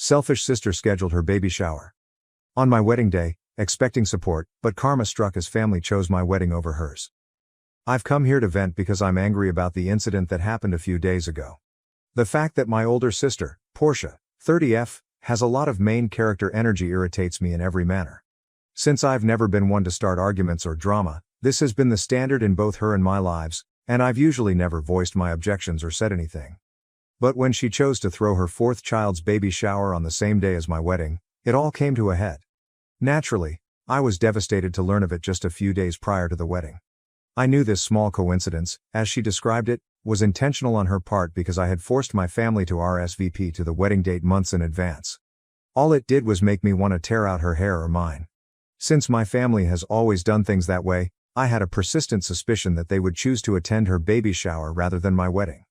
Selfish sister scheduled her baby shower. On my wedding day, expecting support, but karma struck as family chose my wedding over hers. I've come here to vent because I'm angry about the incident that happened a few days ago. The fact that my older sister, Portia, 30F, has a lot of main character energy irritates me in every manner. Since I've never been one to start arguments or drama, this has been the standard in both her and my lives, and I've usually never voiced my objections or said anything. But when she chose to throw her fourth child's baby shower on the same day as my wedding, it all came to a head. Naturally, I was devastated to learn of it just a few days prior to the wedding. I knew this small coincidence, as she described it, was intentional on her part because I had forced my family to RSVP to the wedding date months in advance. All it did was make me want to tear out her hair or mine. Since my family has always done things that way, I had a persistent suspicion that they would choose to attend her baby shower rather than my wedding.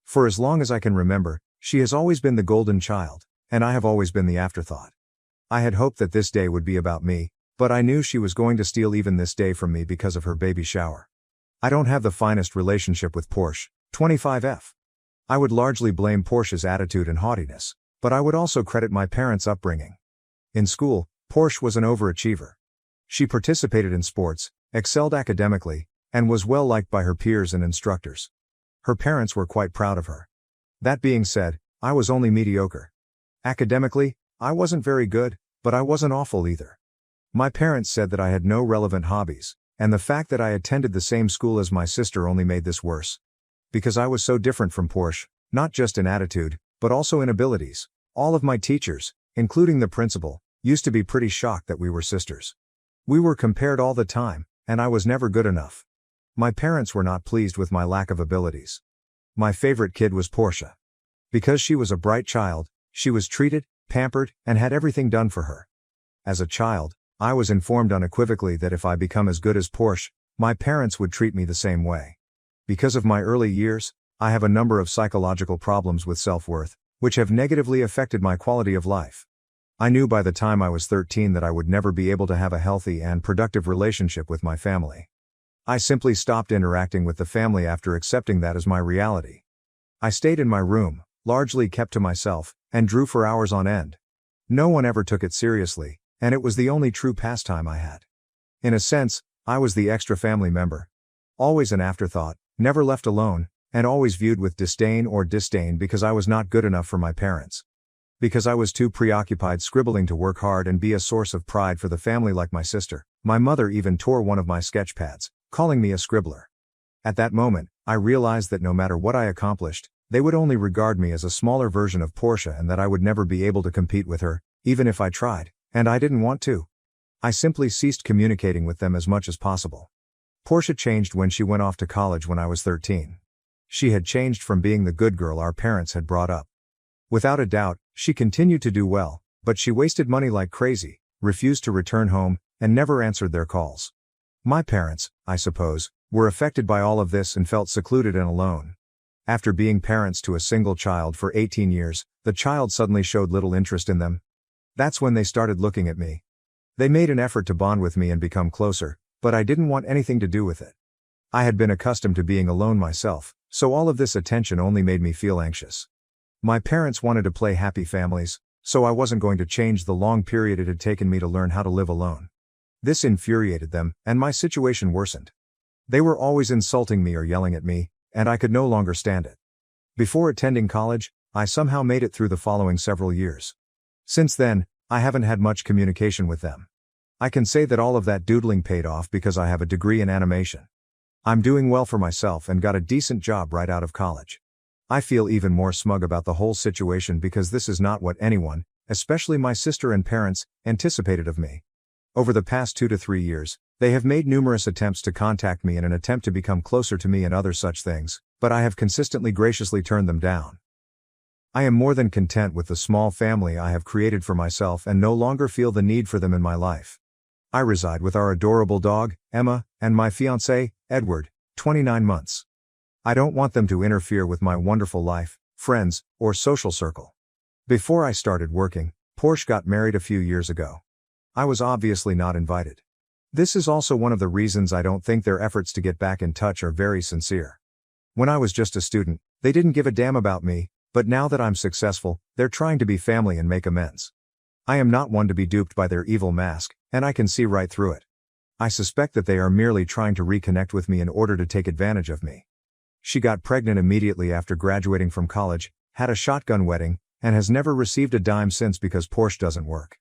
For as long as I can remember, she has always been the golden child, and I have always been the afterthought. I had hoped that this day would be about me, but I knew she was going to steal even this day from me because of her baby shower. I don't have the finest relationship with Portia, 25F. I would largely blame Portia's attitude and haughtiness, but I would also credit my parents' upbringing. In school, Portia was an overachiever. She participated in sports, excelled academically, and was well liked by her peers and instructors. Her parents were quite proud of her. That being said, I was only mediocre. Academically, I wasn't very good, but I wasn't awful either. My parents said that I had no relevant hobbies, and the fact that I attended the same school as my sister only made this worse. Because I was so different from Portia, not just in attitude, but also in abilities, all of my teachers, including the principal, used to be pretty shocked that we were sisters. We were compared all the time, and I was never good enough. My parents were not pleased with my lack of abilities. My favorite kid was Portia. Because she was a bright child, she was treated, pampered, and had everything done for her. As a child, I was informed unequivocally that if I become as good as Portia, my parents would treat me the same way. Because of my early years, I have a number of psychological problems with self-worth, which have negatively affected my quality of life. I knew by the time I was 13 that I would never be able to have a healthy and productive relationship with my family. I simply stopped interacting with the family after accepting that as my reality. I stayed in my room, largely kept to myself, and drew for hours on end. No one ever took it seriously, and it was the only true pastime I had. In a sense, I was the extra family member. Always an afterthought, never left alone, and always viewed with disdain or disdain because I was not good enough for my parents. Because I was too preoccupied scribbling to work hard and be a source of pride for the family like my sister, my mother even tore one of my sketch pads, calling me a scribbler. At that moment, I realized that no matter what I accomplished, they would only regard me as a smaller version of Portia and that I would never be able to compete with her, even if I tried, and I didn't want to. I simply ceased communicating with them as much as possible. Portia changed when she went off to college when I was 13. She had changed from being the good girl our parents had brought up. Without a doubt, she continued to do well, but she wasted money like crazy, refused to return home, and never answered their calls. My parents, I suppose, were affected by all of this and felt secluded and alone. After being parents to a single child for 18 years, the child suddenly showed little interest in them. That's when they started looking at me. They made an effort to bond with me and become closer, but I didn't want anything to do with it. I had been accustomed to being alone myself, so all of this attention only made me feel anxious. My parents wanted to play happy families, so I wasn't going to change the long period it had taken me to learn how to live alone. This infuriated them, and my situation worsened. They were always insulting me or yelling at me, and I could no longer stand it. Before attending college, I somehow made it through the following several years. Since then, I haven't had much communication with them. I can say that all of that doodling paid off because I have a degree in animation. I'm doing well for myself and got a decent job right out of college. I feel even more smug about the whole situation because this is not what anyone, especially my sister and parents, anticipated of me. Over the past 2 to 3 years, they have made numerous attempts to contact me in an attempt to become closer to me and other such things, but I have consistently graciously turned them down. I am more than content with the small family I have created for myself and no longer feel the need for them in my life. I reside with our adorable dog, Emma, and my fiancé, Edward, 29 months. I don't want them to interfere with my wonderful life, friends, or social circle. Before I started working, Portia got married a few years ago. I was obviously not invited. This is also one of the reasons I don't think their efforts to get back in touch are very sincere. When I was just a student, they didn't give a damn about me, But now that I'm successful, they're trying to be family and make amends. I am not one to be duped by their evil mask, and I can see right through it. I suspect that they are merely trying to reconnect with me in order to take advantage of me. She got pregnant immediately after graduating from college, had a shotgun wedding, and has never received a dime since because Porsche doesn't work.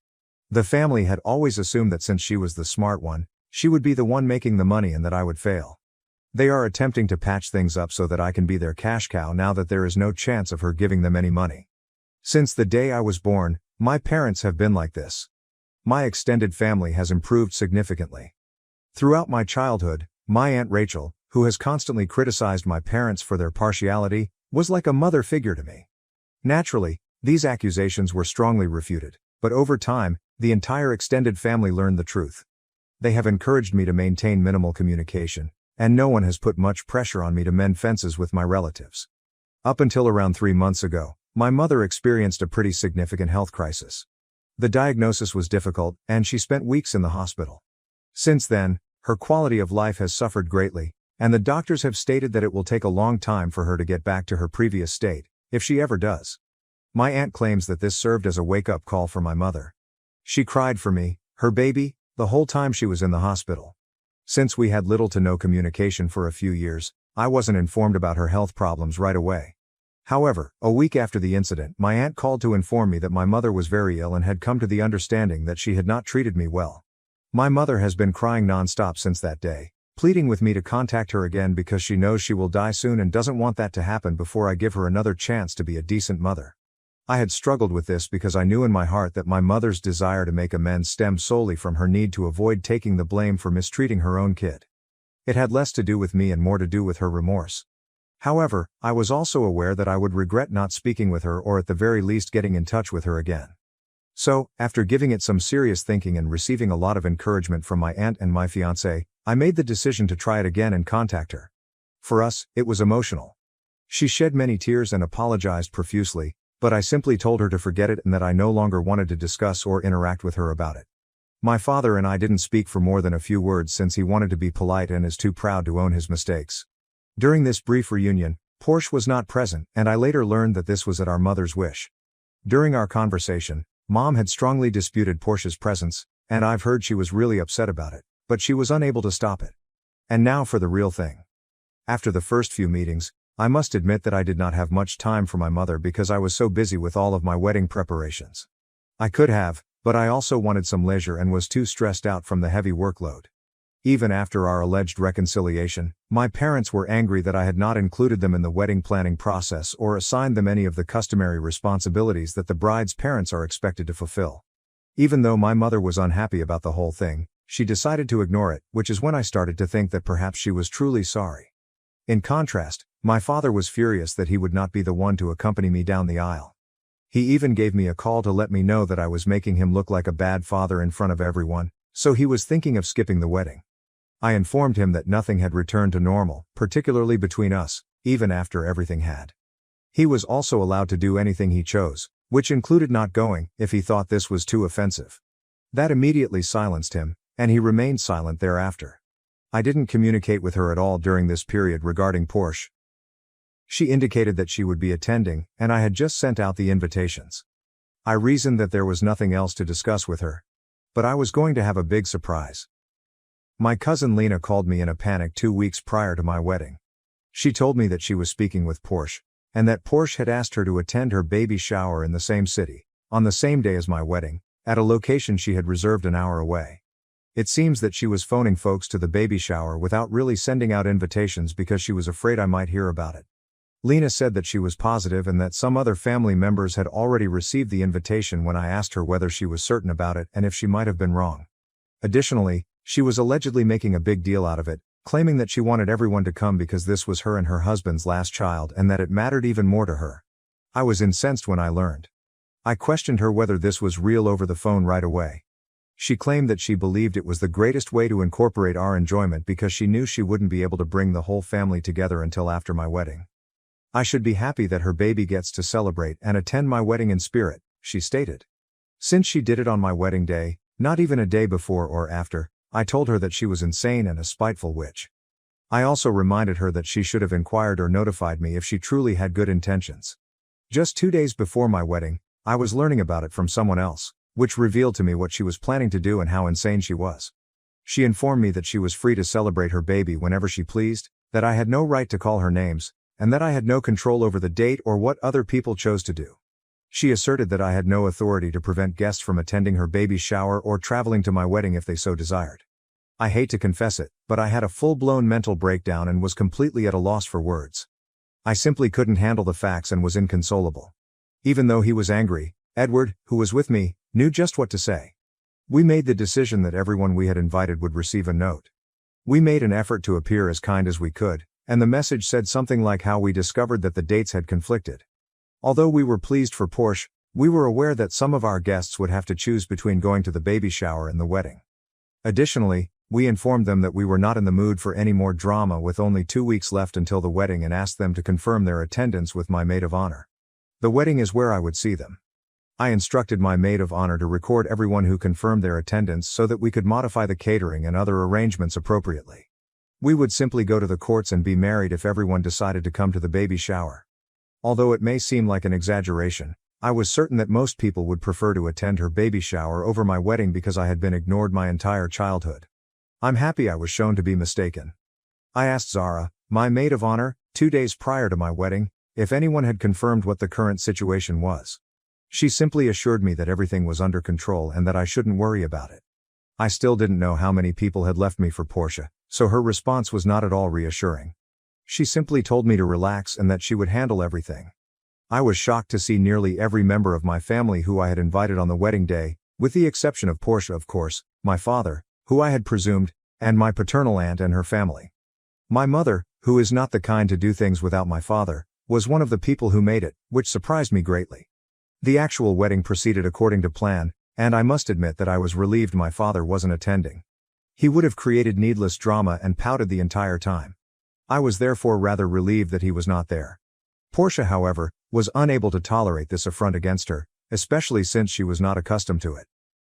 The family had always assumed that since she was the smart one, she would be the one making the money and that I would fail. They are attempting to patch things up so that I can be their cash cow now that there is no chance of her giving them any money. Since the day I was born, my parents have been like this. My extended family has improved significantly. Throughout my childhood, my Aunt Rachel, who has constantly criticized my parents for their partiality, was like a mother figure to me. Naturally, these accusations were strongly refuted, but over time, the entire extended family learned the truth. They have encouraged me to maintain minimal communication, and no one has put much pressure on me to mend fences with my relatives. Up until around 3 months ago, my mother experienced a pretty significant health crisis. The diagnosis was difficult, and she spent weeks in the hospital. Since then, her quality of life has suffered greatly, and the doctors have stated that it will take a long time for her to get back to her previous state, if she ever does. My aunt claims that this served as a wake-up call for my mother. She cried for me, her baby, the whole time she was in the hospital. Since we had little to no communication for a few years, I wasn't informed about her health problems right away. However, a week after the incident, my aunt called to inform me that my mother was very ill and had come to the understanding that she had not treated me well. My mother has been crying non-stop since that day, pleading with me to contact her again because she knows she will die soon and doesn't want that to happen before I give her another chance to be a decent mother. I had struggled with this because I knew in my heart that my mother's desire to make amends stemmed solely from her need to avoid taking the blame for mistreating her own kid. It had less to do with me and more to do with her remorse. However, I was also aware that I would regret not speaking with her or at the very least getting in touch with her again. So, after giving it some serious thinking and receiving a lot of encouragement from my aunt and my fiancé, I made the decision to try it again and contact her. For us, it was emotional. She shed many tears and apologized profusely, but I simply told her to forget it and that I no longer wanted to discuss or interact with her about it. My father and I didn't speak for more than a few words since he wanted to be polite and is too proud to own his mistakes. During this brief reunion, Porsche was not present, and I later learned that this was at our mother's wish. During our conversation, Mom had strongly disputed Porsche's presence, and I've heard she was really upset about it, but she was unable to stop it. And now for the real thing. After the first few meetings, I must admit that I did not have much time for my mother because I was so busy with all of my wedding preparations. I could have, but I also wanted some leisure and was too stressed out from the heavy workload. Even after our alleged reconciliation, my parents were angry that I had not included them in the wedding planning process or assigned them any of the customary responsibilities that the bride's parents are expected to fulfill. Even though my mother was unhappy about the whole thing, she decided to ignore it, which is when I started to think that perhaps she was truly sorry. In contrast, my father was furious that he would not be the one to accompany me down the aisle. He even gave me a call to let me know that I was making him look like a bad father in front of everyone, so he was thinking of skipping the wedding. I informed him that nothing had returned to normal, particularly between us, even after everything had. He was also allowed to do anything he chose, which included not going, if he thought this was too offensive. That immediately silenced him, and he remained silent thereafter. I didn't communicate with her at all during this period regarding Porsche. She indicated that she would be attending, and I had just sent out the invitations. I reasoned that there was nothing else to discuss with her. But I was going to have a big surprise. My cousin Lena called me in a panic 2 weeks prior to my wedding. She told me that she was speaking with Porsche, and that Porsche had asked her to attend her baby shower in the same city, on the same day as my wedding, at a location she had reserved an hour away. It seems that she was phoning folks to the baby shower without really sending out invitations because she was afraid I might hear about it. Lena said that she was positive and that some other family members had already received the invitation when I asked her whether she was certain about it and if she might have been wrong. Additionally, she was allegedly making a big deal out of it, claiming that she wanted everyone to come because this was her and her husband's last child and that it mattered even more to her. I was incensed when I learned. I questioned her whether this was real over the phone right away. She claimed that she believed it was the greatest way to incorporate our enjoyment because she knew she wouldn't be able to bring the whole family together until after my wedding. I should be happy that her baby gets to celebrate and attend my wedding in spirit, she stated. Since she did it on my wedding day, not even a day before or after, I told her that she was insane and a spiteful witch. I also reminded her that she should have inquired or notified me if she truly had good intentions. Just 2 days before my wedding, I was learning about it from someone else, which revealed to me what she was planning to do and how insane she was. She informed me that she was free to celebrate her baby whenever she pleased, that I had no right to call her names, and that I had no control over the date or what other people chose to do. She asserted that I had no authority to prevent guests from attending her baby's shower or traveling to my wedding if they so desired. I hate to confess it, but I had a full-blown mental breakdown and was completely at a loss for words. I simply couldn't handle the facts and was inconsolable. Even though he was angry, Edward, who was with me, knew just what to say. We made the decision that everyone we had invited would receive a note. We made an effort to appear as kind as we could, and the message said something like how we discovered that the dates had conflicted. Although we were pleased for Porsche, we were aware that some of our guests would have to choose between going to the baby shower and the wedding. Additionally, we informed them that we were not in the mood for any more drama with only 2 weeks left until the wedding and asked them to confirm their attendance with my maid of honor. The wedding is where I would see them. I instructed my maid of honor to record everyone who confirmed their attendance so that we could modify the catering and other arrangements appropriately. We would simply go to the courts and be married if everyone decided to come to the baby shower. Although it may seem like an exaggeration, I was certain that most people would prefer to attend her baby shower over my wedding because I had been ignored my entire childhood. I'm happy I was shown to be mistaken. I asked Zara, my maid of honor, 2 days prior to my wedding, if anyone had confirmed what the current situation was. She simply assured me that everything was under control and that I shouldn't worry about it. I still didn't know how many people had left me for Portia, so her response was not at all reassuring. She simply told me to relax and that she would handle everything. I was shocked to see nearly every member of my family who I had invited on the wedding day, with the exception of Portia of course, my father, who I had presumed, and my paternal aunt and her family. My mother, who is not the kind to do things without my father, was one of the people who made it, which surprised me greatly. The actual wedding proceeded according to plan, and I must admit that I was relieved my father wasn't attending. He would have created needless drama and pouted the entire time. I was therefore rather relieved that he was not there. Portia, however, was unable to tolerate this affront against her, especially since she was not accustomed to it.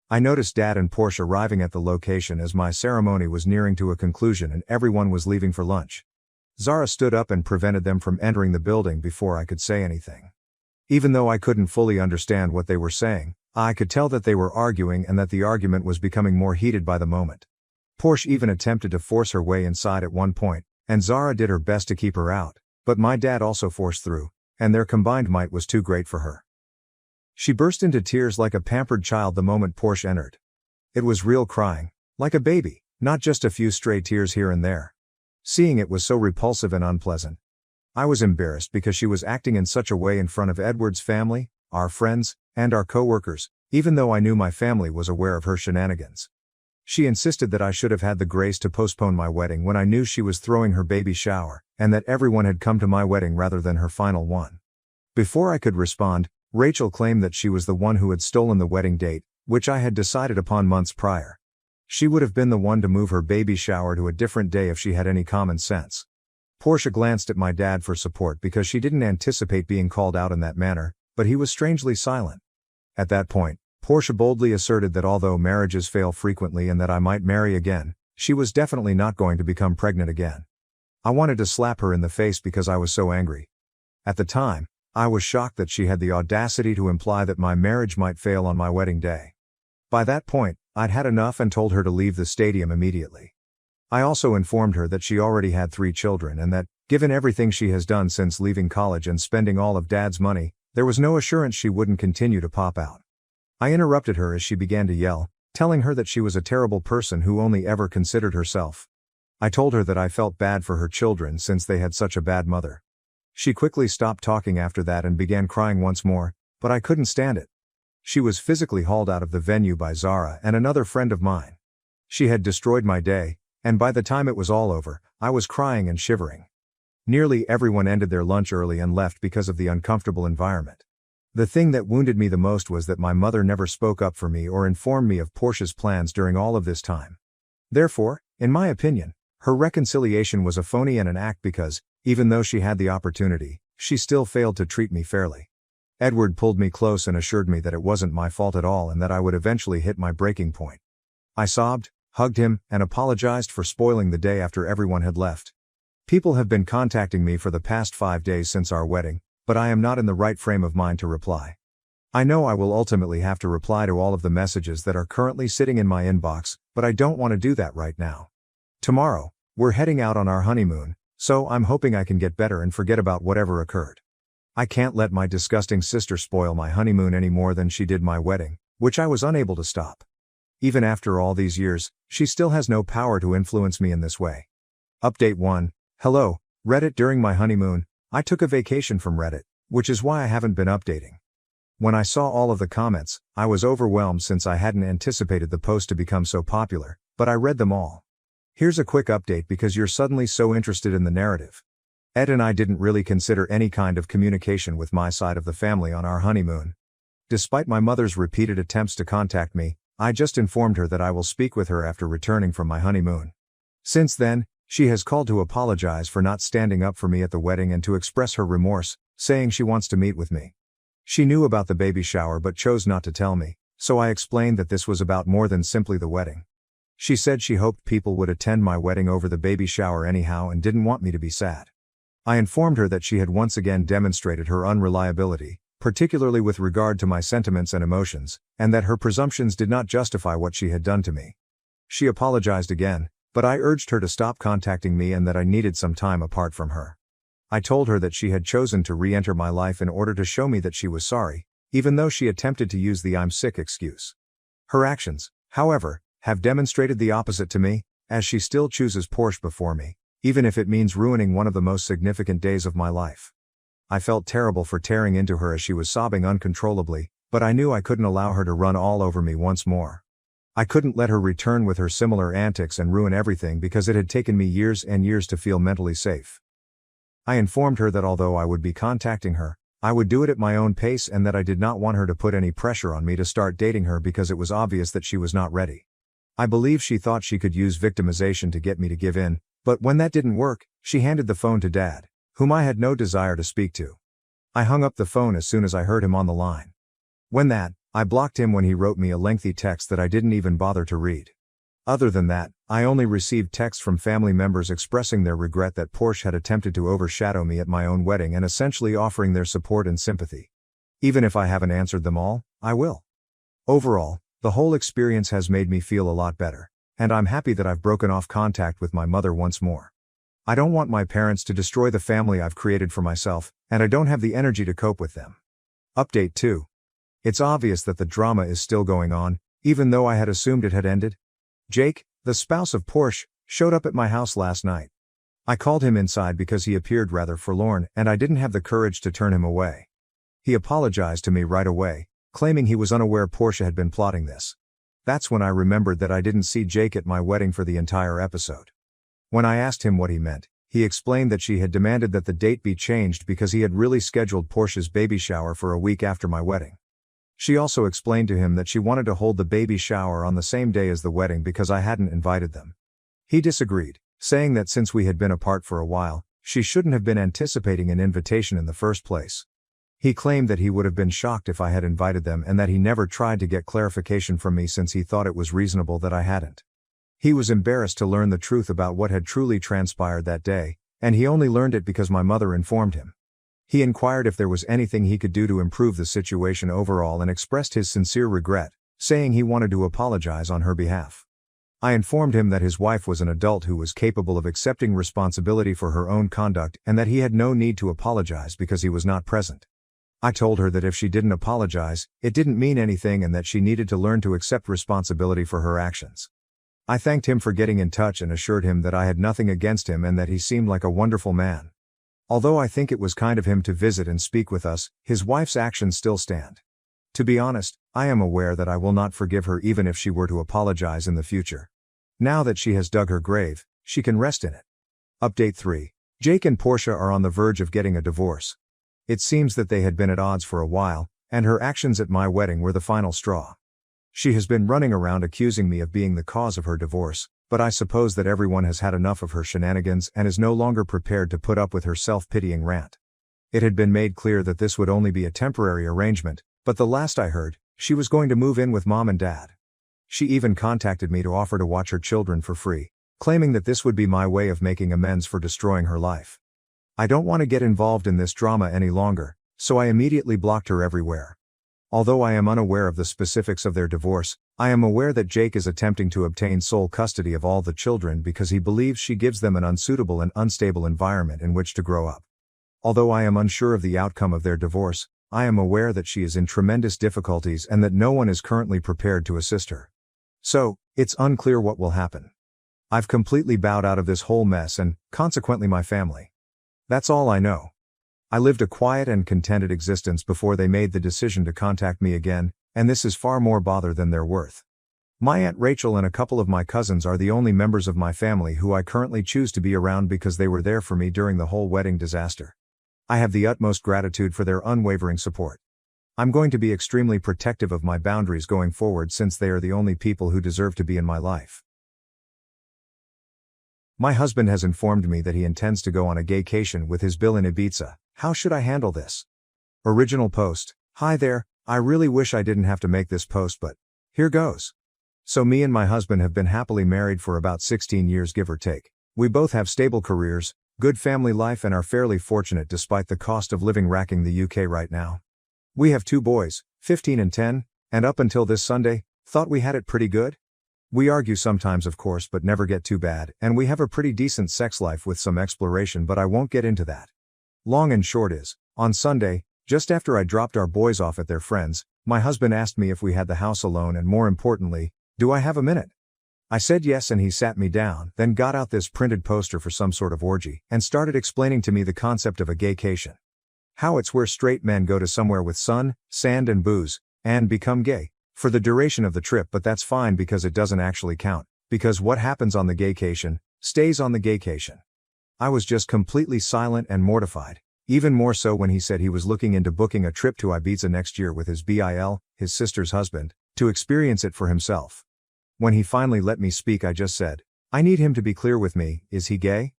I noticed Dad and Portia arriving at the location as my ceremony was nearing to a conclusion and everyone was leaving for lunch. Zara stood up and prevented them from entering the building before I could say anything. Even though I couldn't fully understand what they were saying, I could tell that they were arguing and that the argument was becoming more heated by the moment. Portia even attempted to force her way inside at one point, and Zara did her best to keep her out, but my dad also forced through, and their combined might was too great for her. She burst into tears like a pampered child the moment Portia entered. It was real crying, like a baby, not just a few stray tears here and there. Seeing it was so repulsive and unpleasant. I was embarrassed because she was acting in such a way in front of Edward's family, our friends, and our co-workers, even though I knew my family was aware of her shenanigans. She insisted that I should have had the grace to postpone my wedding when I knew she was throwing her baby shower, and that everyone had come to my wedding rather than her final one. Before I could respond, Rachel claimed that she was the one who had stolen the wedding date, which I had decided upon months prior. She would have been the one to move her baby shower to a different day if she had any common sense. Portia glanced at my dad for support because she didn't anticipate being called out in that manner, but he was strangely silent. At that point, Portia boldly asserted that although marriages fail frequently and that I might marry again, she was definitely not going to become pregnant again. I wanted to slap her in the face because I was so angry. At the time, I was shocked that she had the audacity to imply that my marriage might fail on my wedding day. By that point, I'd had enough and told her to leave the stadium immediately. I also informed her that she already had 3 children and that, given everything she has done since leaving college and spending all of Dad's money, there was no assurance she wouldn't continue to pop out. I interrupted her as she began to yell, telling her that she was a terrible person who only ever considered herself. I told her that I felt bad for her children since they had such a bad mother. She quickly stopped talking after that and began crying once more, but I couldn't stand it. She was physically hauled out of the venue by Zara and another friend of mine. She had destroyed my day, and by the time it was all over, I was crying and shivering. Nearly everyone ended their lunch early and left because of the uncomfortable environment. The thing that wounded me the most was that my mother never spoke up for me or informed me of Portia's plans during all of this time. Therefore, in my opinion, her reconciliation was a phony and an act because, even though she had the opportunity, she still failed to treat me fairly. Edward pulled me close and assured me that it wasn't my fault at all and that I would eventually hit my breaking point. I sobbed, hugged him, and apologized for spoiling the day after everyone had left. People have been contacting me for the past 5 days since our wedding, but I am not in the right frame of mind to reply. I know I will ultimately have to reply to all of the messages that are currently sitting in my inbox, but I don't want to do that right now. Tomorrow, we're heading out on our honeymoon, so I'm hoping I can get better and forget about whatever occurred. I can't let my disgusting sister spoil my honeymoon any more than she did my wedding, which I was unable to stop. Even after all these years, she still has no power to influence me in this way. Update 1. Hello, Reddit. During my honeymoon, I took a vacation from Reddit, which is why I haven't been updating. When I saw all of the comments, I was overwhelmed since I hadn't anticipated the post to become so popular, but I read them all. Here's a quick update because you're suddenly so interested in the narrative. Ed and I didn't really consider any kind of communication with my side of the family on our honeymoon. Despite my mother's repeated attempts to contact me, I just informed her that I will speak with her after returning from my honeymoon. Since then, she has called to apologize for not standing up for me at the wedding and to express her remorse, saying she wants to meet with me. She knew about the baby shower but chose not to tell me, so I explained that this was about more than simply the wedding. She said she hoped people would attend my wedding over the baby shower anyhow and didn't want me to be sad. I informed her that she had once again demonstrated her unreliability, particularly with regard to my sentiments and emotions, and that her presumptions did not justify what she had done to me. She apologized again, but I urged her to stop contacting me and that I needed some time apart from her. I told her that she had chosen to re-enter my life in order to show me that she was sorry, even though she attempted to use the "I'm sick" excuse. Her actions, however, have demonstrated the opposite to me, as she still chooses Porsche before me, even if it means ruining one of the most significant days of my life. I felt terrible for tearing into her as she was sobbing uncontrollably, but I knew I couldn't allow her to run all over me once more. I couldn't let her return with her similar antics and ruin everything because it had taken me years and years to feel mentally safe. I informed her that although I would be contacting her, I would do it at my own pace and that I did not want her to put any pressure on me to start dating her because it was obvious that she was not ready. I believe she thought she could use victimization to get me to give in, but when that didn't work, she handed the phone to Dad, whom I had no desire to speak to. I hung up the phone as soon as I heard him on the line. I blocked him when he wrote me a lengthy text that I didn't even bother to read. Other than that, I only received texts from family members expressing their regret that Porsche had attempted to overshadow me at my own wedding and essentially offering their support and sympathy. Even if I haven't answered them all, I will. Overall, the whole experience has made me feel a lot better, and I'm happy that I've broken off contact with my mother once more. I don't want my parents to destroy the family I've created for myself, and I don't have the energy to cope with them. Update 2. It's obvious that the drama is still going on, even though I had assumed it had ended. Jake, the spouse of Porsche, showed up at my house last night. I called him inside because he appeared rather forlorn and I didn't have the courage to turn him away. He apologized to me right away, claiming he was unaware Porsche had been plotting this. That's when I remembered that I didn't see Jake at my wedding for the entire episode. When I asked him what he meant, he explained that she had demanded that the date be changed because he had really scheduled Porsche's baby shower for a week after my wedding. She also explained to him that she wanted to hold the baby shower on the same day as the wedding because I hadn't invited them. He disagreed, saying that since we had been apart for a while, she shouldn't have been anticipating an invitation in the first place. He claimed that he would have been shocked if I had invited them and that he never tried to get clarification from me since he thought it was reasonable that I hadn't. He was embarrassed to learn the truth about what had truly transpired that day, and he only learned it because my mother informed him. He inquired if there was anything he could do to improve the situation overall and expressed his sincere regret, saying he wanted to apologize on her behalf. I informed him that his wife was an adult who was capable of accepting responsibility for her own conduct and that he had no need to apologize because he was not present. I told her that if she didn't apologize, it didn't mean anything and that she needed to learn to accept responsibility for her actions. I thanked him for getting in touch and assured him that I had nothing against him and that he seemed like a wonderful man. Although I think it was kind of him to visit and speak with us, his wife's actions still stand. To be honest, I am aware that I will not forgive her even if she were to apologize in the future. Now that she has dug her grave, she can rest in it. Update 3. Jake and Portia are on the verge of getting a divorce. It seems that they had been at odds for a while, and her actions at my wedding were the final straw. She has been running around accusing me of being the cause of her divorce, but I suppose that everyone has had enough of her shenanigans and is no longer prepared to put up with her self-pitying rant. It had been made clear that this would only be a temporary arrangement, but the last I heard, she was going to move in with Mom and Dad. She even contacted me to offer to watch her children for free, claiming that this would be my way of making amends for destroying her life. I don't want to get involved in this drama any longer, so I immediately blocked her everywhere. Although I am unaware of the specifics of their divorce, I am aware that Jake is attempting to obtain sole custody of all the children because he believes she gives them an unsuitable and unstable environment in which to grow up. Although I am unsure of the outcome of their divorce, I am aware that she is in tremendous difficulties and that no one is currently prepared to assist her. So, it's unclear what will happen. I've completely bowed out of this whole mess and, consequently, my family. That's all I know. I lived a quiet and contented existence before they made the decision to contact me again, and this is far more bother than they're worth. My Aunt Rachel and a couple of my cousins are the only members of my family who I currently choose to be around because they were there for me during the whole wedding disaster. I have the utmost gratitude for their unwavering support. I'm going to be extremely protective of my boundaries going forward since they are the only people who deserve to be in my life. My husband has informed me that he intends to go on a gaycation with his Bill in Ibiza. How should I handle this? Original post. Hi there, I really wish I didn't have to make this post, but here goes. So me and my husband have been happily married for about 16 years, give or take. We both have stable careers, good family life, and are fairly fortunate despite the cost of living racking the UK right now. We have 2 boys, 15 and 10, and up until this Sunday, thought we had it pretty good. We argue sometimes of course but never get too bad, and we have a pretty decent sex life with some exploration, but I won't get into that. Long and short is, on Sunday, just after I dropped our boys off at their friends, my husband asked me if we had the house alone and more importantly, do I have a minute? I said yes and he sat me down, then got out this printed poster for some sort of orgy, and started explaining to me the concept of a gaycation. How it's where straight men go to somewhere with sun, sand and booze, and become gay, for the duration of the trip, but that's fine because it doesn't actually count, because what happens on the gaycation, stays on the gaycation. I was just completely silent and mortified, even more so when he said he was looking into booking a trip to Ibiza next year with his BIL, his sister's husband, to experience it for himself. When he finally let me speak, I just said, I need him to be clear with me, is he gay?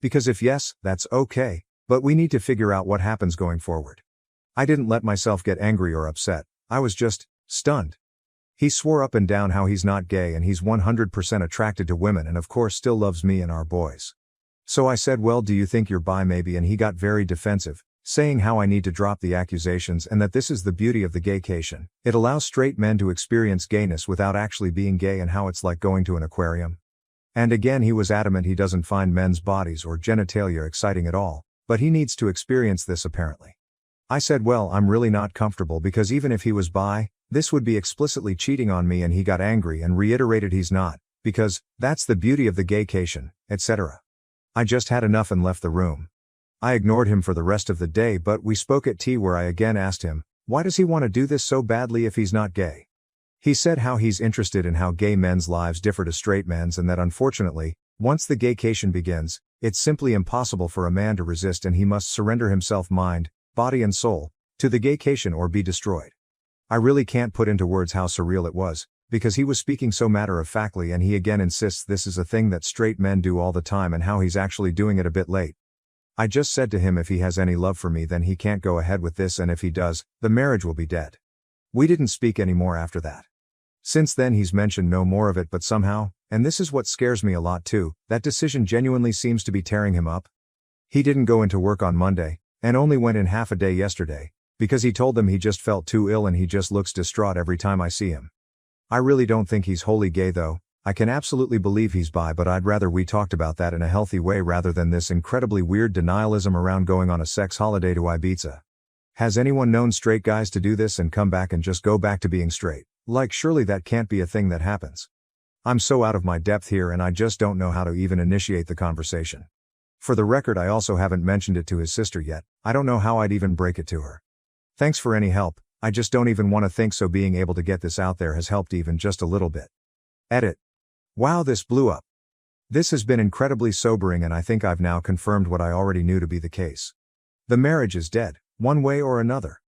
Because if yes, that's okay, but we need to figure out what happens going forward. I didn't let myself get angry or upset, I was just stunned. He swore up and down how he's not gay and he's 100% attracted to women and of course still loves me and our boys. So I said, well, do you think you're bi maybe? And he got very defensive, saying how I need to drop the accusations and that this is the beauty of the gaycation. It allows straight men to experience gayness without actually being gay and how it's like going to an aquarium. And again he was adamant he doesn't find men's bodies or genitalia exciting at all, but he needs to experience this apparently. I said, well, I'm really not comfortable because even if he was bi, this would be explicitly cheating on me, and he got angry and reiterated he's not, because that's the beauty of the gaycation, etc. I just had enough and left the room. I ignored him for the rest of the day, but we spoke at tea where I again asked him, why does he want to do this so badly if he's not gay? He said how he's interested in how gay men's lives differ to straight men's and that unfortunately, once the gaycation begins, it's simply impossible for a man to resist and he must surrender himself mind, body and soul, to the gaycation or be destroyed. I really can't put into words how surreal it was, because he was speaking so matter-of-factly and he again insists this is a thing that straight men do all the time and how he's actually doing it a bit late. I just said to him if he has any love for me then he can't go ahead with this, and if he does, the marriage will be dead. We didn't speak anymore after that. Since then he's mentioned no more of it, but somehow, and this is what scares me a lot too, that decision genuinely seems to be tearing him up. He didn't go into work on Monday, and only went in half a day yesterday, because he told them he just felt too ill and he just looks distraught every time I see him. I really don't think he's wholly gay though. I can absolutely believe he's bi, but I'd rather we talked about that in a healthy way rather than this incredibly weird denialism around going on a sex holiday to Ibiza. Has anyone known straight guys to do this and come back and just go back to being straight? Like, surely that can't be a thing that happens. I'm so out of my depth here and I just don't know how to even initiate the conversation. For the record, I also haven't mentioned it to his sister yet. I don't know how I'd even break it to her. Thanks for any help, I just don't even want to think so. Being able to get this out there has helped even just a little bit. Edit. Wow, this blew up. This has been incredibly sobering and I think I've now confirmed what I already knew to be the case. The marriage is dead, one way or another.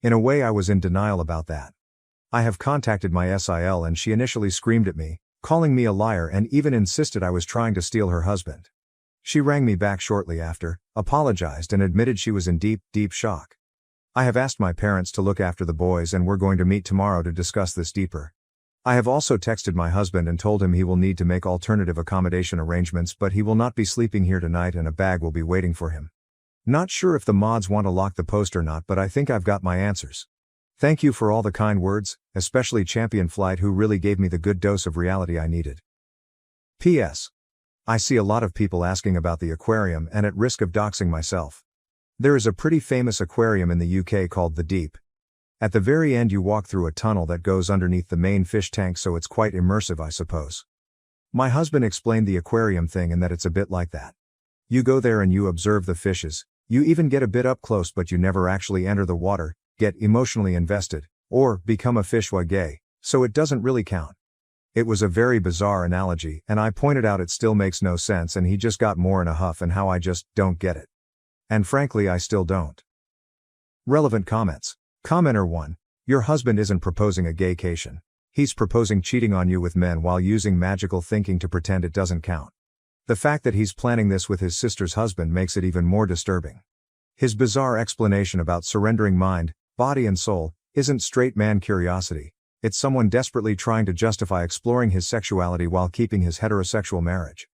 In a way I was in denial about that. I have contacted my SIL and she initially screamed at me, calling me a liar and even insisted I was trying to steal her husband. She rang me back shortly after, apologized and admitted she was in deep, deep shock. I have asked my parents to look after the boys and we're going to meet tomorrow to discuss this deeper. I have also texted my husband and told him he will need to make alternative accommodation arrangements, but he will not be sleeping here tonight and a bag will be waiting for him. Not sure if the mods want to lock the post or not, but I think I've got my answers. Thank you for all the kind words, especially Champion Flight, who really gave me the good dose of reality I needed. P.S. I see a lot of people asking about the aquarium, and at risk of doxing myself. There is a pretty famous aquarium in the UK called the Deep. At the very end you walk through a tunnel that goes underneath the main fish tank, so it's quite immersive, I suppose. My husband explained the aquarium thing and that it's a bit like that. You go there and you observe the fishes, you even get a bit up close, but you never actually enter the water, get emotionally invested, or become a fish gay, so it doesn't really count. It was a very bizarre analogy, and I pointed out it still makes no sense, and he just got more in a huff and how I just don't get it. And frankly I still don't. Relevant comments. Commenter 1. Your husband isn't proposing a gaycation. He's proposing cheating on you with men while using magical thinking to pretend it doesn't count. The fact that he's planning this with his sister's husband makes it even more disturbing. His bizarre explanation about surrendering mind, body and soul isn't straight man curiosity. It's someone desperately trying to justify exploring his sexuality while keeping his heterosexual marriage.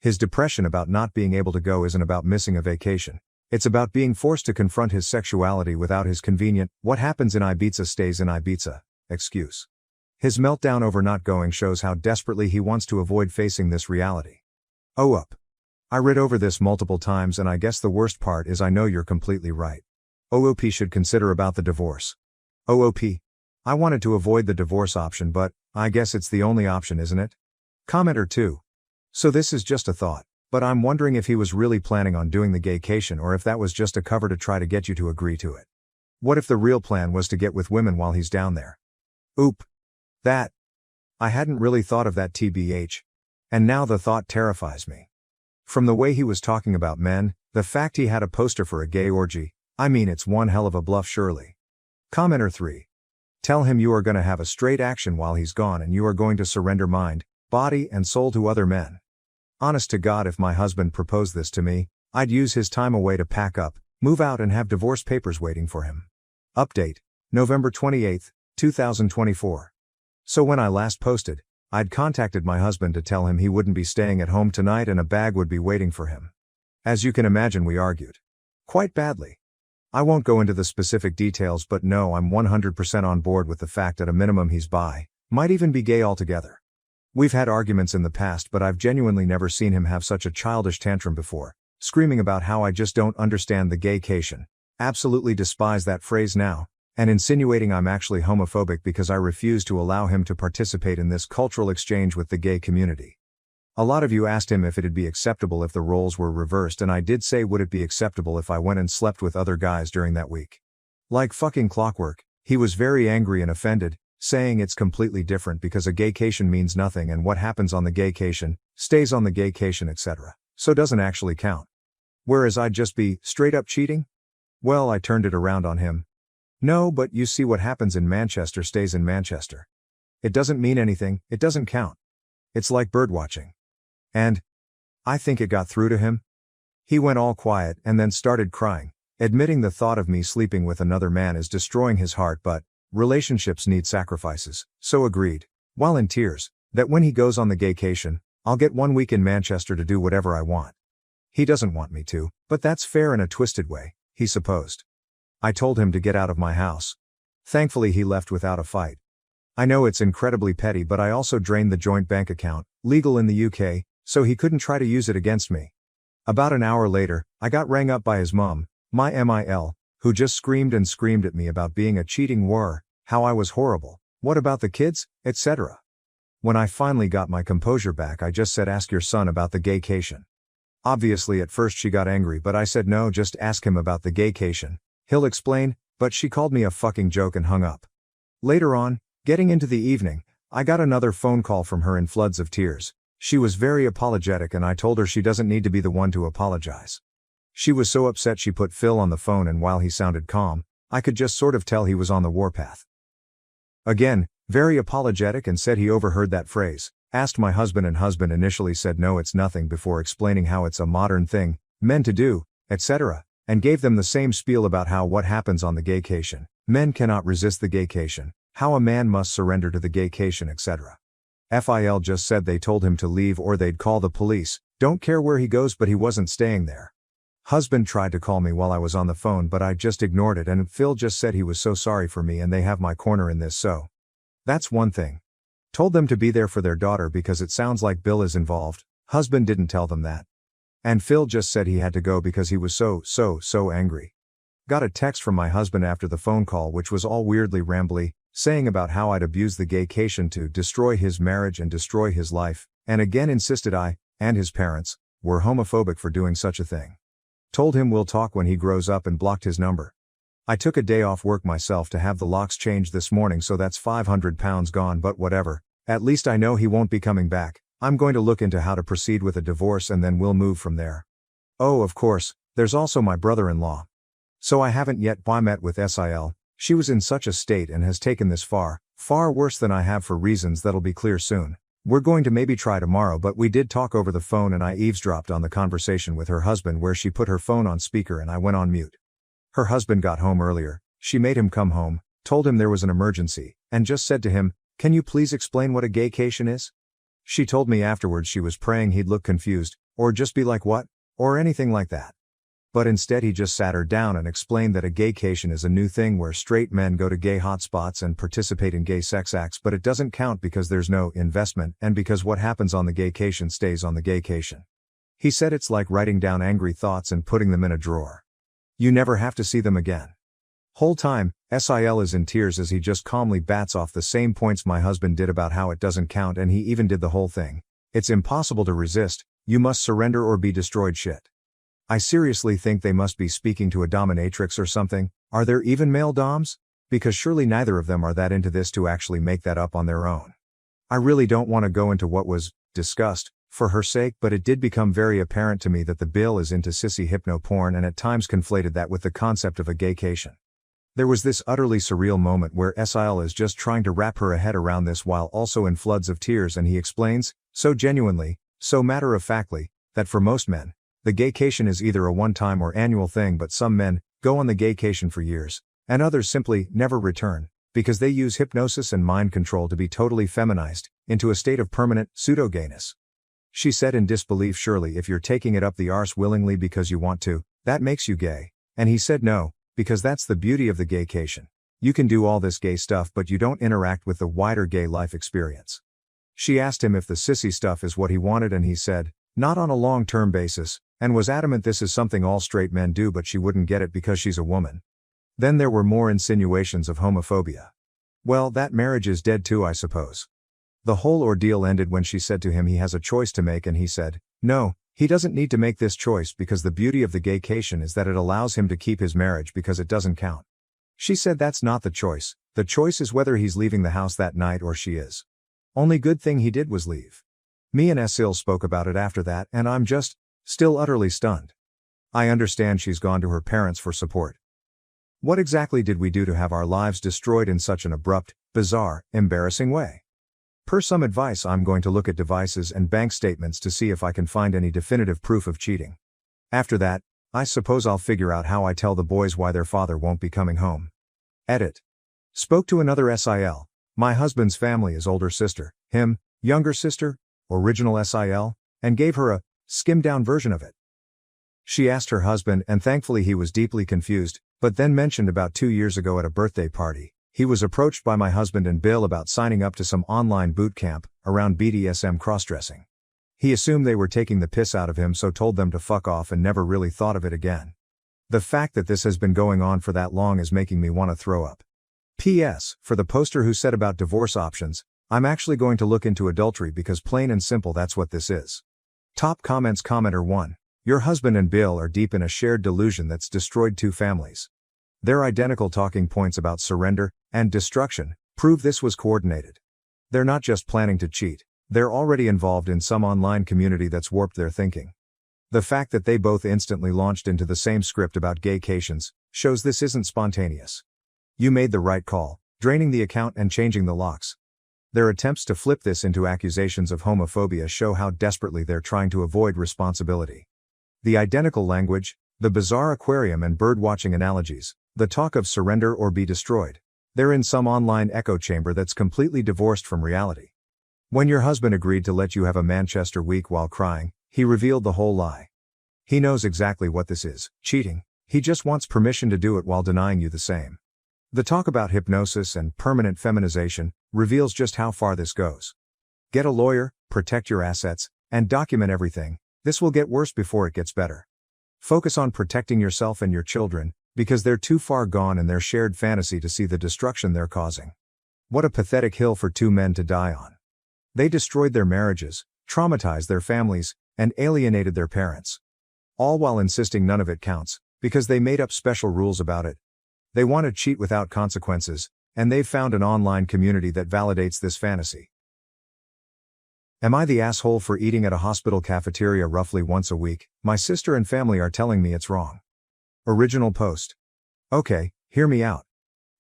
His depression about not being able to go isn't about missing a vacation. It's about being forced to confront his sexuality without his convenient, "what happens in Ibiza stays in Ibiza," excuse. His meltdown over not going shows how desperately he wants to avoid facing this reality. I read over this multiple times, and I guess the worst part is I know you're completely right. OOP should consider about the divorce. OOP. I wanted to avoid the divorce option, but I guess it's the only option, isn't it? Commenter 2. So this is just a thought, but I'm wondering if he was really planning on doing the gaycation or if that was just a cover to try to get you to agree to it. What if the real plan was to get with women while he's down there? That. I hadn't really thought of that, TBH. And now the thought terrifies me. From the way he was talking about men, the fact he had a poster for a gay orgy, I mean, it's one hell of a bluff surely. Commenter 3. Tell him you are going to have a straight action while he's gone and you are going to surrender mind, body and soul to other men. Honest to God, if my husband proposed this to me, I'd use his time away to pack up, move out and have divorce papers waiting for him. Update. November 28, 2024. So when I last posted, I'd contacted my husband to tell him he wouldn't be staying at home tonight and a bag would be waiting for him. As you can imagine, we argued. Quite badly. I won't go into the specific details, but no, I'm 100% on board with the fact at a minimum he's bi, might even be gay altogether. We've had arguments in the past, but I've genuinely never seen him have such a childish tantrum before, screaming about how I just don't understand the gaycation, absolutely despise that phrase now, and insinuating I'm actually homophobic because I refuse to allow him to participate in this cultural exchange with the gay community. A lot of you asked him if it'd be acceptable if the roles were reversed, and I did say would it be acceptable if I went and slept with other guys during that week. Like fucking clockwork, he was very angry and offended, saying it's completely different because a gaycation means nothing and what happens on the gaycation, stays on the gaycation, etc. So doesn't actually count. Whereas I'd just be straight up cheating? Well, I turned it around on him. No, but you see, what happens in Manchester stays in Manchester. It doesn't mean anything, it doesn't count. It's like birdwatching. And I think it got through to him. He went all quiet and then started crying, admitting the thought of me sleeping with another man is destroying his heart, but relationships need sacrifices, so agreed, while in tears, that when he goes on the gaycation, I'll get 1 week in Manchester to do whatever I want. He doesn't want me to, but that's fair in a twisted way, he supposed. I told him to get out of my house. Thankfully he left without a fight. I know it's incredibly petty, but I also drained the joint bank account, legal in the UK, so he couldn't try to use it against me. About an hour later, I got rang up by his mum, my MIL, who just screamed and screamed at me about being a cheating whore, how I was horrible, what about the kids, etc. When I finally got my composure back, I just said, ask your son about the gaycation. Obviously at first she got angry, but I said no, just ask him about the gaycation. He'll explain, but she called me a fucking joke and hung up. Later on, getting into the evening, I got another phone call from her in floods of tears. She was very apologetic and I told her she doesn't need to be the one to apologize. She was so upset she put Phil on the phone, and while he sounded calm, I could just sort of tell he was on the warpath. Again, very apologetic, and said he overheard that phrase, asked my husband, and husband initially said no, it's nothing, before explaining how it's a modern thing, men to do, etc., and gave them the same spiel about how what happens on the gaycation, men cannot resist the gaycation, how a man must surrender to the gaycation, etc. FIL just said they told him to leave or they'd call the police, don't care where he goes, but he wasn't staying there. Husband tried to call me while I was on the phone, but I just ignored it, and Phil just said he was so sorry for me and they have my corner in this, so. That's one thing. Told them to be there for their daughter because it sounds like Bill is involved. Husband didn't tell them that. And Phil just said he had to go because he was so angry. Got a text from my husband after the phone call, which was all weirdly rambly, saying about how I'd abused the gaycation to destroy his marriage and destroy his life, and again insisted I, and his parents, were homophobic for doing such a thing. Told him we'll talk when he grows up and blocked his number. I took a day off work myself to have the locks changed this morning, so that's 500 pounds gone, but whatever. At least I know he won't be coming back. I'm going to look into how to proceed with a divorce and then we'll move from there. Oh, of course, there's also my brother-in-law. So I haven't yet met with Sil. She was in such a state and has taken this far worse than I have for reasons that'll be clear soon. We're going to maybe try tomorrow, but we did talk over the phone and I eavesdropped on the conversation with her husband where she put her phone on speaker and I went on mute. Her husband got home earlier, she made him come home, told him there was an emergency, and just said to him, "Can you please explain what a gaycation is?" She told me afterwards she was praying he'd look confused, or just be like what, or anything like that. But instead he just sat her down and explained that a gaycation is a new thing where straight men go to gay hotspots and participate in gay sex acts, but it doesn't count because there's no investment and because what happens on the gaycation stays on the gaycation. He said it's like writing down angry thoughts and putting them in a drawer. You never have to see them again. Whole time, Sil is in tears as he just calmly bats off the same points my husband did about how it doesn't count, and he even did the whole thing. It's impossible to resist, you must surrender or be destroyed shit. I seriously think they must be speaking to a dominatrix or something. Are there even male doms? Because surely neither of them are that into this to actually make that up on their own. I really don't want to go into what was discussed, for her sake, but it did become very apparent to me that the Bill is into sissy hypno porn and at times conflated that with the concept of a gaycation. There was this utterly surreal moment where Sil is just trying to wrap her head around this while also in floods of tears, and he explains, so genuinely, so matter-of-factly, that for most men, the gaycation is either a one-time or annual thing, but some men go on the gaycation for years, and others simply never return, because they use hypnosis and mind control to be totally feminized, into a state of permanent pseudo-gayness. She said in disbelief, surely if you're taking it up the arse willingly because you want to, that makes you gay. And he said no, because that's the beauty of the gaycation. You can do all this gay stuff but you don't interact with the wider gay life experience. She asked him if the sissy stuff is what he wanted and he said, not on a long-term basis, and was adamant this is something all straight men do, but she wouldn't get it because she's a woman. Then there were more insinuations of homophobia. Well, that marriage is dead too, I suppose. The whole ordeal ended when she said to him he has a choice to make, and he said, no, he doesn't need to make this choice because the beauty of the gaycation is that it allows him to keep his marriage because it doesn't count. She said that's not the choice is whether he's leaving the house that night or she is. Only good thing he did was leave. Me and Sil spoke about it after that and I'm just, still utterly stunned. I understand she's gone to her parents for support. What exactly did we do to have our lives destroyed in such an abrupt, bizarre, embarrassing way? Per some advice, I'm going to look at devices and bank statements to see if I can find any definitive proof of cheating. After that, I suppose I'll figure out how I tell the boys why their father won't be coming home. Edit. Spoke to another Sil. My husband's family is older sister, him, younger sister, original Sil, and gave her a skimmed-down version of it. She asked her husband and thankfully he was deeply confused, but then mentioned about 2 years ago at a birthday party, he was approached by my husband and Bill about signing up to some online boot camp around BDSM crossdressing. He assumed they were taking the piss out of him, so told them to fuck off and never really thought of it again. The fact that this has been going on for that long is making me want to throw up. P.S. For the poster who said about divorce options, I'm actually going to look into adultery because plain and simple that's what this is. Top comments. Commenter 1. Your husband and Bill are deep in a shared delusion that's destroyed 2 families. Their identical talking points about surrender and destruction prove this was coordinated. They're not just planning to cheat, they're already involved in some online community that's warped their thinking. The fact that they both instantly launched into the same script about gaycations shows this isn't spontaneous. You made the right call, draining the account and changing the locks. Their attempts to flip this into accusations of homophobia show how desperately they're trying to avoid responsibility. The identical language, the bizarre aquarium and bird-watching analogies, the talk of surrender or be destroyed. They're in some online echo chamber that's completely divorced from reality. When your husband agreed to let you have a Manchester week while crying, he revealed the whole lie. He knows exactly what this is, cheating. He just wants permission to do it while denying you the same. The talk about hypnosis and permanent feminization reveals just how far this goes. Get a lawyer, protect your assets, and document everything. This will get worse before it gets better. Focus on protecting yourself and your children, because they're too far gone in their shared fantasy to see the destruction they're causing. What a pathetic hill for two men to die on. They destroyed their marriages, traumatized their families, and alienated their parents. All while insisting none of it counts, because they made up special rules about it. They want to cheat without consequences, and they've found an online community that validates this fantasy. Am I the asshole for eating at a hospital cafeteria roughly once a week? My sister and family are telling me it's wrong. Original post. Okay, hear me out.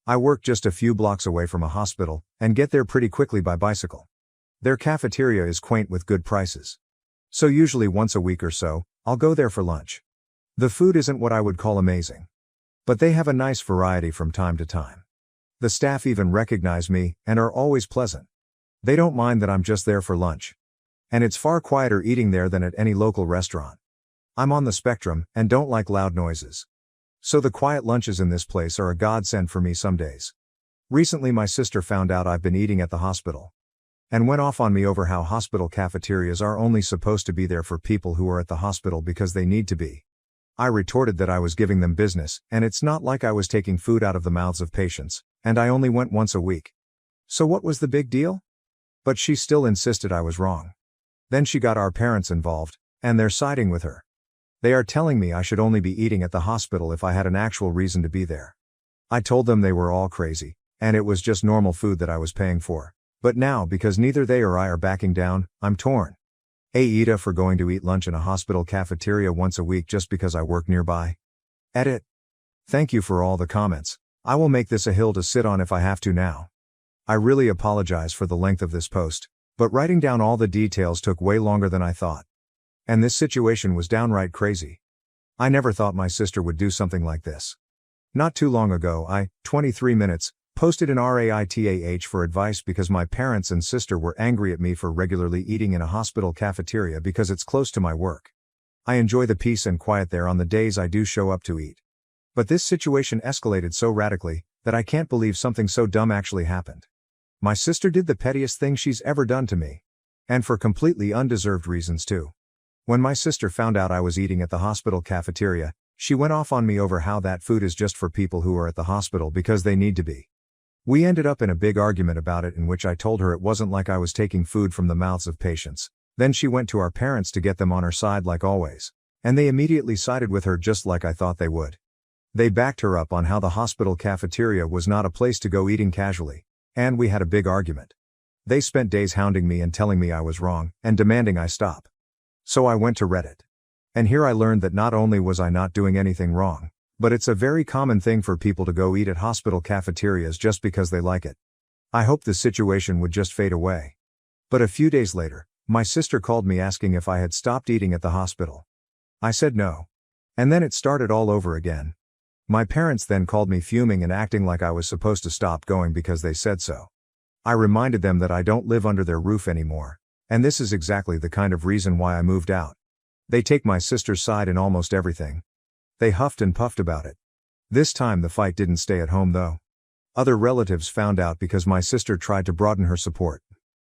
I work just a few blocks away from a hospital, and get there pretty quickly by bicycle. Their cafeteria is quaint with good prices. So usually once a week or so, I'll go there for lunch. The food isn't what I would call amazing. But they have a nice variety from time to time. The staff even recognize me, and are always pleasant. They don't mind that I'm just there for lunch. And it's far quieter eating there than at any local restaurant. I'm on the spectrum, and don't like loud noises. So the quiet lunches in this place are a godsend for me some days. Recently my sister found out I've been eating at the hospital. And went off on me over how hospital cafeterias are only supposed to be there for people who are at the hospital because they need to be. I retorted that I was giving them business, and it's not like I was taking food out of the mouths of patients, and I only went once a week. So what was the big deal? But she still insisted I was wrong. Then she got our parents involved, and they're siding with her. They are telling me I should only be eating at the hospital if I had an actual reason to be there. I told them they were all crazy, and it was just normal food that I was paying for. But now, because neither they or I are backing down, I'm torn. AITA for going to eat lunch in a hospital cafeteria once a week just because I work nearby. Edit. Thank you for all the comments. I will make this a hill to sit on if I have to now. I really apologize for the length of this post, but writing down all the details took way longer than I thought. And this situation was downright crazy. I never thought my sister would do something like this. Not too long ago I, 23 minutes, posted an RAITAH for advice because my parents and sister were angry at me for regularly eating in a hospital cafeteria because it's close to my work. I enjoy the peace and quiet there on the days I do show up to eat. But this situation escalated so radically that I can't believe something so dumb actually happened. My sister did the pettiest thing she's ever done to me. And for completely undeserved reasons too. When my sister found out I was eating at the hospital cafeteria, she went off on me over how that food is just for people who are at the hospital because they need to be. We ended up in a big argument about it in which I told her it wasn't like I was taking food from the mouths of patients. Then she went to our parents to get them on her side like always. And they immediately sided with her just like I thought they would. They backed her up on how the hospital cafeteria was not a place to go eating casually. And we had a big argument. They spent days hounding me and telling me I was wrong, and demanding I stop. So I went to Reddit. And here I learned that not only was I not doing anything wrong, but it's a very common thing for people to go eat at hospital cafeterias just because they like it. I hoped the situation would just fade away. But a few days later, my sister called me asking if I had stopped eating at the hospital. I said no. And then it started all over again. My parents then called me fuming and acting like I was supposed to stop going because they said so. I reminded them that I don't live under their roof anymore, and this is exactly the kind of reason why I moved out. They take my sister's side in almost everything. They huffed and puffed about it. This time the fight didn't stay at home though. Other relatives found out because my sister tried to broaden her support.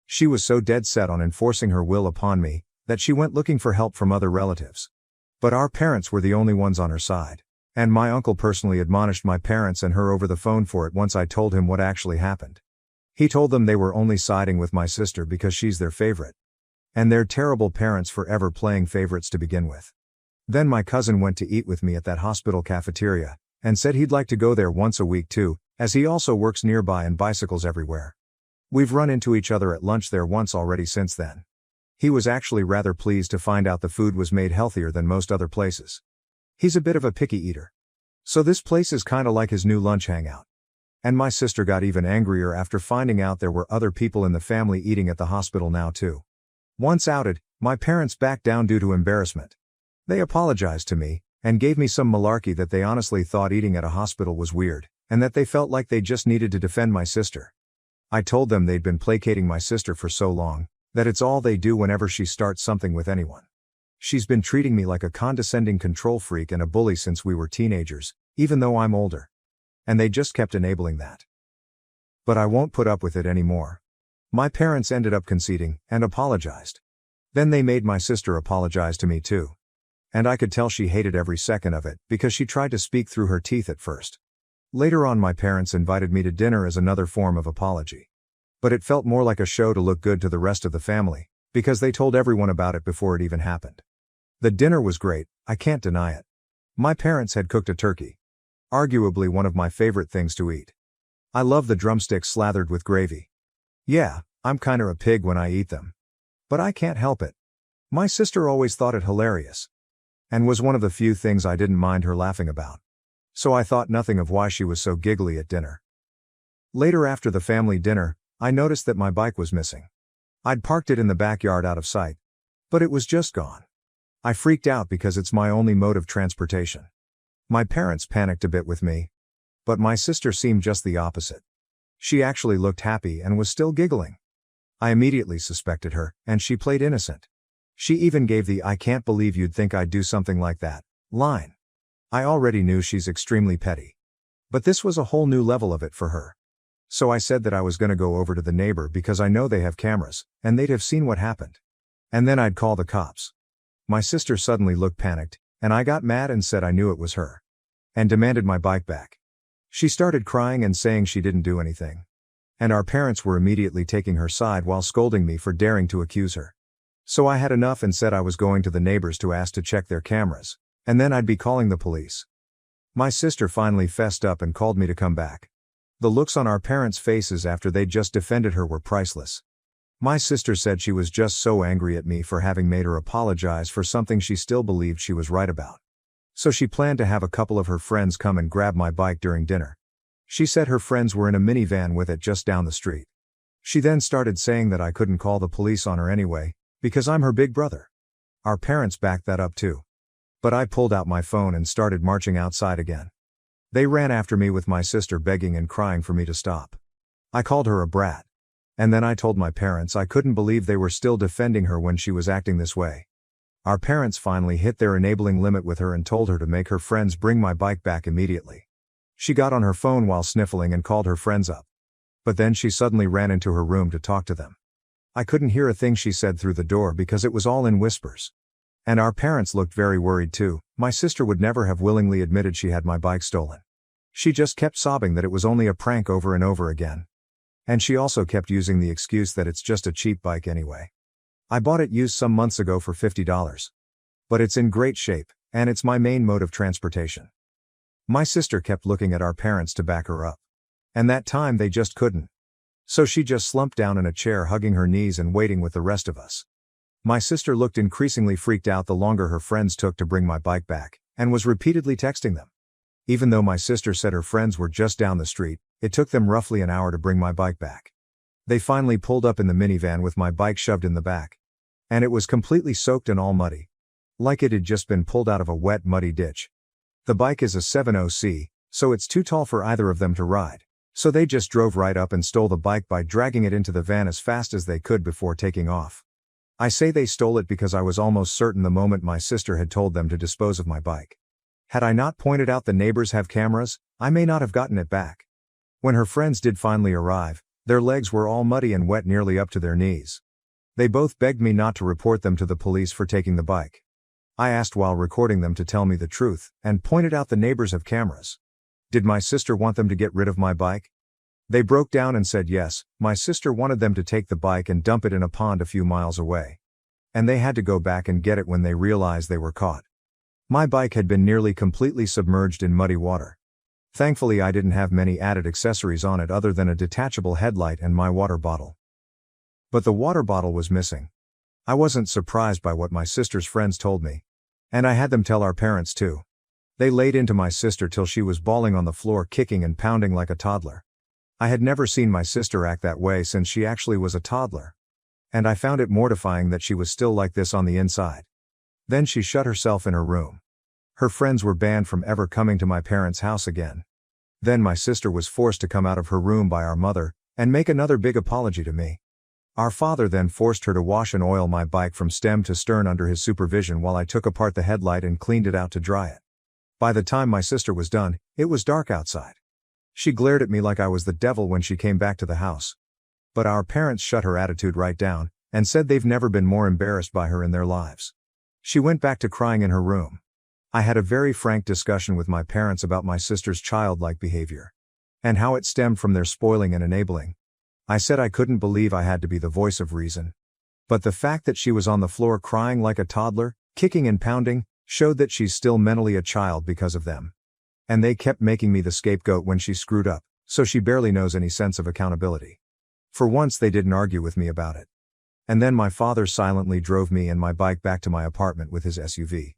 She was so dead set on enforcing her will upon me, that she went looking for help from other relatives. But our parents were the only ones on her side. And my uncle personally admonished my parents and her over the phone for it once I told him what actually happened. He told them they were only siding with my sister because she's their favorite. And they're terrible parents for ever playing favorites to begin with. Then my cousin went to eat with me at that hospital cafeteria, and said he'd like to go there once a week too, as he also works nearby and bicycles everywhere. We've run into each other at lunch there once already since then. He was actually rather pleased to find out the food was made healthier than most other places. He's a bit of a picky eater. So this place is kinda like his new lunch hangout. And my sister got even angrier after finding out there were other people in the family eating at the hospital now too. Once outed, my parents backed down due to embarrassment. They apologized to me, and gave me some malarkey that they honestly thought eating at a hospital was weird, and that they felt like they just needed to defend my sister. I told them they'd been placating my sister for so long, that it's all they do whenever she starts something with anyone. She's been treating me like a condescending control freak and a bully since we were teenagers, even though I'm older. And they just kept enabling that. But I won't put up with it anymore. My parents ended up conceding and apologized. Then they made my sister apologize to me too. And I could tell she hated every second of it because she tried to speak through her teeth at first. Later on, my parents invited me to dinner as another form of apology. But it felt more like a show to look good to the rest of the family, because they told everyone about it before it even happened. The dinner was great, I can't deny it. My parents had cooked a turkey. Arguably one of my favorite things to eat. I love the drumsticks slathered with gravy. Yeah, I'm kinda a pig when I eat them. But I can't help it. My sister always thought it hilarious. And was one of the few things I didn't mind her laughing about. So I thought nothing of why she was so giggly at dinner. Later after the family dinner, I noticed that my bike was missing. I'd parked it in the backyard out of sight. But it was just gone. I freaked out because it's my only mode of transportation. My parents panicked a bit with me. But my sister seemed just the opposite. She actually looked happy and was still giggling. I immediately suspected her, and she played innocent. She even gave the "I can't believe you'd think I'd do something like that" line. I already knew she's extremely petty. But this was a whole new level of it for her. So I said that I was gonna go over to the neighbor because I know they have cameras, and they'd have seen what happened. And then I'd call the cops. My sister suddenly looked panicked, and I got mad and said I knew it was her. And demanded my bike back. She started crying and saying she didn't do anything. And our parents were immediately taking her side while scolding me for daring to accuse her. So I had enough and said I was going to the neighbors to ask to check their cameras, and then I'd be calling the police. My sister finally fessed up and called me to come back. The looks on our parents' faces after they'd just defended her were priceless. My sister said she was just so angry at me for having made her apologize for something she still believed she was right about. So she planned to have a couple of her friends come and grab my bike during dinner. She said her friends were in a minivan with it just down the street. She then started saying that I couldn't call the police on her anyway, because I'm her big brother. Our parents backed that up too. But I pulled out my phone and started marching outside again. They ran after me with my sister begging and crying for me to stop. I called her a brat. And then I told my parents I couldn't believe they were still defending her when she was acting this way. Our parents finally hit their enabling limit with her and told her to make her friends bring my bike back immediately. She got on her phone while sniffling and called her friends up. But then she suddenly ran into her room to talk to them. I couldn't hear a thing she said through the door because it was all in whispers. And our parents looked very worried too. My sister would never have willingly admitted she had my bike stolen. She just kept sobbing that it was only a prank over and over again. And she also kept using the excuse that it's just a cheap bike anyway. I bought it used some months ago for $50. But it's in great shape, and it's my main mode of transportation. My sister kept looking at our parents to back her up. And that time they just couldn't. So she just slumped down in a chair hugging her knees and waiting with the rest of us. My sister looked increasingly freaked out the longer her friends took to bring my bike back, and was repeatedly texting them. Even though my sister said her friends were just down the street, it took them roughly an hour to bring my bike back. They finally pulled up in the minivan with my bike shoved in the back. And it was completely soaked and all muddy. Like it had just been pulled out of a wet, muddy ditch. The bike is a 70C, so it's too tall for either of them to ride. So they just drove right up and stole the bike by dragging it into the van as fast as they could before taking off. I say they stole it because I was almost certain the moment my sister had told them to dispose of my bike. Had I not pointed out the neighbors have cameras, I may not have gotten it back. When her friends did finally arrive, their legs were all muddy and wet nearly up to their knees. They both begged me not to report them to the police for taking the bike. I asked while recording them to tell me the truth, and pointed out the neighbors have cameras. Did my sister want them to get rid of my bike? They broke down and said yes, my sister wanted them to take the bike and dump it in a pond a few miles away. And they had to go back and get it when they realized they were caught. My bike had been nearly completely submerged in muddy water. Thankfully I didn't have many added accessories on it other than a detachable headlight and my water bottle. But the water bottle was missing. I wasn't surprised by what my sister's friends told me. And I had them tell our parents too. They laid into my sister till she was bawling on the floor, kicking and pounding like a toddler. I had never seen my sister act that way since she actually was a toddler. And I found it mortifying that she was still like this on the inside. Then she shut herself in her room. Her friends were banned from ever coming to my parents' house again. Then my sister was forced to come out of her room by our mother, and make another big apology to me. Our father then forced her to wash and oil my bike from stem to stern under his supervision while I took apart the headlight and cleaned it out to dry it. By the time my sister was done, it was dark outside. She glared at me like I was the devil when she came back to the house. But our parents shut her attitude right down, and said they've never been more embarrassed by her in their lives. She went back to crying in her room. I had a very frank discussion with my parents about my sister's childlike behavior. And how it stemmed from their spoiling and enabling. I said I couldn't believe I had to be the voice of reason. But the fact that she was on the floor crying like a toddler, kicking and pounding, showed that she's still mentally a child because of them. And they kept making me the scapegoat when she screwed up, so she barely knows any sense of accountability. For once they didn't argue with me about it. And then my father silently drove me and my bike back to my apartment with his SUV.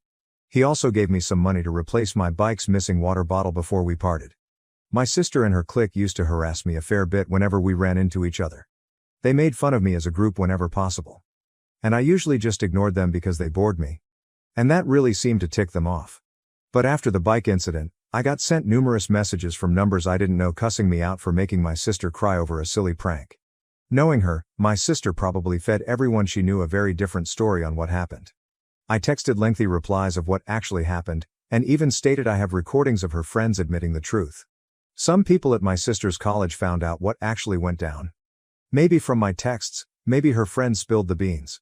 He also gave me some money to replace my bike's missing water bottle before we parted. My sister and her clique used to harass me a fair bit whenever we ran into each other. They made fun of me as a group whenever possible. And I usually just ignored them because they bored me. And that really seemed to tick them off. But after the bike incident, I got sent numerous messages from numbers I didn't know cussing me out for making my sister cry over a silly prank. Knowing her, my sister probably fed everyone she knew a very different story on what happened. I texted lengthy replies of what actually happened, and even stated I have recordings of her friends admitting the truth. Some people at my sister's college found out what actually went down. Maybe from my texts, maybe her friends spilled the beans.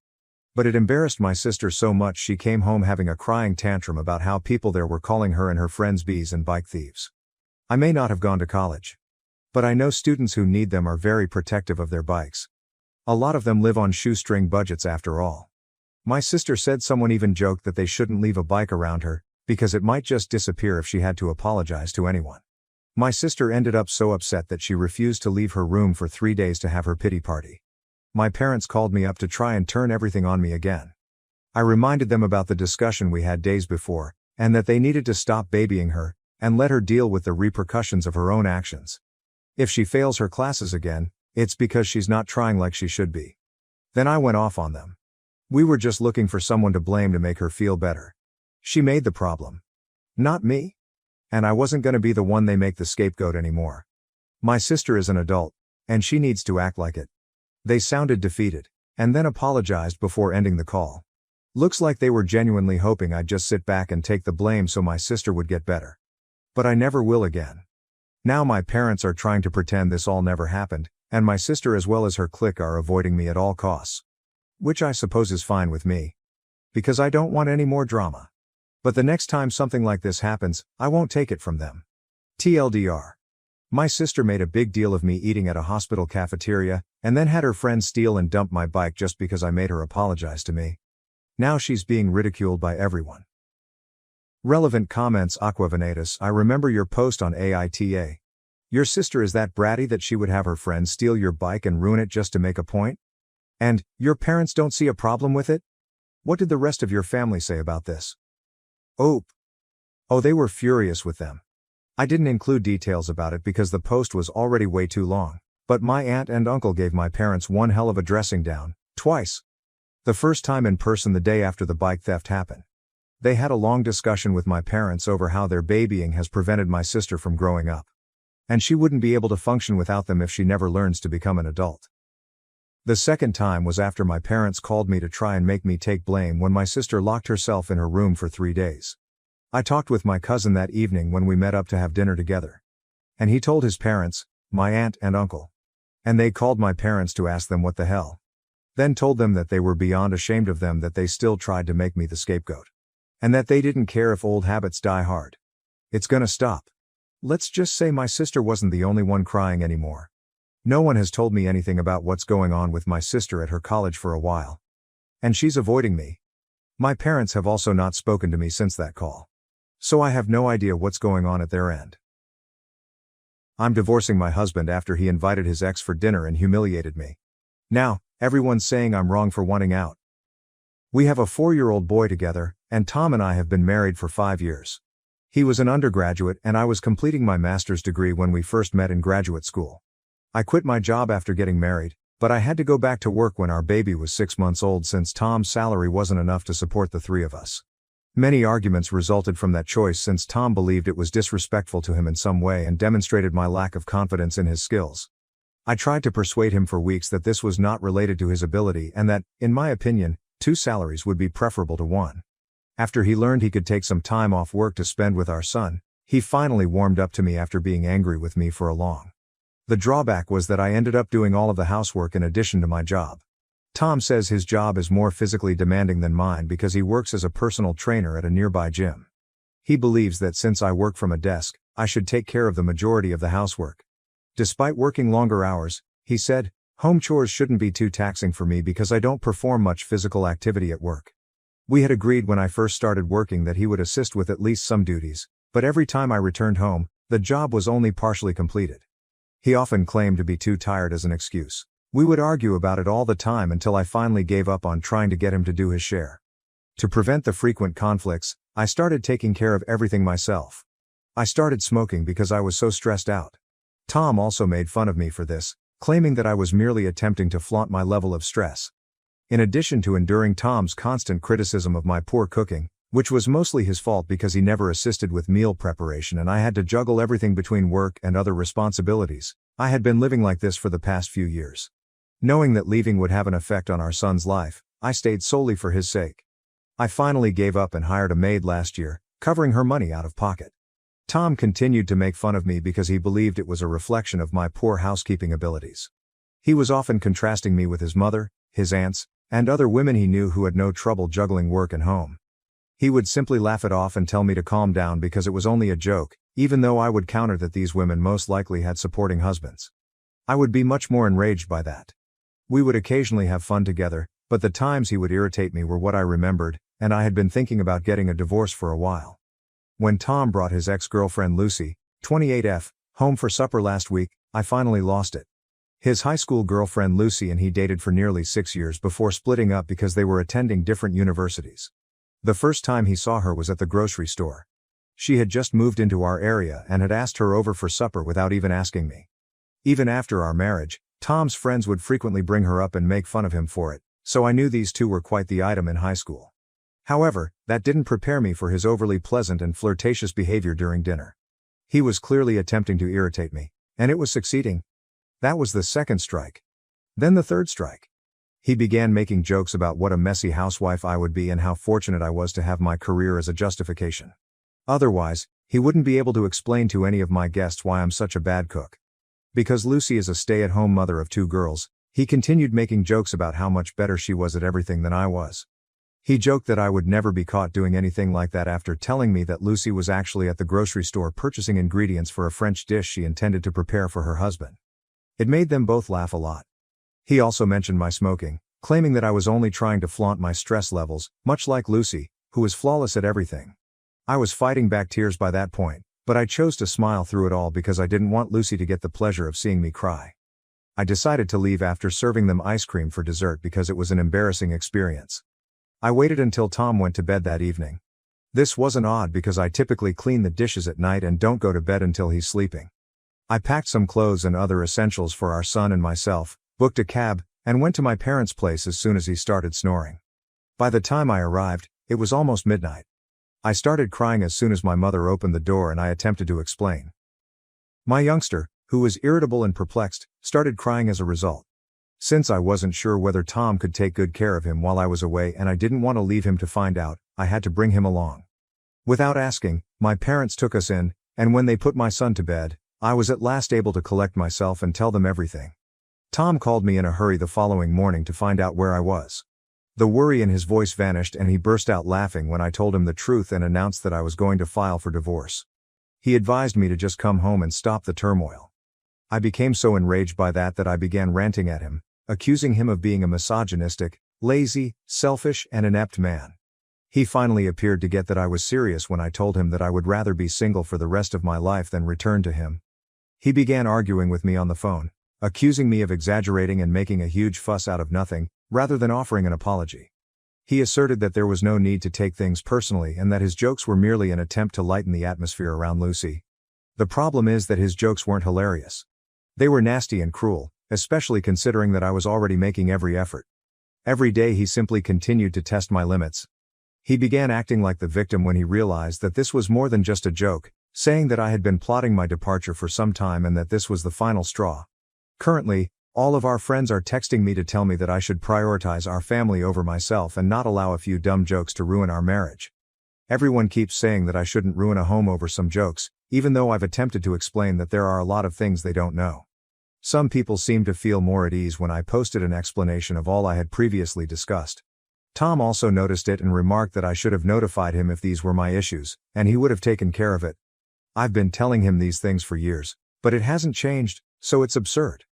But it embarrassed my sister so much she came home having a crying tantrum about how people there were calling her and her friends bees and bike thieves. I may not have gone to college. But I know students who need them are very protective of their bikes. A lot of them live on shoestring budgets after all. My sister said someone even joked that they shouldn't leave a bike around her, because it might just disappear if she had to apologize to anyone. My sister ended up so upset that she refused to leave her room for 3 days to have her pity party. My parents called me up to try and turn everything on me again. I reminded them about the discussion we had days before, and that they needed to stop babying her, and let her deal with the repercussions of her own actions. If she fails her classes again, it's because she's not trying like she should be. Then I went off on them. We were just looking for someone to blame to make her feel better. She made the problem. Not me. And I wasn't gonna be the one they make the scapegoat anymore. My sister is an adult, and she needs to act like it. They sounded defeated, and then apologized before ending the call. Looks like they were genuinely hoping I'd just sit back and take the blame so my sister would get better. But I never will again. Now my parents are trying to pretend this all never happened, and my sister as well as her clique are avoiding me at all costs. Which I suppose is fine with me. Because I don't want any more drama. But the next time something like this happens, I won't take it from them. TLDR. My sister made a big deal of me eating at a hospital cafeteria, and then had her friend steal and dump my bike just because I made her apologize to me. Now she's being ridiculed by everyone. Relevant comments. Aquavanatus, I remember your post on AITA. Your sister is that bratty that she would have her friends steal your bike and ruin it just to make a point? And, your parents don't see a problem with it? What did the rest of your family say about this? Oh, they were furious with them. I didn't include details about it because the post was already way too long, but my aunt and uncle gave my parents one hell of a dressing down, twice. The first time in person the day after the bike theft happened. They had a long discussion with my parents over how their babying has prevented my sister from growing up. And she wouldn't be able to function without them if she never learns to become an adult. The second time was after my parents called me to try and make me take blame when my sister locked herself in her room for 3 days. I talked with my cousin that evening when we met up to have dinner together. And he told his parents, my aunt and uncle. And they called my parents to ask them what the hell. Then told them that they were beyond ashamed of them that they still tried to make me the scapegoat. And that they didn't care if old habits die hard. It's gonna stop. Let's just say my sister wasn't the only one crying anymore. No one has told me anything about what's going on with my sister at her college for a while. And she's avoiding me. My parents have also not spoken to me since that call. So I have no idea what's going on at their end. I'm divorcing my husband after he invited his ex for dinner and humiliated me. Now, everyone's saying I'm wrong for wanting out. We have a 4-year-old boy together, and Tom and I have been married for 5 years. He was an undergraduate and I was completing my master's degree when we first met in graduate school. I quit my job after getting married, but I had to go back to work when our baby was 6 months old since Tom's salary wasn't enough to support the 3 of us. Many arguments resulted from that choice since Tom believed it was disrespectful to him in some way and demonstrated my lack of confidence in his skills. I tried to persuade him for weeks that this was not related to his ability and that, in my opinion, 2 salaries would be preferable to 1. After he learned he could take some time off work to spend with our son, he finally warmed up to me after being angry with me for a long. The drawback was that I ended up doing all of the housework in addition to my job. Tom says his job is more physically demanding than mine because he works as a personal trainer at a nearby gym. He believes that since I work from a desk, I should take care of the majority of the housework. Despite working longer hours, he said, home chores shouldn't be too taxing for me because I don't perform much physical activity at work. We had agreed when I first started working that he would assist with at least some duties, but every time I returned home, the job was only partially completed. He often claimed to be too tired as an excuse. We would argue about it all the time until I finally gave up on trying to get him to do his share. To prevent the frequent conflicts, I started taking care of everything myself. I started smoking because I was so stressed out. Tom also made fun of me for this, claiming that I was merely attempting to flaunt my level of stress. In addition to enduring Tom's constant criticism of my poor cooking, which was mostly his fault because he never assisted with meal preparation and I had to juggle everything between work and other responsibilities, I had been living like this for the past few years. Knowing that leaving would have an effect on our son's life, I stayed solely for his sake. I finally gave up and hired a maid last year, covering her money out of pocket. Tom continued to make fun of me because he believed it was a reflection of my poor housekeeping abilities. He was often contrasting me with his mother, his aunts, and other women he knew who had no trouble juggling work and home. He would simply laugh it off and tell me to calm down because it was only a joke, even though I would counter that these women most likely had supporting husbands. I would be much more enraged by that. We would occasionally have fun together, but the times he would irritate me were what I remembered, and I had been thinking about getting a divorce for a while. When Tom brought his ex-girlfriend Lucy, 28F, home for supper last week, I finally lost it. His high school girlfriend Lucy and he dated for nearly 6 years before splitting up because they were attending different universities. The first time he saw her was at the grocery store. She had just moved into our area and had asked her over for supper without even asking me. Even after our marriage, Tom's friends would frequently bring her up and make fun of him for it, so I knew these two were quite the item in high school. However, that didn't prepare me for his overly pleasant and flirtatious behavior during dinner. He was clearly attempting to irritate me, and it was succeeding. That was the second strike. Then the third strike. He began making jokes about what a messy housewife I would be and how fortunate I was to have my career as a justification. Otherwise, he wouldn't be able to explain to any of my guests why I'm such a bad cook. Because Lucy is a stay-at-home mother of 2 girls, he continued making jokes about how much better she was at everything than I was. He joked that I would never be caught doing anything like that after telling me that Lucy was actually at the grocery store purchasing ingredients for a French dish she intended to prepare for her husband. It made them both laugh a lot. He also mentioned my smoking, claiming that I was only trying to flaunt my stress levels, much like Lucy, who was flawless at everything. I was fighting back tears by that point, but I chose to smile through it all because I didn't want Lucy to get the pleasure of seeing me cry. I decided to leave after serving them ice cream for dessert because it was an embarrassing experience. I waited until Tom went to bed that evening. This wasn't odd because I typically clean the dishes at night and don't go to bed until he's sleeping. I packed some clothes and other essentials for our son and myself, booked a cab, and went to my parents' place as soon as he started snoring. By the time I arrived, it was almost midnight. I started crying as soon as my mother opened the door and I attempted to explain. My youngster, who was irritable and perplexed, started crying as a result. Since I wasn't sure whether Tom could take good care of him while I was away and I didn't want to leave him to find out, I had to bring him along. Without asking, my parents took us in, and when they put my son to bed, I was at last able to collect myself and tell them everything. Tom called me in a hurry the following morning to find out where I was. The worry in his voice vanished and he burst out laughing when I told him the truth and announced that I was going to file for divorce. He advised me to just come home and stop the turmoil. I became so enraged by that I began ranting at him, accusing him of being a misogynistic, lazy, selfish, and inept man. He finally appeared to get that I was serious when I told him that I would rather be single for the rest of my life than return to him. He began arguing with me on the phone, accusing me of exaggerating and making a huge fuss out of nothing, rather than offering an apology. He asserted that there was no need to take things personally and that his jokes were merely an attempt to lighten the atmosphere around Lucy. The problem is that his jokes weren't hilarious. They were nasty and cruel, especially considering that I was already making every effort. Every day he simply continued to test my limits. He began acting like the victim when he realized that this was more than just a joke, saying that I had been plotting my departure for some time and that this was the final straw. Currently, all of our friends are texting me to tell me that I should prioritize our family over myself and not allow a few dumb jokes to ruin our marriage. Everyone keeps saying that I shouldn't ruin a home over some jokes, even though I've attempted to explain that there are a lot of things they don't know. Some people seem to feel more at ease when I posted an explanation of all I had previously discussed. Tom also noticed it and remarked that I should have notified him if these were my issues, and he would have taken care of it. I've been telling him these things for years, but it hasn't changed, so it's absurd.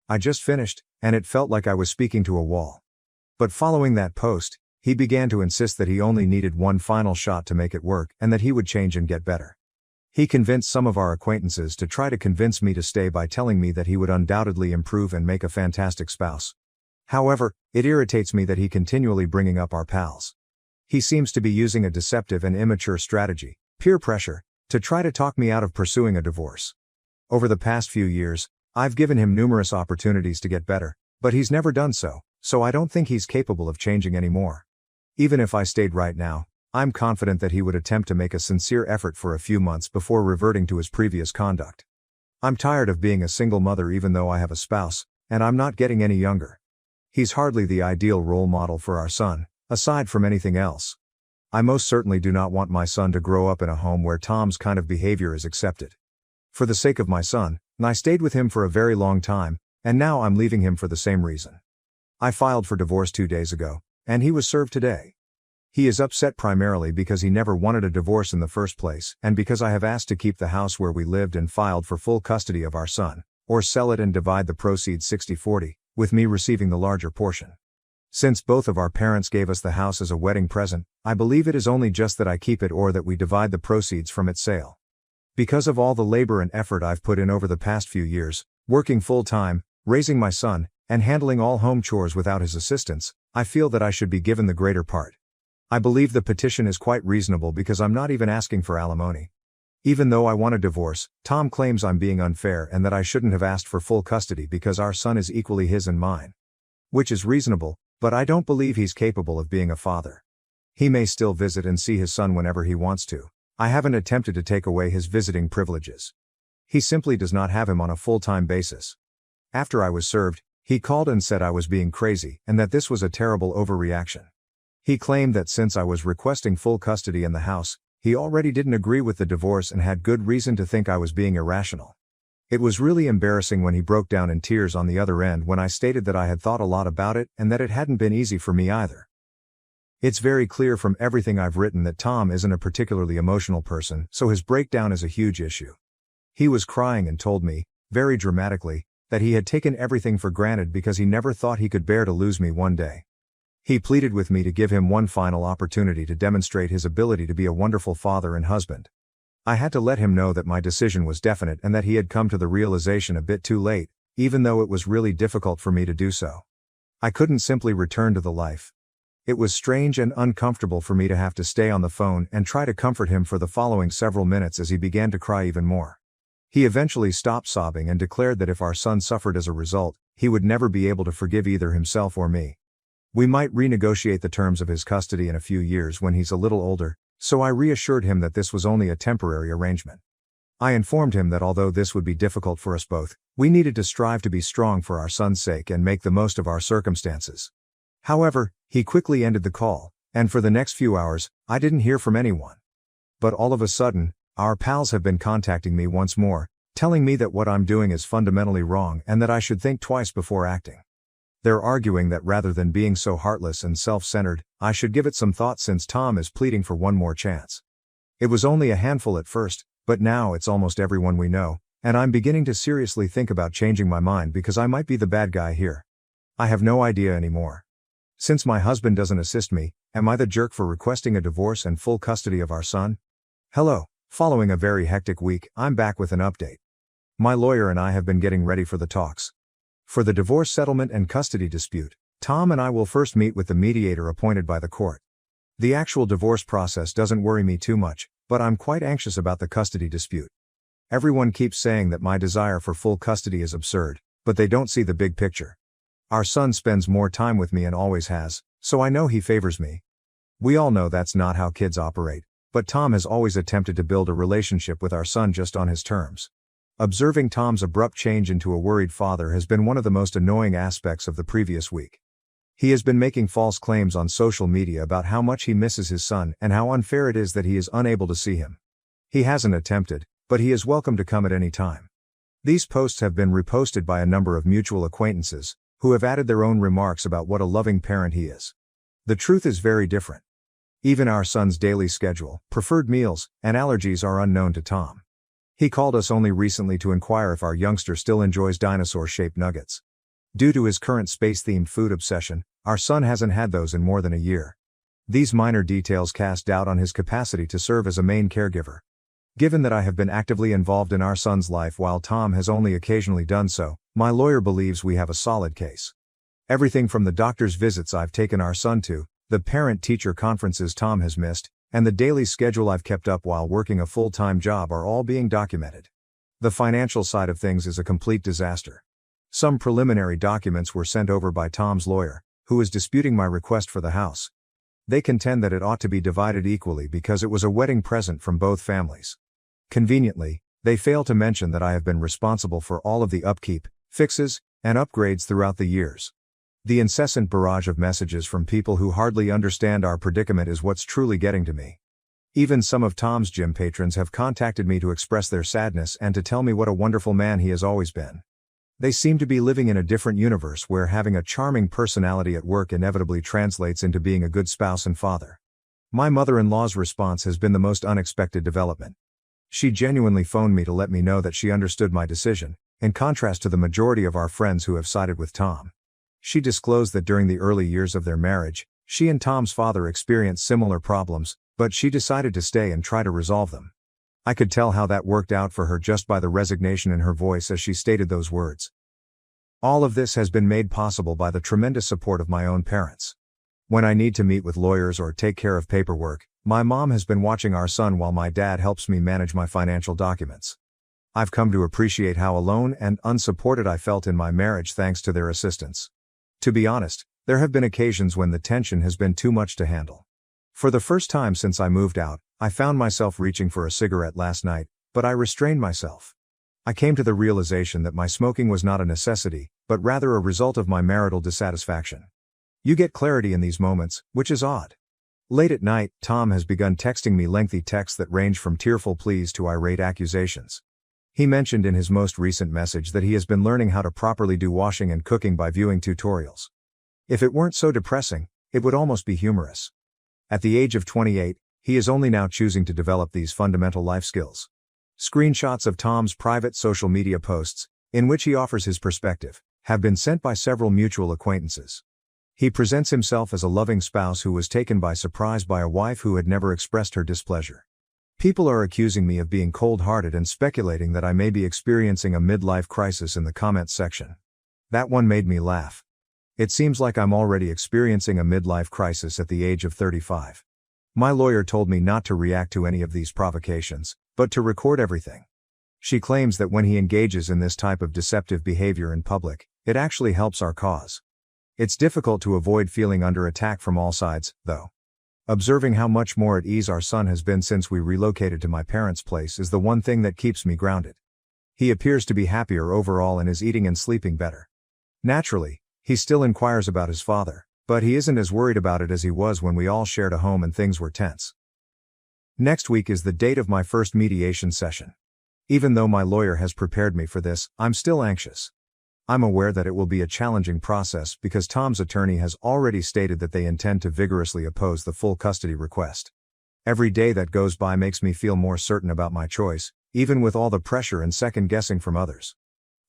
I just finished, and it felt like I was speaking to a wall. But following that post, he began to insist that he only needed one final shot to make it work and that he would change and get better. He convinced some of our acquaintances to try to convince me to stay by telling me that he would undoubtedly improve and make a fantastic spouse. However, it irritates me that he continually bringing up our pals. He seems to be using a deceptive and immature strategy, peer pressure, to try to talk me out of pursuing a divorce. Over the past few years, I've given him numerous opportunities to get better, but he's never done so I don't think he's capable of changing anymore. Even if I stayed right now, I'm confident that he would attempt to make a sincere effort for a few months before reverting to his previous conduct. I'm tired of being a single mother even though I have a spouse, and I'm not getting any younger. He's hardly the ideal role model for our son, aside from anything else. I most certainly do not want my son to grow up in a home where Tom's kind of behavior is accepted. For the sake of my son, I stayed with him for a very long time, and now I'm leaving him for the same reason. I filed for divorce 2 days ago, and he was served today. He is upset primarily because he never wanted a divorce in the first place, and because I have asked to keep the house where we lived and filed for full custody of our son, or sell it and divide the proceeds 60-40, with me receiving the larger portion. Since both of our parents gave us the house as a wedding present, I believe it is only just that I keep it or that we divide the proceeds from its sale. Because of all the labor and effort I've put in over the past few years, working full-time, raising my son, and handling all home chores without his assistance, I feel that I should be given the greater part. I believe the petition is quite reasonable because I'm not even asking for alimony. Even though I want a divorce, Tom claims I'm being unfair and that I shouldn't have asked for full custody because our son is equally his and mine. Which is reasonable, but I don't believe he's capable of being a father. He may still visit and see his son whenever he wants to. I haven't attempted to take away his visiting privileges. He simply does not have him on a full-time basis. After I was served, he called and said I was being crazy and that this was a terrible overreaction. He claimed that since I was requesting full custody in the house, he already didn't agree with the divorce and had good reason to think I was being irrational. It was really embarrassing when he broke down in tears on the other end when I stated that I had thought a lot about it and that it hadn't been easy for me either. It's very clear from everything I've written that Tom isn't a particularly emotional person, so his breakdown is a huge issue. He was crying and told me, very dramatically, that he had taken everything for granted because he never thought he could bear to lose me one day. He pleaded with me to give him one final opportunity to demonstrate his ability to be a wonderful father and husband. I had to let him know that my decision was definite and that he had come to the realization a bit too late, even though it was really difficult for me to do so. I couldn't simply return to the life. It was strange and uncomfortable for me to have to stay on the phone and try to comfort him for the following several minutes as he began to cry even more. He eventually stopped sobbing and declared that if our son suffered as a result, he would never be able to forgive either himself or me. We might renegotiate the terms of his custody in a few years when he's a little older, so I reassured him that this was only a temporary arrangement. I informed him that although this would be difficult for us both, we needed to strive to be strong for our son's sake and make the most of our circumstances. However, he quickly ended the call, and for the next few hours, I didn't hear from anyone. But all of a sudden, our pals have been contacting me once more, telling me that what I'm doing is fundamentally wrong and that I should think twice before acting. They're arguing that rather than being so heartless and self-centered, I should give it some thought since Tom is pleading for one more chance. It was only a handful at first, but now it's almost everyone we know, and I'm beginning to seriously think about changing my mind because I might be the bad guy here. I have no idea anymore. Since my husband doesn't assist me, am I the jerk for requesting a divorce and full custody of our son? Hello, following a very hectic week, I'm back with an update. My lawyer and I have been getting ready for the talks. For the divorce settlement and custody dispute, Tom and I will first meet with the mediator appointed by the court. The actual divorce process doesn't worry me too much, but I'm quite anxious about the custody dispute. Everyone keeps saying that my desire for full custody is absurd, but they don't see the big picture. Our son spends more time with me and always has, so I know he favors me. We all know that's not how kids operate, but Tom has always attempted to build a relationship with our son just on his terms. Observing Tom's abrupt change into a worried father has been one of the most annoying aspects of the previous week. He has been making false claims on social media about how much he misses his son and how unfair it is that he is unable to see him. He hasn't attempted, but he is welcome to come at any time. These posts have been reposted by a number of mutual acquaintances, who have added their own remarks about what a loving parent he is. The truth is very different. Even our son's daily schedule, preferred meals, and allergies are unknown to Tom. He called us only recently to inquire if our youngster still enjoys dinosaur-shaped nuggets. Due to his current space-themed food obsession, our son hasn't had those in more than a year. These minor details cast doubt on his capacity to serve as a main caregiver. Given that I have been actively involved in our son's life while Tom has only occasionally done so, my lawyer believes we have a solid case. Everything from the doctor's visits I've taken our son to, the parent-teacher conferences Tom has missed, and the daily schedule I've kept up while working a full-time job are all being documented. The financial side of things is a complete disaster. Some preliminary documents were sent over by Tom's lawyer, who is disputing my request for the house. They contend that it ought to be divided equally because it was a wedding present from both families. Conveniently, they fail to mention that I have been responsible for all of the upkeep, fixes, and upgrades throughout the years. The incessant barrage of messages from people who hardly understand our predicament is what's truly getting to me. Even some of Tom's gym patrons have contacted me to express their sadness and to tell me what a wonderful man he has always been. They seem to be living in a different universe where having a charming personality at work inevitably translates into being a good spouse and father. My mother-in-law's response has been the most unexpected development. She genuinely phoned me to let me know that she understood my decision, in contrast to the majority of our friends who have sided with Tom. She disclosed that during the early years of their marriage, she and Tom's father experienced similar problems, but she decided to stay and try to resolve them. I could tell how that worked out for her just by the resignation in her voice as she stated those words. All of this has been made possible by the tremendous support of my own parents. When I need to meet with lawyers or take care of paperwork, my mom has been watching our son while my dad helps me manage my financial documents. I've come to appreciate how alone and unsupported I felt in my marriage thanks to their assistance. To be honest, there have been occasions when the tension has been too much to handle. For the first time since I moved out, I found myself reaching for a cigarette last night, but I restrained myself. I came to the realization that my smoking was not a necessity, but rather a result of my marital dissatisfaction. You get clarity in these moments, which is odd. Late at night, Tom has begun texting me lengthy texts that range from tearful pleas to irate accusations. He mentioned in his most recent message that he has been learning how to properly do washing and cooking by viewing tutorials. If it weren't so depressing, it would almost be humorous. At the age of 28, he is only now choosing to develop these fundamental life skills. Screenshots of Tom's private social media posts, in which he offers his perspective, have been sent by several mutual acquaintances. He presents himself as a loving spouse who was taken by surprise by a wife who had never expressed her displeasure. People are accusing me of being cold-hearted and speculating that I may be experiencing a midlife crisis in the comments section. That one made me laugh. It seems like I'm already experiencing a midlife crisis at the age of 35. My lawyer told me not to react to any of these provocations, but to record everything. She claims that when he engages in this type of deceptive behavior in public, it actually helps our cause. It's difficult to avoid feeling under attack from all sides, though. Observing how much more at ease our son has been since we relocated to my parents' place is the one thing that keeps me grounded. He appears to be happier overall and is eating and sleeping better. Naturally, he still inquires about his father, but he isn't as worried about it as he was when we all shared a home and things were tense. Next week is the date of my first mediation session. Even though my lawyer has prepared me for this, I'm still anxious. I'm aware that it will be a challenging process because Tom's attorney has already stated that they intend to vigorously oppose the full custody request. Every day that goes by makes me feel more certain about my choice, even with all the pressure and second guessing from others.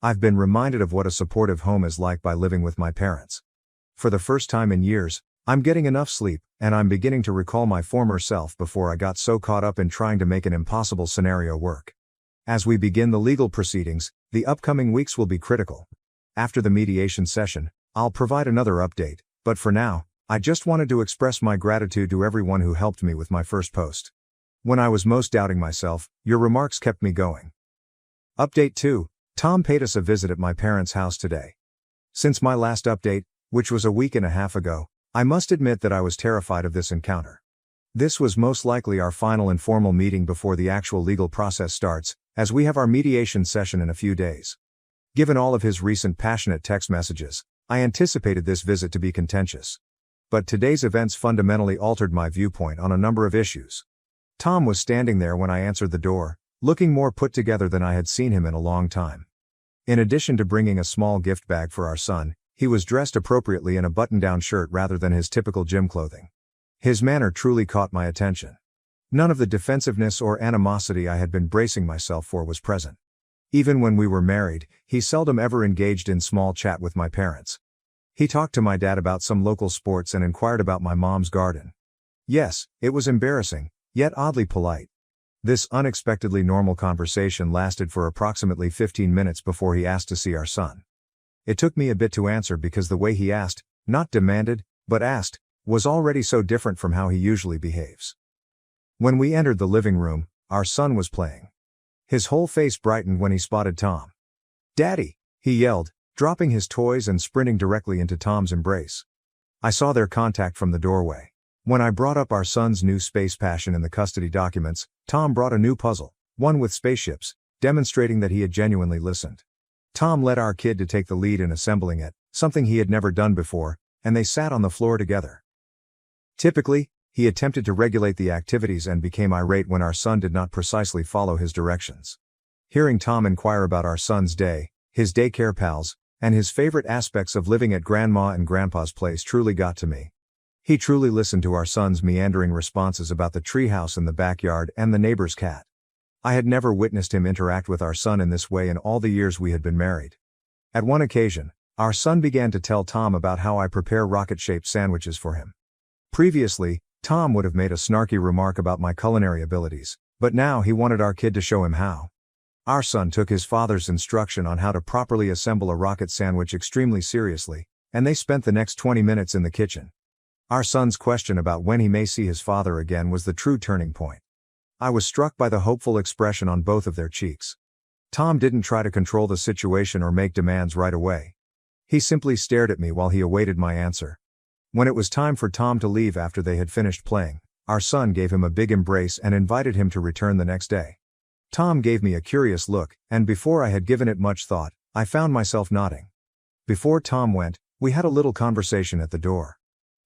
I've been reminded of what a supportive home is like by living with my parents. For the first time in years, I'm getting enough sleep, and I'm beginning to recall my former self before I got so caught up in trying to make an impossible scenario work. As we begin the legal proceedings, the upcoming weeks will be critical. After the mediation session, I'll provide another update, but for now, I just wanted to express my gratitude to everyone who helped me with my first post. When I was most doubting myself, your remarks kept me going. Update 2. Tom paid us a visit at my parents' house today. Since my last update, which was a week and a half ago, I must admit that I was terrified of this encounter. This was most likely our final informal meeting before the actual legal process starts, as we have our mediation session in a few days. Given all of his recent passionate text messages, I anticipated this visit to be contentious. But today's events fundamentally altered my viewpoint on a number of issues. Tom was standing there when I answered the door, looking more put together than I had seen him in a long time. In addition to bringing a small gift bag for our son, he was dressed appropriately in a button-down shirt rather than his typical gym clothing. His manner truly caught my attention. None of the defensiveness or animosity I had been bracing myself for was present. Even when we were married, he seldom ever engaged in small chat with my parents. He talked to my dad about some local sports and inquired about my mom's garden. Yes, it was embarrassing, yet oddly polite. This unexpectedly normal conversation lasted for approximately 15 minutes before he asked to see our son. It took me a bit to answer because the way he asked, not demanded, but asked, was already so different from how he usually behaves. When we entered the living room, our son was playing. His whole face brightened when he spotted Tom. "Daddy!" he yelled, dropping his toys and sprinting directly into Tom's embrace. I saw their contact from the doorway. When I brought up our son's new space passion in the custody documents, Tom brought a new puzzle, one with spaceships, demonstrating that he had genuinely listened. Tom led our kid to take the lead in assembling it, something he had never done before, and they sat on the floor together. Typically, he attempted to regulate the activities and became irate when our son did not precisely follow his directions. Hearing Tom inquire about our son's day, his daycare pals, and his favorite aspects of living at Grandma and Grandpa's place truly got to me. He truly listened to our son's meandering responses about the treehouse in the backyard and the neighbor's cat. I had never witnessed him interact with our son in this way in all the years we had been married. At one occasion, our son began to tell Tom about how I prepare rocket-shaped sandwiches for him. Previously, Tom would have made a snarky remark about my culinary abilities, but now he wanted our kid to show him how. Our son took his father's instruction on how to properly assemble a rocket sandwich extremely seriously, and they spent the next 20 minutes in the kitchen. Our son's question about when he may see his father again was the true turning point. I was struck by the hopeful expression on both of their cheeks. Tom didn't try to control the situation or make demands right away. He simply stared at me while he awaited my answer. When it was time for Tom to leave after they had finished playing, our son gave him a big embrace and invited him to return the next day. Tom gave me a curious look, and before I had given it much thought, I found myself nodding. Before Tom went, we had a little conversation at the door.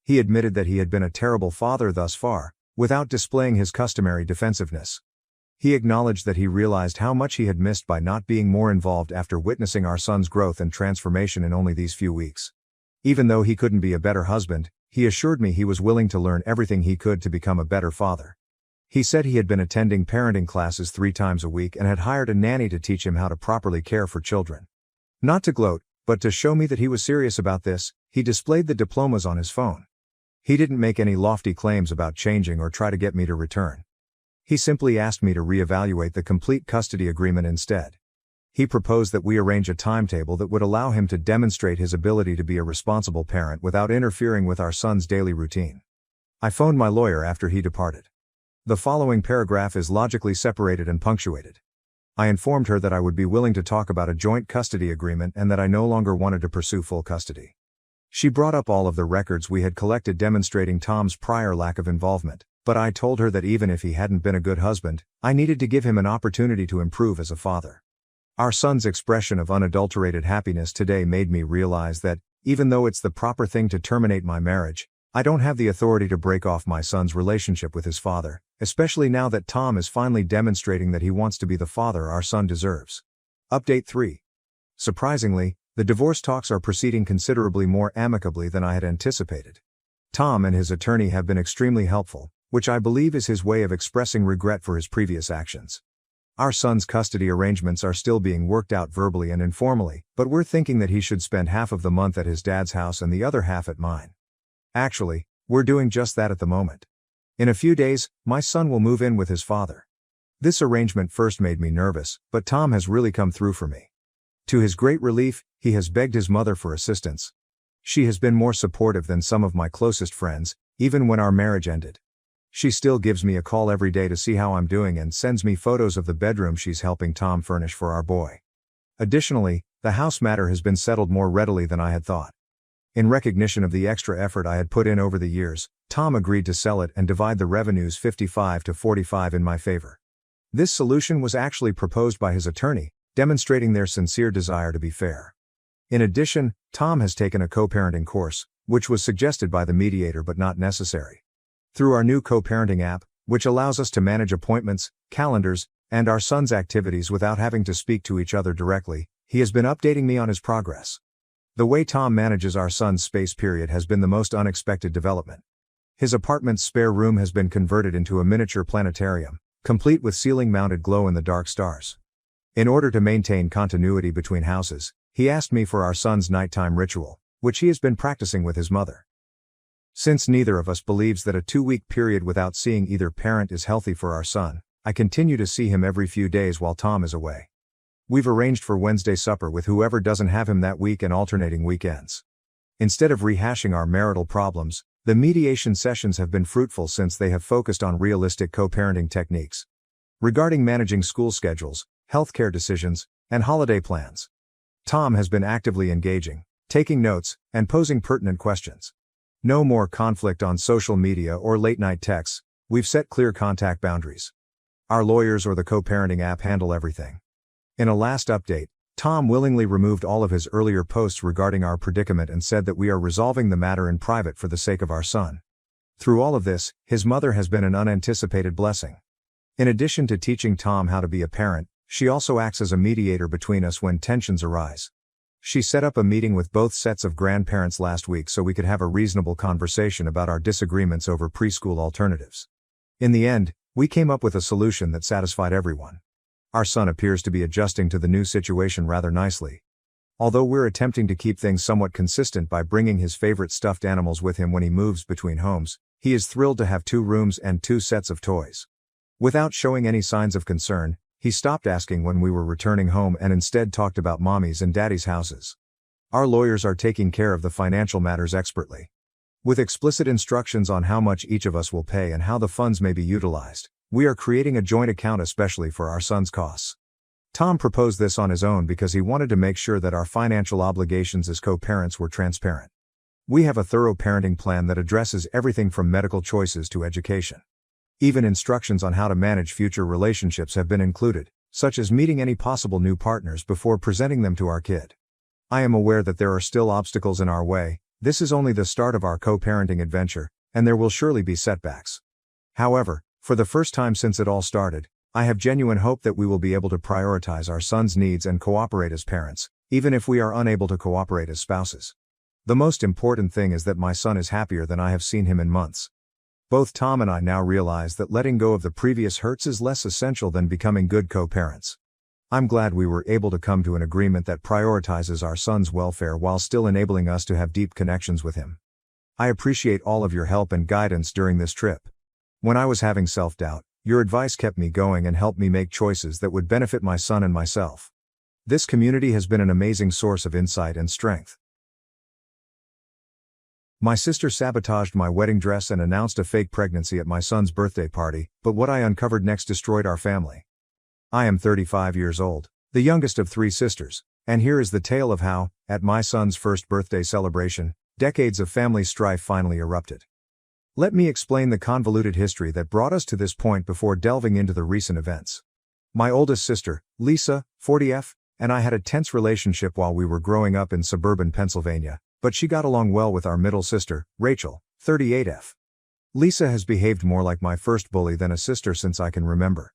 He admitted that he had been a terrible father thus far, without displaying his customary defensiveness. He acknowledged that he realized how much he had missed by not being more involved after witnessing our son's growth and transformation in only these few weeks. Even though he couldn't be a better husband, he assured me he was willing to learn everything he could to become a better father. He said he had been attending parenting classes 3 times a week and had hired a nanny to teach him how to properly care for children. Not to gloat, but to show me that he was serious about this, he displayed the diplomas on his phone. He didn't make any lofty claims about changing or try to get me to return. He simply asked me to reevaluate the complete custody agreement instead. He proposed that we arrange a timetable that would allow him to demonstrate his ability to be a responsible parent without interfering with our son's daily routine. I phoned my lawyer after he departed. The following paragraph is logically separated and punctuated. I informed her that I would be willing to talk about a joint custody agreement and that I no longer wanted to pursue full custody. She brought up all of the records we had collected demonstrating Tom's prior lack of involvement, but I told her that even if he hadn't been a good husband, I needed to give him an opportunity to improve as a father. Our son's expression of unadulterated happiness today made me realize that, even though it's the proper thing to terminate my marriage, I don't have the authority to break off my son's relationship with his father, especially now that Tom is finally demonstrating that he wants to be the father our son deserves. Update 3. Surprisingly, the divorce talks are proceeding considerably more amicably than I had anticipated. Tom and his attorney have been extremely helpful, which I believe is his way of expressing regret for his previous actions. Our son's custody arrangements are still being worked out verbally and informally, but we're thinking that he should spend half of the month at his dad's house and the other half at mine. Actually, we're doing just that at the moment. In a few days, my son will move in with his father. This arrangement first made me nervous, but Tom has really come through for me. To his great relief, he has begged his mother for assistance. She has been more supportive than some of my closest friends, even when our marriage ended. She still gives me a call every day to see how I'm doing and sends me photos of the bedroom she's helping Tom furnish for our boy. Additionally, the house matter has been settled more readily than I had thought. In recognition of the extra effort I had put in over the years, Tom agreed to sell it and divide the revenues 55 to 45 in my favor. This solution was actually proposed by his attorney, demonstrating their sincere desire to be fair. In addition, Tom has taken a co-parenting course, which was suggested by the mediator but not necessary. Through our new co-parenting app, which allows us to manage appointments, calendars, and our son's activities without having to speak to each other directly, he has been updating me on his progress. The way Tom manages our son's space period has been the most unexpected development. His apartment's spare room has been converted into a miniature planetarium, complete with ceiling-mounted glow-in-the-dark stars. In order to maintain continuity between houses, he asked me for our son's nighttime ritual, which he has been practicing with his mother. Since neither of us believes that a 2-week period without seeing either parent is healthy for our son, I continue to see him every few days while Tom is away. We've arranged for Wednesday supper with whoever doesn't have him that week and alternating weekends. Instead of rehashing our marital problems, the mediation sessions have been fruitful since they have focused on realistic co-parenting techniques. Regarding managing school schedules, healthcare decisions, and holiday plans, Tom has been actively engaging, taking notes, and posing pertinent questions. No more conflict on social media or late-night texts. We've set clear contact boundaries. Our lawyers or the co-parenting app handle everything. In a last update, Tom willingly removed all of his earlier posts regarding our predicament and said that we are resolving the matter in private for the sake of our son. Through all of this, his mother has been an unanticipated blessing. In addition to teaching Tom how to be a parent, she also acts as a mediator between us when tensions arise. She set up a meeting with both sets of grandparents last week so we could have a reasonable conversation about our disagreements over preschool alternatives. In the end, we came up with a solution that satisfied everyone. Our son appears to be adjusting to the new situation rather nicely. Although we're attempting to keep things somewhat consistent by bringing his favorite stuffed animals with him when he moves between homes, he is thrilled to have 2 rooms and 2 sets of toys. Without showing any signs of concern, he stopped asking when we were returning home and instead talked about mommy's and daddy's houses. Our lawyers are taking care of the financial matters expertly. With explicit instructions on how much each of us will pay and how the funds may be utilized, we are creating a joint account especially for our son's costs. Tom proposed this on his own because he wanted to make sure that our financial obligations as co-parents were transparent. We have a thorough parenting plan that addresses everything from medical choices to education. Even instructions on how to manage future relationships have been included, such as meeting any possible new partners before presenting them to our kid. I am aware that there are still obstacles in our way. This is only the start of our co-parenting adventure, and there will surely be setbacks. However, for the first time since it all started, I have genuine hope that we will be able to prioritize our son's needs and cooperate as parents, even if we are unable to cooperate as spouses. The most important thing is that my son is happier than I have seen him in months. Both Tom and I now realize that letting go of the previous hurts is less essential than becoming good co-parents. I'm glad we were able to come to an agreement that prioritizes our son's welfare while still enabling us to have deep connections with him. I appreciate all of your help and guidance during this trip. When I was having self-doubt, your advice kept me going and helped me make choices that would benefit my son and myself. This community has been an amazing source of insight and strength. My sister sabotaged my wedding dress and announced a fake pregnancy at my son's birthday party, but what I uncovered next destroyed our family. I am 35 years old, the youngest of 3 sisters, and here is the tale of how, at my son's first birthday celebration, decades of family strife finally erupted. Let me explain the convoluted history that brought us to this point before delving into the recent events. My oldest sister, Lisa, 40F, and I had a tense relationship while we were growing up in suburban Pennsylvania, but she got along well with our middle sister, Rachel, 38F. Lisa has behaved more like my first bully than a sister since I can remember.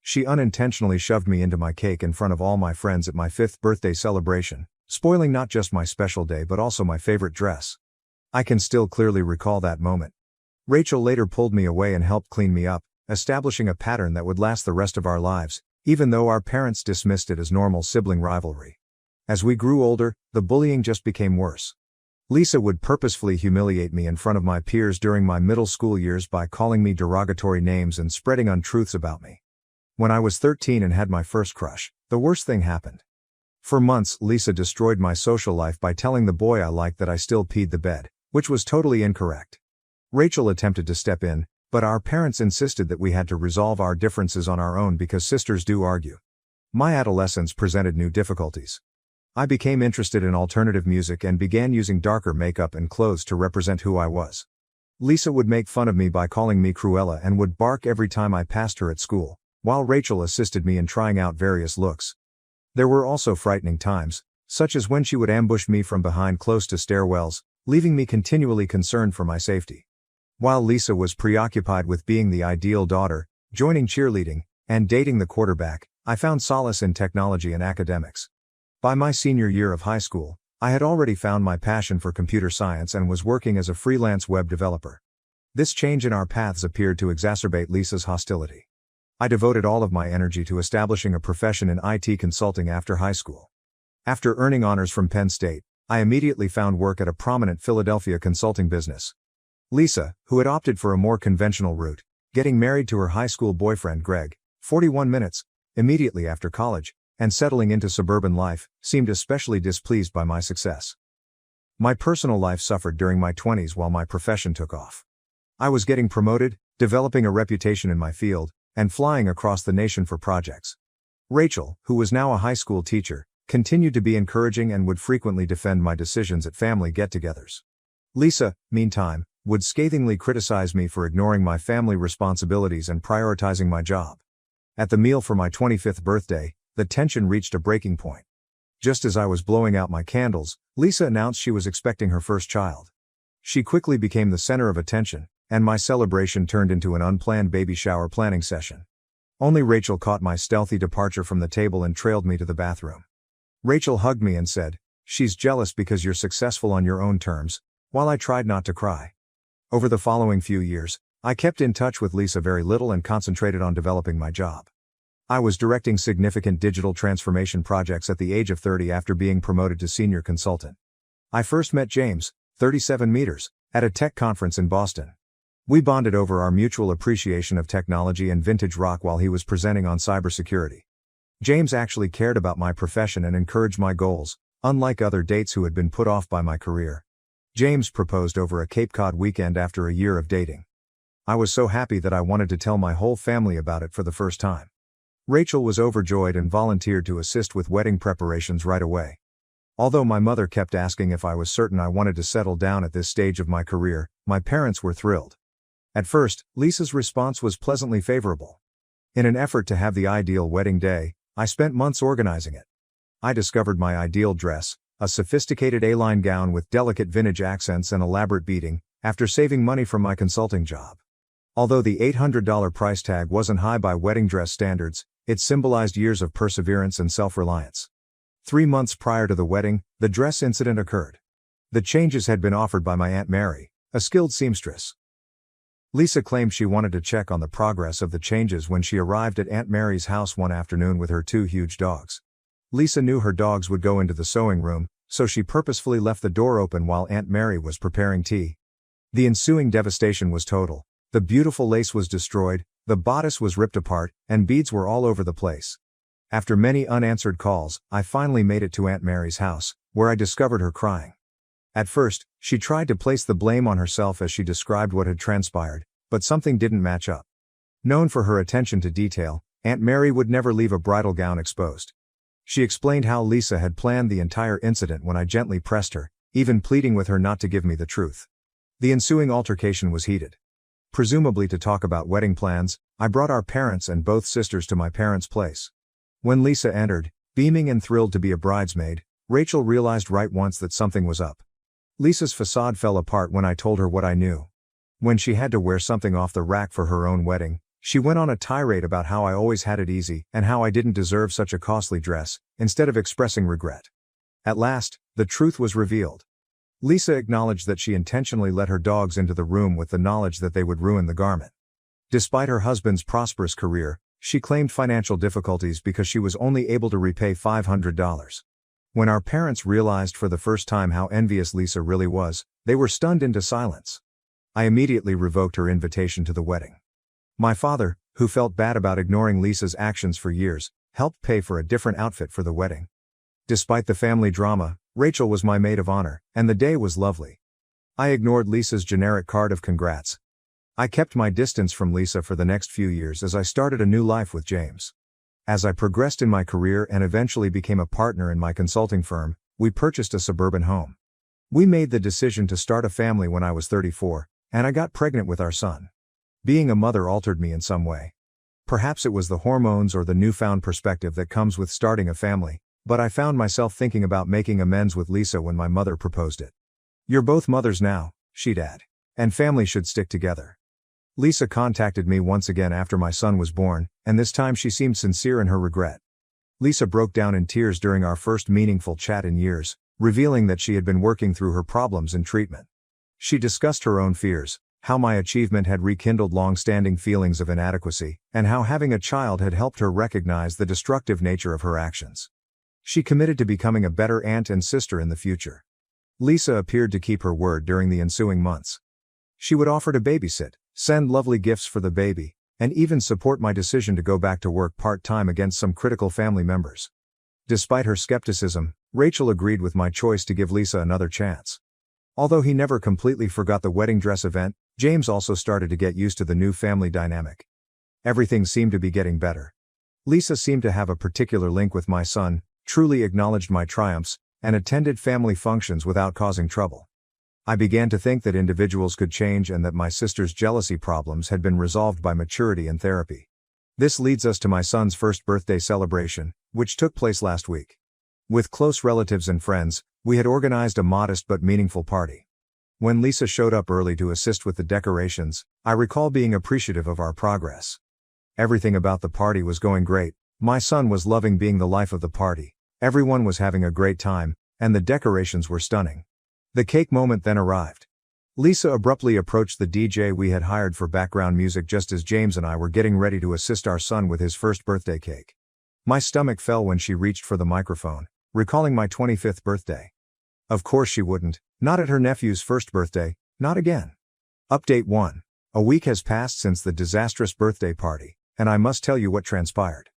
She unintentionally shoved me into my cake in front of all my friends at my 5th birthday celebration, spoiling not just my special day but also my favorite dress. I can still clearly recall that moment. Rachel later pulled me away and helped clean me up, establishing a pattern that would last the rest of our lives, even though our parents dismissed it as normal sibling rivalry. As we grew older, the bullying just became worse. Lisa would purposefully humiliate me in front of my peers during my middle school years by calling me derogatory names and spreading untruths about me. When I was 13 and had my first crush, the worst thing happened. For months, Lisa destroyed my social life by telling the boy I liked that I still peed the bed, which was totally incorrect. Rachel attempted to step in, but our parents insisted that we had to resolve our differences on our own because sisters do argue. My adolescence presented new difficulties. I became interested in alternative music and began using darker makeup and clothes to represent who I was. Lisa would make fun of me by calling me Cruella and would bark every time I passed her at school, while Rachel assisted me in trying out various looks. There were also frightening times, such as when she would ambush me from behind close to stairwells, leaving me continually concerned for my safety. While Lisa was preoccupied with being the ideal daughter, joining cheerleading, and dating the quarterback, I found solace in technology and academics. By my senior year of high school, I had already found my passion for computer science and was working as a freelance web developer. This change in our paths appeared to exacerbate Lisa's hostility. I devoted all of my energy to establishing a profession in IT consulting after high school. After earning honors from Penn State, I immediately found work at a prominent Philadelphia consulting business. Lisa, who had opted for a more conventional route, getting married to her high school boyfriend Greg, 41 minutes, immediately after college, and settling into suburban life, seemed especially displeased by my success. My personal life suffered during my 20s while my profession took off. I was getting promoted, developing a reputation in my field, and flying across the nation for projects. Rachel, who was now a high school teacher, continued to be encouraging and would frequently defend my decisions at family get-togethers. Lisa, meantime, would scathingly criticize me for ignoring my family responsibilities and prioritizing my job. At the meal for my 25th birthday, the tension reached a breaking point. Just as I was blowing out my candles, Lisa announced she was expecting her first child. She quickly became the center of attention, and my celebration turned into an unplanned baby shower planning session. Only Rachel caught my stealthy departure from the table and trailed me to the bathroom. Rachel hugged me and said, "She's jealous because you're successful on your own terms," while I tried not to cry. Over the following few years, I kept in touch with Lisa very little and concentrated on developing my job. I was directing significant digital transformation projects at the age of 30 after being promoted to senior consultant. I first met James, 37 meters, at a tech conference in Boston. We bonded over our mutual appreciation of technology and vintage rock while he was presenting on cybersecurity. James actually cared about my profession and encouraged my goals, unlike other dates who had been put off by my career. James proposed over a Cape Cod weekend after a year of dating. I was so happy that I wanted to tell my whole family about it for the first time. Rachel was overjoyed and volunteered to assist with wedding preparations right away. Although my mother kept asking if I was certain I wanted to settle down at this stage of my career, my parents were thrilled. At first, Lisa's response was pleasantly favorable. In an effort to have the ideal wedding day, I spent months organizing it. I discovered my ideal dress, a sophisticated A-line gown with delicate vintage accents and elaborate beading, after saving money from my consulting job. Although the $800 price tag wasn't high by wedding dress standards, it symbolized years of perseverance and self-reliance. 3 months prior to the wedding, the dress incident occurred. The changes had been offered by my Aunt Mary, a skilled seamstress. Lisa claimed she wanted to check on the progress of the changes when she arrived at Aunt Mary's house one afternoon with her 2 huge dogs. Lisa knew her dogs would go into the sewing room, so she purposefully left the door open while Aunt Mary was preparing tea. The ensuing devastation was total. The beautiful lace was destroyed, the bodice was ripped apart, and beads were all over the place. After many unanswered calls, I finally made it to Aunt Mary's house, where I discovered her crying. At first, she tried to place the blame on herself as she described what had transpired, but something didn't match up. Known for her attention to detail, Aunt Mary would never leave a bridal gown exposed. She explained how Lisa had planned the entire incident when I gently pressed her, even pleading with her not to give me the truth. The ensuing altercation was heated. Presumably to talk about wedding plans, I brought our parents and both sisters to my parents' place. When Lisa entered, beaming and thrilled to be a bridesmaid, Rachel realized right once that something was up. Lisa's facade fell apart when I told her what I knew. When she had to wear something off the rack for her own wedding, she went on a tirade about how I always had it easy and how I didn't deserve such a costly dress, instead of expressing regret. At last, the truth was revealed. Lisa acknowledged that she intentionally let her dogs into the room with the knowledge that they would ruin the garment. Despite her husband's prosperous career, she claimed financial difficulties because she was only able to repay $500. When our parents realized for the first time how envious Lisa really was, they were stunned into silence. I immediately revoked her invitation to the wedding. My father, who felt bad about ignoring Lisa's actions for years, helped pay for a different outfit for the wedding. Despite the family drama, Rachel was my maid of honor, and the day was lovely. I ignored Lisa's generic card of congrats. I kept my distance from Lisa for the next few years as I started a new life with James. As I progressed in my career and eventually became a partner in my consulting firm, we purchased a suburban home. We made the decision to start a family when I was 34, and I got pregnant with our son. Being a mother altered me in some way. Perhaps it was the hormones or the newfound perspective that comes with starting a family, but I found myself thinking about making amends with Lisa when my mother proposed it. "You're both mothers now," she'd add. "And family should stick together." Lisa contacted me once again after my son was born, and this time she seemed sincere in her regret. Lisa broke down in tears during our first meaningful chat in years, revealing that she had been working through her problems in treatment. She discussed her own fears, how my achievement had rekindled long-standing feelings of inadequacy, and how having a child had helped her recognize the destructive nature of her actions. She committed to becoming a better aunt and sister in the future. Lisa appeared to keep her word during the ensuing months. She would offer to babysit, send lovely gifts for the baby, and even support my decision to go back to work part-time against some critical family members. Despite her skepticism, Rachel agreed with my choice to give Lisa another chance. Although he never completely forgot the wedding dress event, James also started to get used to the new family dynamic. Everything seemed to be getting better. Lisa seemed to have a particular link with my son, truly acknowledged my triumphs, and attended family functions without causing trouble. I began to think that individuals could change and that my sister's jealousy problems had been resolved by maturity and therapy. This leads us to my son's first birthday celebration, which took place last week. With close relatives and friends, we had organized a modest but meaningful party. When Lisa showed up early to assist with the decorations, I recall being appreciative of our progress. Everything about the party was going great. My son was loving being the life of the party, everyone was having a great time, and the decorations were stunning. The cake moment then arrived. Lisa abruptly approached the DJ we had hired for background music just as James and I were getting ready to assist our son with his first birthday cake. My stomach fell when she reached for the microphone, recalling my 25th birthday. Of course she wouldn't, not at her nephew's first birthday, not again. Update 1. A week has passed since the disastrous birthday party, and I must tell you what transpired.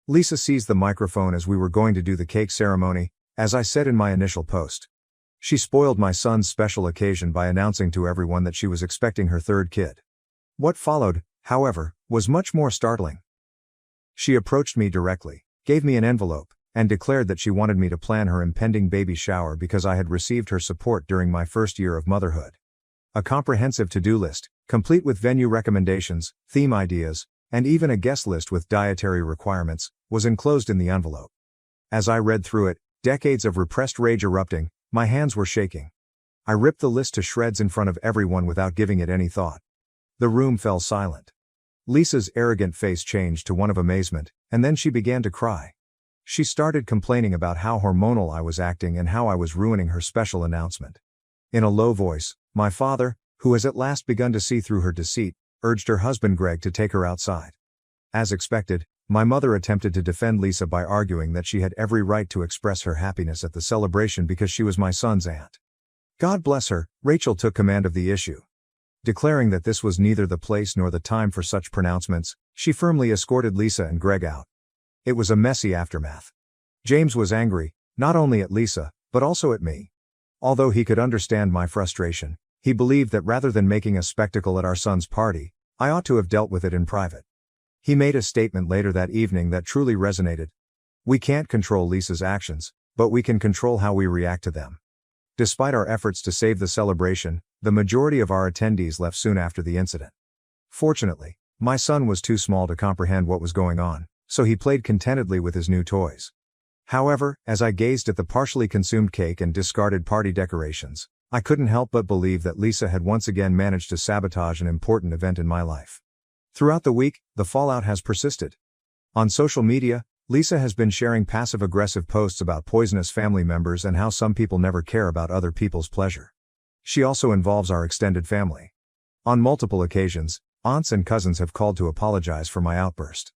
Lisa seized the microphone as we were going to do the cake ceremony, as I said in my initial post. She spoiled my son's special occasion by announcing to everyone that she was expecting her third kid. What followed, however, was much more startling. She approached me directly, gave me an envelope, and declared that she wanted me to plan her impending baby shower because I had received her support during my first year of motherhood. A comprehensive to-do list, complete with venue recommendations, theme ideas, and even a guest list with dietary requirements, was enclosed in the envelope. As I read through it, decades of repressed rage erupting, my hands were shaking. I ripped the list to shreds in front of everyone without giving it any thought. The room fell silent. Lisa's arrogant face changed to one of amazement, and then she began to cry. She started complaining about how hormonal I was acting and how I was ruining her special announcement. In a low voice, my father, who has at last begun to see through her deceit, urged her husband Greg to take her outside. As expected, my mother attempted to defend Lisa by arguing that she had every right to express her happiness at the celebration because she was my son's aunt. God bless her, Rachel took command of the issue. Declaring that this was neither the place nor the time for such pronouncements, she firmly escorted Lisa and Greg out. It was a messy aftermath. James was angry, not only at Lisa, but also at me. Although he could understand my frustration, he believed that rather than making a spectacle at our son's party, I ought to have dealt with it in private. He made a statement later that evening that truly resonated. We can't control Lisa's actions, but we can control how we react to them. Despite our efforts to save the celebration, the majority of our attendees left soon after the incident. Fortunately, my son was too small to comprehend what was going on, so he played contentedly with his new toys. However, as I gazed at the partially consumed cake and discarded party decorations, I couldn't help but believe that Lisa had once again managed to sabotage an important event in my life. Throughout the week, the fallout has persisted. On social media, Lisa has been sharing passive-aggressive posts about poisonous family members and how some people never care about other people's pleasure. She also involves our extended family. On multiple occasions, aunts and cousins have called to apologize for my outburst.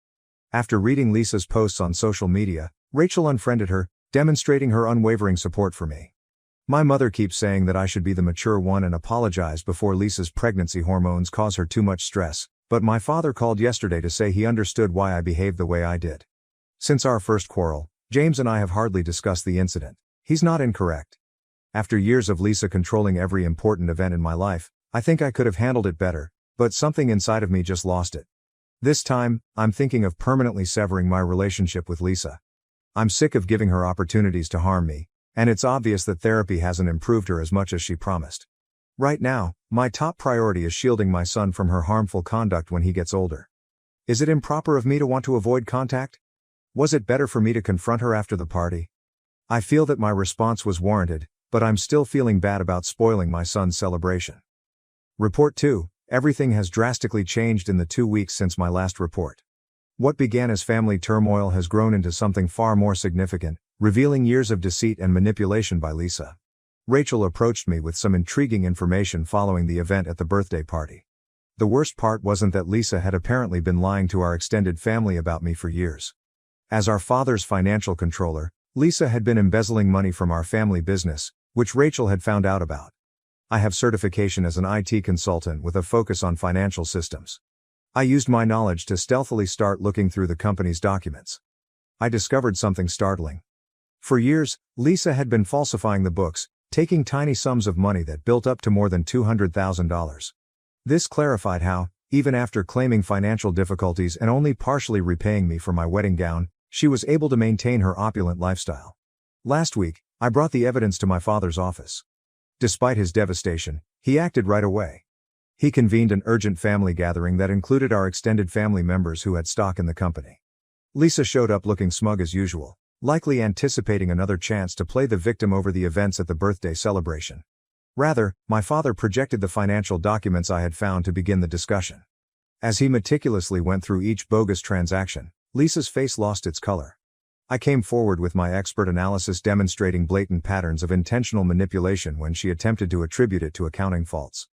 After reading Lisa's posts on social media, Rachel unfriended her, demonstrating her unwavering support for me. My mother keeps saying that I should be the mature one and apologize before Lisa's pregnancy hormones cause her too much stress, but my father called yesterday to say he understood why I behaved the way I did. Since our first quarrel, James and I have hardly discussed the incident. He's not incorrect. After years of Lisa controlling every important event in my life, I think I could have handled it better, but something inside of me just lost it. This time, I'm thinking of permanently severing my relationship with Lisa. I'm sick of giving her opportunities to harm me, and it's obvious that therapy hasn't improved her as much as she promised. Right now, my top priority is shielding my son from her harmful conduct when he gets older. Is it improper of me to want to avoid contact? Was it better for me to confront her after the party? I feel that my response was warranted, but I'm still feeling bad about spoiling my son's celebration. Report 2. Everything has drastically changed in the 2 weeks since my last report. What began as family turmoil has grown into something far more significant, revealing years of deceit and manipulation by Lisa. Rachel approached me with some intriguing information following the event at the birthday party. The worst part wasn't that Lisa had apparently been lying to our extended family about me for years. As our father's financial controller, Lisa had been embezzling money from our family business, which Rachel had found out about. I have certification as an IT consultant with a focus on financial systems. I used my knowledge to stealthily start looking through the company's documents. I discovered something startling. For years, Lisa had been falsifying the books, taking tiny sums of money that built up to more than $200,000. This clarified how, even after claiming financial difficulties and only partially repaying me for my wedding gown, she was able to maintain her opulent lifestyle. Last week, I brought the evidence to my father's office. Despite his devastation, he acted right away. He convened an urgent family gathering that included our extended family members who had stock in the company. Lisa showed up looking smug as usual, likely anticipating another chance to play the victim over the events at the birthday celebration. Rather, my father projected the financial documents I had found to begin the discussion. As he meticulously went through each bogus transaction, Lisa's face lost its color. I came forward with my expert analysis demonstrating blatant patterns of intentional manipulation when she attempted to attribute it to accounting faults.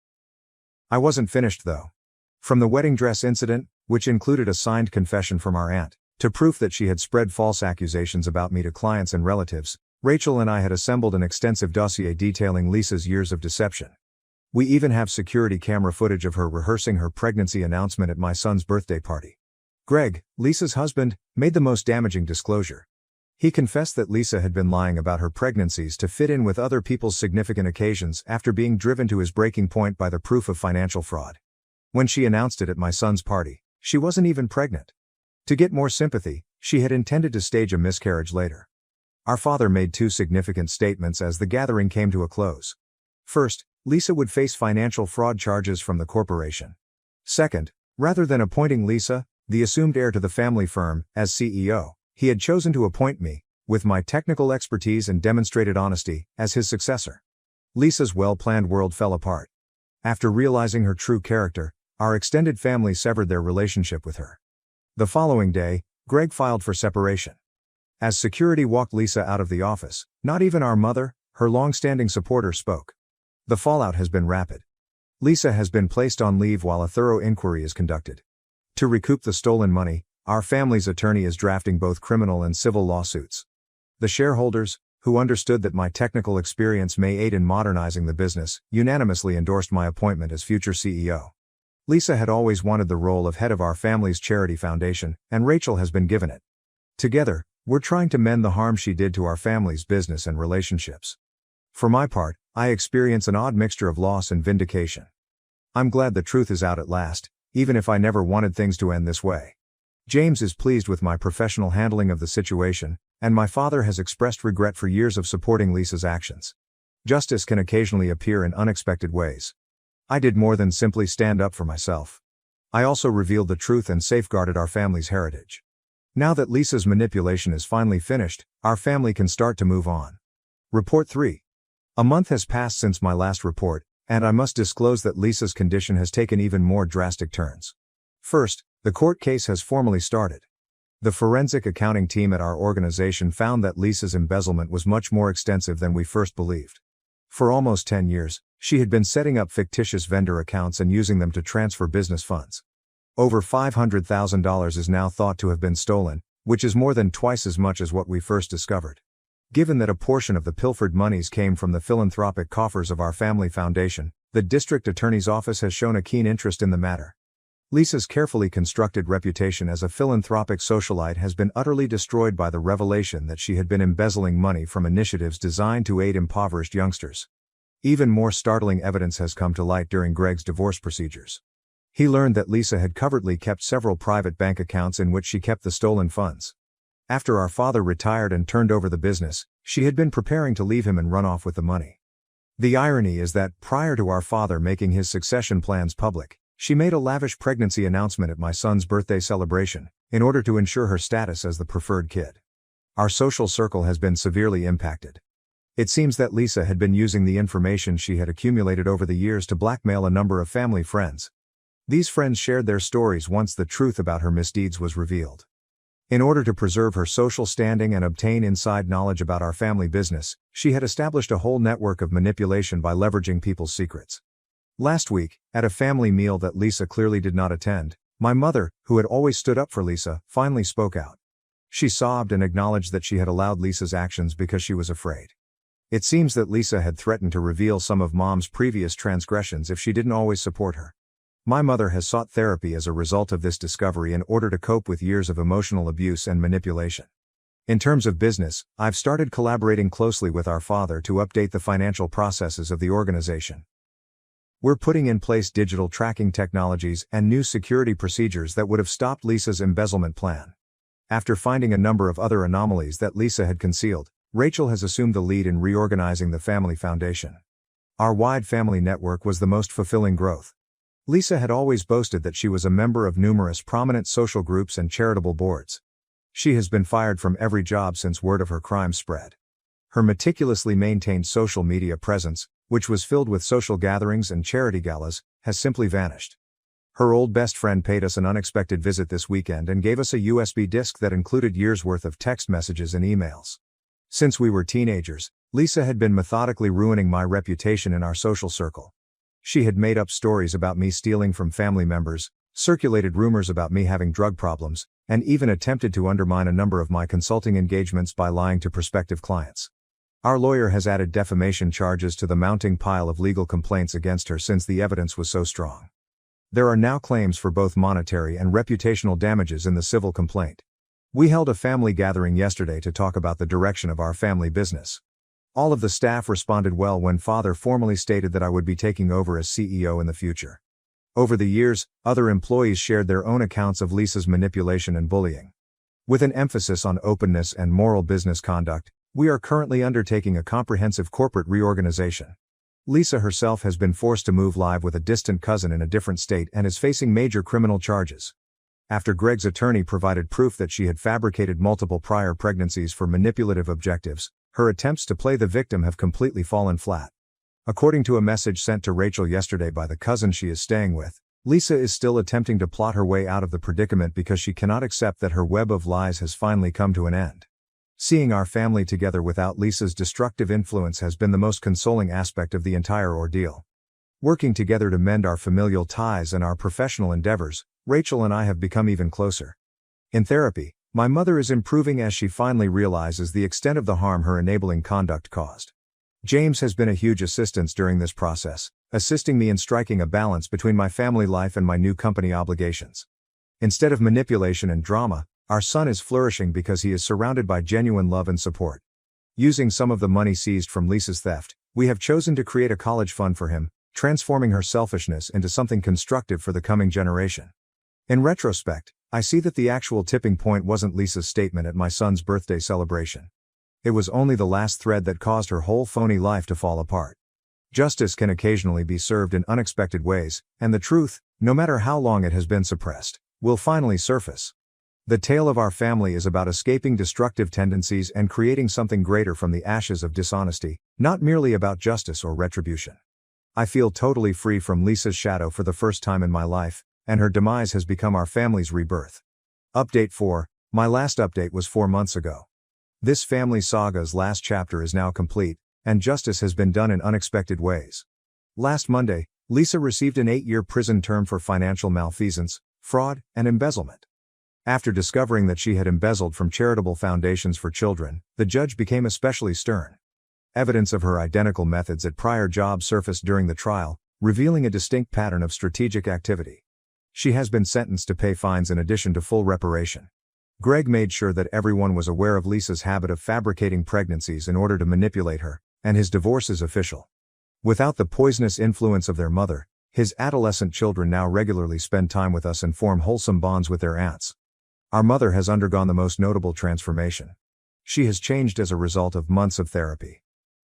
I wasn't finished though. From the wedding dress incident, which included a signed confession from our aunt, to proof that she had spread false accusations about me to clients and relatives, Rachel and I had assembled an extensive dossier detailing Lisa's years of deception. We even have security camera footage of her rehearsing her pregnancy announcement at my son's birthday party. Greg, Lisa's husband, made the most damaging disclosure. He confessed that Lisa had been lying about her pregnancies to fit in with other people's significant occasions after being driven to his breaking point by the proof of financial fraud. When she announced it at my son's party, she wasn't even pregnant. To get more sympathy, she had intended to stage a miscarriage later. Our father made 2 significant statements as the gathering came to a close. First, Lisa would face financial fraud charges from the corporation. Second, rather than appointing Lisa, the assumed heir to the family firm, as CEO, he had chosen to appoint me, with my technical expertise and demonstrated honesty, as his successor. Lisa's well-planned world fell apart. After realizing her true character, our extended family severed their relationship with her. The following day, Greg filed for separation. As security walked Lisa out of the office, not even our mother, her long-standing supporter, spoke. The fallout has been rapid. Lisa has been placed on leave while a thorough inquiry is conducted. To recoup the stolen money, our family's attorney is drafting both criminal and civil lawsuits. The shareholders, who understood that my technical experience may aid in modernizing the business, unanimously endorsed my appointment as future CEO. Lisa had always wanted the role of head of our family's charity foundation, and Rachel has been given it. Together, we're trying to mend the harm she did to our family's business and relationships. For my part, I experience an odd mixture of loss and vindication. I'm glad the truth is out at last, even if I never wanted things to end this way. James is pleased with my professional handling of the situation, and my father has expressed regret for years of supporting Lisa's actions. Justice can occasionally appear in unexpected ways. I did more than simply stand up for myself. I also revealed the truth and safeguarded our family's heritage. Now that Lisa's manipulation is finally finished, our family can start to move on. Report 3. A month has passed since my last report, and I must disclose that Lisa's condition has taken even more drastic turns. First, the court case has formally started. The forensic accounting team at our organization found that Lisa's embezzlement was much more extensive than we first believed. For almost 10 years, she had been setting up fictitious vendor accounts and using them to transfer business funds. Over $500,000 is now thought to have been stolen, which is more than twice as much as what we first discovered. Given that a portion of the pilfered monies came from the philanthropic coffers of our family foundation, the district attorney's office has shown a keen interest in the matter. Lisa's carefully constructed reputation as a philanthropic socialite has been utterly destroyed by the revelation that she had been embezzling money from initiatives designed to aid impoverished youngsters. Even more startling evidence has come to light during Greg's divorce procedures. He learned that Lisa had covertly kept several private bank accounts in which she kept the stolen funds. After our father retired and turned over the business, she had been preparing to leave him and run off with the money. The irony is that, prior to our father making his succession plans public, She made a lavish pregnancy announcement at my son's birthday celebration, in order to ensure her status as the preferred kid. Our social circle has been severely impacted. It seems that Lisa had been using the information she had accumulated over the years to blackmail a number of family friends. These friends shared their stories once the truth about her misdeeds was revealed. In order to preserve her social standing and obtain inside knowledge about our family business, she had established a whole network of manipulation by leveraging people's secrets. Last week, at a family meal that Lisa clearly did not attend, my mother, who had always stood up for Lisa, finally spoke out. She sobbed and acknowledged that she had allowed Lisa's actions because she was afraid. It seems that Lisa had threatened to reveal some of Mom's previous transgressions if she didn't always support her. My mother has sought therapy as a result of this discovery in order to cope with years of emotional abuse and manipulation. In terms of business, I've started collaborating closely with our father to update the financial processes of the organization. We're putting in place digital tracking technologies and new security procedures that would have stopped Lisa's embezzlement plan. After finding a number of other anomalies that Lisa had concealed, Rachel has assumed the lead in reorganizing the family foundation. Our wide family network was the most fulfilling growth. Lisa had always boasted that she was a member of numerous prominent social groups and charitable boards. She has been fired from every job since word of her crime spread. Her meticulously maintained social media presence, which was filled with social gatherings and charity galas, has simply vanished. Her old best friend paid us an unexpected visit this weekend and gave us a USB disk that included years' worth of text messages and emails. Since we were teenagers, Lisa had been methodically ruining my reputation in our social circle. She had made up stories about me stealing from family members, circulated rumors about me having drug problems, and even attempted to undermine a number of my consulting engagements by lying to prospective clients. Our lawyer has added defamation charges to the mounting pile of legal complaints against her since the evidence was so strong. There are now claims for both monetary and reputational damages in the civil complaint. We held a family gathering yesterday to talk about the direction of our family business. All of the staff responded well when Father formally stated that I would be taking over as CEO in the future. Over the years, other employees shared their own accounts of Lisa's manipulation and bullying. With an emphasis on openness and moral business conduct, we are currently undertaking a comprehensive corporate reorganization. Lisa herself has been forced to move live with a distant cousin in a different state and is facing major criminal charges. After Greg's attorney provided proof that she had fabricated multiple prior pregnancies for manipulative objectives, her attempts to play the victim have completely fallen flat. According to a message sent to Rachel yesterday by the cousin she is staying with, Lisa is still attempting to plot her way out of the predicament because she cannot accept that her web of lies has finally come to an end. Seeing our family together without Lisa's destructive influence has been the most consoling aspect of the entire ordeal. Working together to mend our familial ties and our professional endeavors, Rachel and I have become even closer. In therapy, my mother is improving as she finally realizes the extent of the harm her enabling conduct caused. James has been a huge assistance during this process, assisting me in striking a balance between my family life and my new company obligations. Instead of manipulation and drama, our son is flourishing because he is surrounded by genuine love and support. Using some of the money seized from Lisa's theft, we have chosen to create a college fund for him, transforming her selfishness into something constructive for the coming generation. In retrospect, I see that the actual tipping point wasn't Lisa's statement at my son's birthday celebration. It was only the last thread that caused her whole phony life to fall apart. Justice can occasionally be served in unexpected ways, and the truth, no matter how long it has been suppressed, will finally surface. The tale of our family is about escaping destructive tendencies and creating something greater from the ashes of dishonesty, not merely about justice or retribution. I feel totally free from Lisa's shadow for the first time in my life, and her demise has become our family's rebirth. Update 4. My last update was 4 months ago. This family saga's last chapter is now complete, and justice has been done in unexpected ways. Last Monday, Lisa received an 8-year prison term for financial malfeasance, fraud, and embezzlement. After discovering that she had embezzled from charitable foundations for children, the judge became especially stern. Evidence of her identical methods at prior jobs surfaced during the trial, revealing a distinct pattern of strategic activity. She has been sentenced to pay fines in addition to full reparation. Greg made sure that everyone was aware of Lisa's habit of fabricating pregnancies in order to manipulate her, and his divorce is official. Without the poisonous influence of their mother, his adolescent children now regularly spend time with us and form wholesome bonds with their aunts. Our mother has undergone the most notable transformation. She has changed as a result of months of therapy.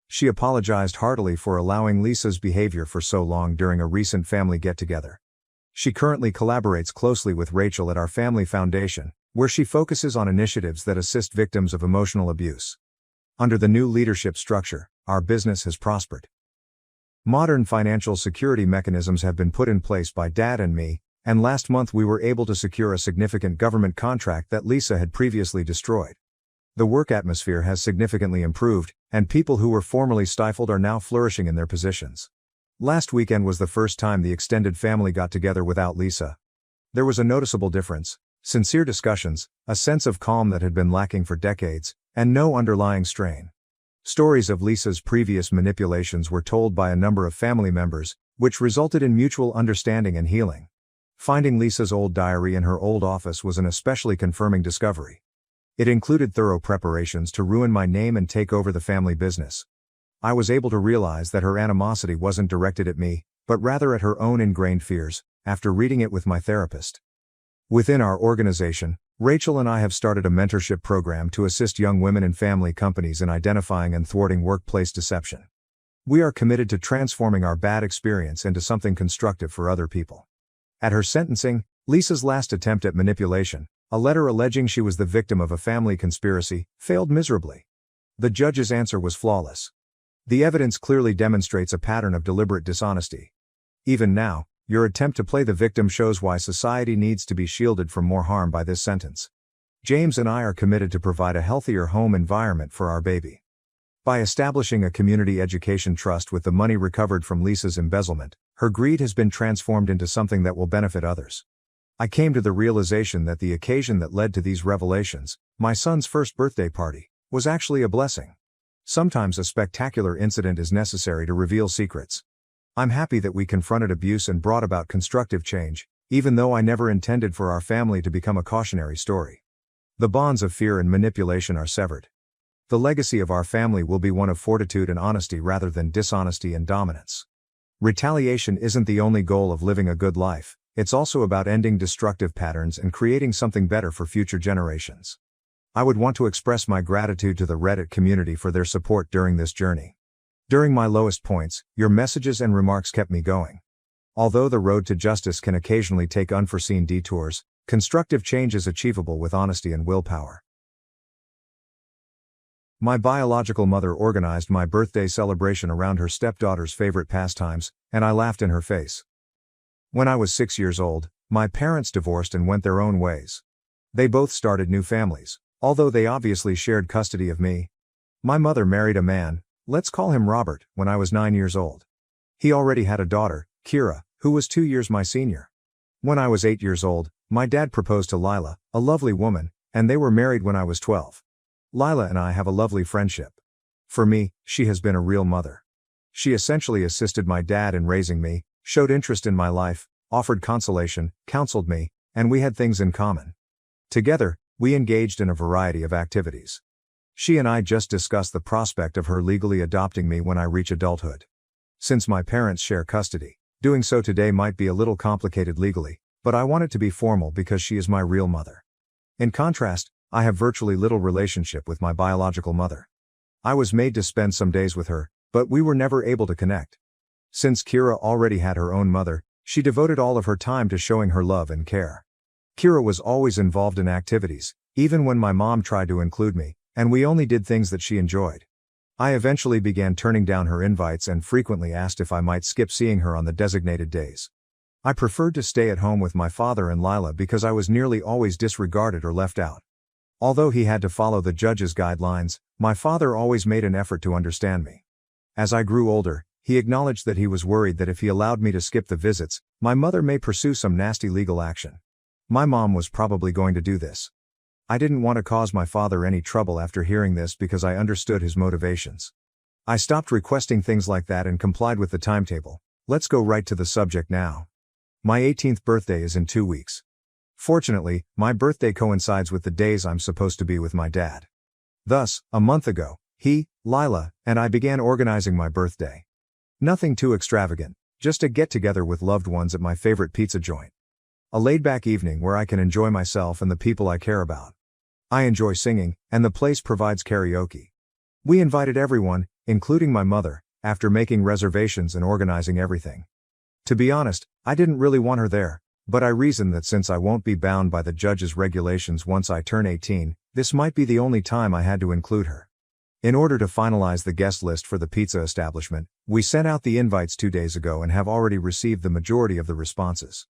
She apologized heartily for allowing Lisa's behavior for so long during a recent family get-together. She currently collaborates closely with Rachel at our family foundation, where she focuses on initiatives that assist victims of emotional abuse. Under the new leadership structure, our business has prospered. Modern financial security mechanisms have been put in place by Dad and me, and last month we were able to secure a significant government contract that Lisa had previously destroyed. The work atmosphere has significantly improved, and people who were formerly stifled are now flourishing in their positions. Last weekend was the first time the extended family got together without Lisa. There was a noticeable difference: sincere discussions, a sense of calm that had been lacking for decades, and no underlying strain. Stories of Lisa's previous manipulations were told by a number of family members, which resulted in mutual understanding and healing. Finding Lisa's old diary in her old office was an especially confirming discovery. It included thorough preparations to ruin my name and take over the family business. I was able to realize that her animosity wasn't directed at me, but rather at her own ingrained fears, after reading it with my therapist. Within our organization, Rachel and I have started a mentorship program to assist young women in family companies in identifying and thwarting workplace deception. We are committed to transforming our bad experience into something constructive for other people. At her sentencing, Lisa's last attempt at manipulation, a letter alleging she was the victim of a family conspiracy, failed miserably. The judge's answer was flawless. The evidence clearly demonstrates a pattern of deliberate dishonesty. Even now, your attempt to play the victim shows why society needs to be shielded from more harm by this sentence. James and I are committed to provide a healthier home environment for our baby. By establishing a community education trust with the money recovered from Lisa's embezzlement, her greed has been transformed into something that will benefit others. I came to the realization that the occasion that led to these revelations, my son's first birthday party, was actually a blessing. Sometimes a spectacular incident is necessary to reveal secrets. I'm happy that we confronted abuse and brought about constructive change, even though I never intended for our family to become a cautionary story. The bonds of fear and manipulation are severed. The legacy of our family will be one of fortitude and honesty rather than dishonesty and dominance. Retaliation isn't the only goal of living a good life, it's also about ending destructive patterns and creating something better for future generations. I would want to express my gratitude to the Reddit community for their support during this journey. During my lowest points, your messages and remarks kept me going. Although the road to justice can occasionally take unforeseen detours, constructive change is achievable with honesty and willpower. My biological mother organized my birthday celebration around her stepdaughter's favorite pastimes, and I laughed in her face. When I was 6 years old, my parents divorced and went their own ways. They both started new families, although they obviously shared custody of me. My mother married a man, let's call him Robert, when I was 9 years old. He already had a daughter, Kira, who was 2 years my senior. When I was 8 years old, my dad proposed to Lila, a lovely woman, and they were married when I was 12. Lila and I have a lovely friendship. For me, she has been a real mother. She essentially assisted my dad in raising me, showed interest in my life, offered consolation, counseled me, and we had things in common. Together, we engaged in a variety of activities. She and I just discussed the prospect of her legally adopting me when I reach adulthood. Since my parents share custody, doing so today might be a little complicated legally, but I want it to be formal because she is my real mother. In contrast, I have virtually little relationship with my biological mother. I was made to spend some days with her, but we were never able to connect. Since Kira already had her own mother, she devoted all of her time to showing her love and care. Kira was always involved in activities, even when my mom tried to include me, and we only did things that she enjoyed. I eventually began turning down her invites and frequently asked if I might skip seeing her on the designated days. I preferred to stay at home with my father and Lila because I was nearly always disregarded or left out. Although he had to follow the judge's guidelines, my father always made an effort to understand me. As I grew older, he acknowledged that he was worried that if he allowed me to skip the visits, my mother may pursue some nasty legal action. My mom was probably going to do this. I didn't want to cause my father any trouble after hearing this because I understood his motivations. I stopped requesting things like that and complied with the timetable. Let's go right to the subject now. My 18th birthday is in 2 weeks. Fortunately, my birthday coincides with the days I'm supposed to be with my dad. Thus, a month ago, he, Lila, and I began organizing my birthday. Nothing too extravagant, just a get-together with loved ones at my favorite pizza joint. A laid-back evening where I can enjoy myself and the people I care about. I enjoy singing, and the place provides karaoke. We invited everyone, including my mother, after making reservations and organizing everything. To be honest, I didn't really want her there, But I reasoned that since I won't be bound by the judge's regulations once I turn 18, this might be the only time I had to include her. In order to finalize the guest list for the pizza establishment, we sent out the invites 2 days ago and have already received the majority of the responses.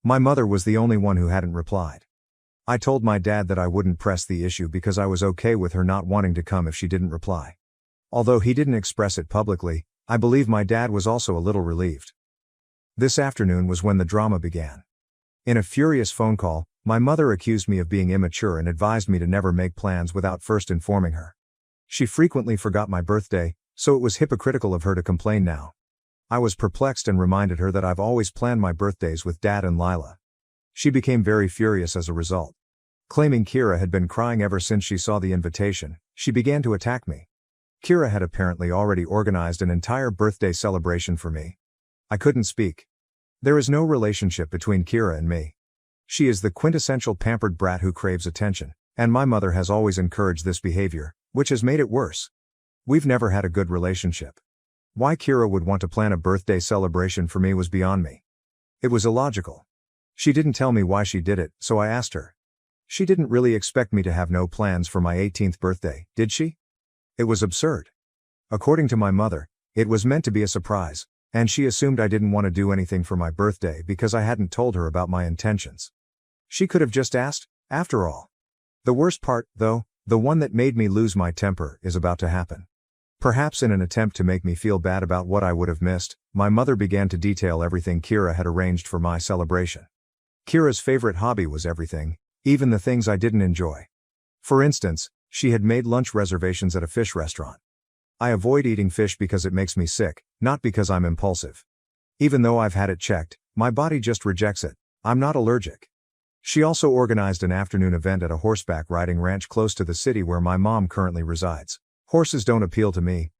My mother was the only one who hadn't replied. I told my dad that I wouldn't press the issue because I was okay with her not wanting to come if she didn't reply. Although he didn't express it publicly, I believe my dad was also a little relieved. This afternoon was when the drama began. In a furious phone call, my mother accused me of being immature and advised me to never make plans without first informing her. She frequently forgot my birthday, so it was hypocritical of her to complain now. I was perplexed and reminded her that I've always planned my birthdays with Dad and Lila. She became very furious as a result. Claiming Kira had been crying ever since she saw the invitation, she began to attack me. Kira had apparently already organized an entire birthday celebration for me. I couldn't speak. There is no relationship between Kira and me. She is the quintessential pampered brat who craves attention, and my mother has always encouraged this behavior, which has made it worse. We've never had a good relationship. Why Kira would want to plan a birthday celebration for me was beyond me. It was illogical. She didn't tell me why she did it, so I asked her. She didn't really expect me to have no plans for my 18th birthday, did she? It was absurd. According to my mother, it was meant to be a surprise, and she assumed I didn't want to do anything for my birthday because I hadn't told her about my intentions. She could have just asked, after all. The worst part, though, the one that made me lose my temper, is about to happen. Perhaps in an attempt to make me feel bad about what I would have missed, my mother began to detail everything Kira had arranged for my celebration. Kira's favorite hobby was everything, even the things I didn't enjoy. For instance, she had made lunch reservations at a fish restaurant. I avoid eating fish because it makes me sick, not because I'm impulsive. Even though I've had it checked, my body just rejects it. I'm not allergic. She also organized an afternoon event at a horseback riding ranch close to the city where my mom currently resides. Horses don't appeal to me.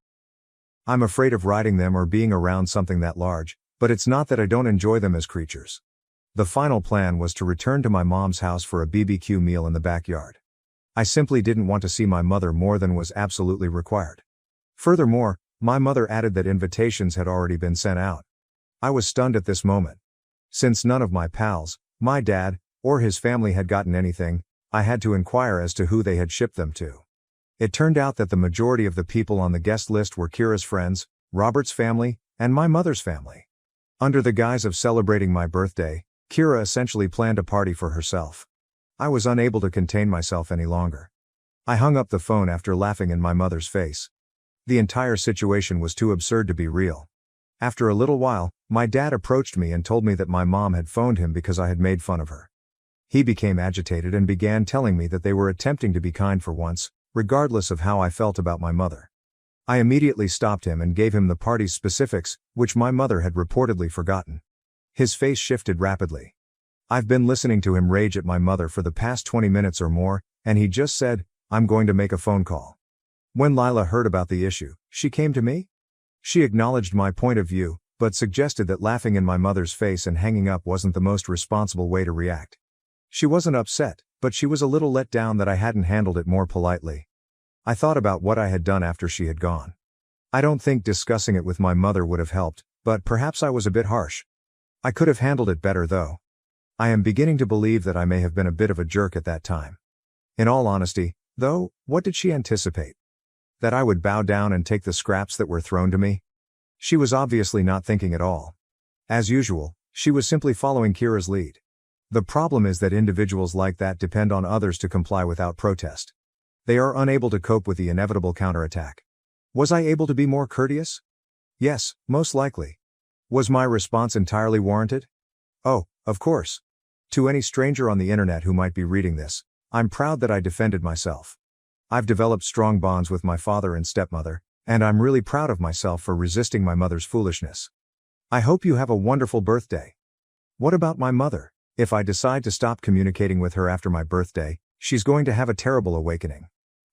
I'm afraid of riding them or being around something that large, but it's not that I don't enjoy them as creatures. The final plan was to return to my mom's house for a BBQ meal in the backyard. I simply didn't want to see my mother more than was absolutely required. Furthermore, my mother added that invitations had already been sent out. I was stunned at this moment. Since none of my pals, my dad, or his family had gotten anything, I had to inquire as to who they had shipped them to. It turned out that the majority of the people on the guest list were Kira's friends, Robert's family, and my mother's family. Under the guise of celebrating my birthday, Kira essentially planned a party for herself. I was unable to contain myself any longer. I hung up the phone after laughing in my mother's face. The entire situation was too absurd to be real. After a little while, my dad approached me and told me that my mom had phoned him because I had made fun of her. He became agitated and began telling me that they were attempting to be kind for once, regardless of how I felt about my mother. I immediately stopped him and gave him the party's specifics, which my mother had reportedly forgotten. His face shifted rapidly. I've been listening to him rage at my mother for the past 20 minutes or more, and he just said, "I'm going to make a phone call." When Lila heard about the issue, she came to me. She acknowledged my point of view, but suggested that laughing in my mother's face and hanging up wasn't the most responsible way to react. She wasn't upset, but she was a little let down that I hadn't handled it more politely. I thought about what I had done after she had gone. I don't think discussing it with my mother would have helped, but perhaps I was a bit harsh. I could have handled it better though. I am beginning to believe that I may have been a bit of a jerk at that time. In all honesty, though, what did she anticipate? That I would bow down and take the scraps that were thrown to me? She was obviously not thinking at all. As usual, she was simply following Kira's lead. The problem is that individuals like that depend on others to comply without protest. They are unable to cope with the inevitable counterattack. Was I able to be more courteous? Yes, most likely. Was my response entirely warranted? Oh, of course. To any stranger on the internet who might be reading this, I'm proud that I defended myself. I've developed strong bonds with my father and stepmother, and I'm really proud of myself for resisting my mother's foolishness. I hope you have a wonderful birthday. What about my mother? If I decide to stop communicating with her after my birthday, she's going to have a terrible awakening.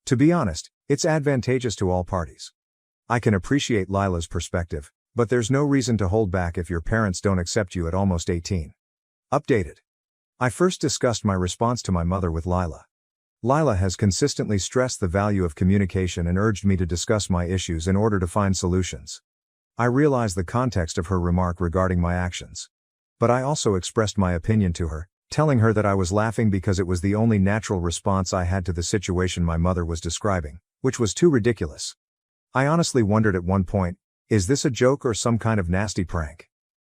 To be honest, it's advantageous to all parties. I can appreciate Lila's perspective, but there's no reason to hold back if your parents don't accept you at almost 18. Updated. I first discussed my response to my mother with Lila. Lila has consistently stressed the value of communication and urged me to discuss my issues in order to find solutions. I realize the context of her remark regarding my actions. but I also expressed my opinion to her, telling her that I was laughing because it was the only natural response I had to the situation my mother was describing, which was too ridiculous. I honestly wondered at one point, is this a joke or some kind of nasty prank?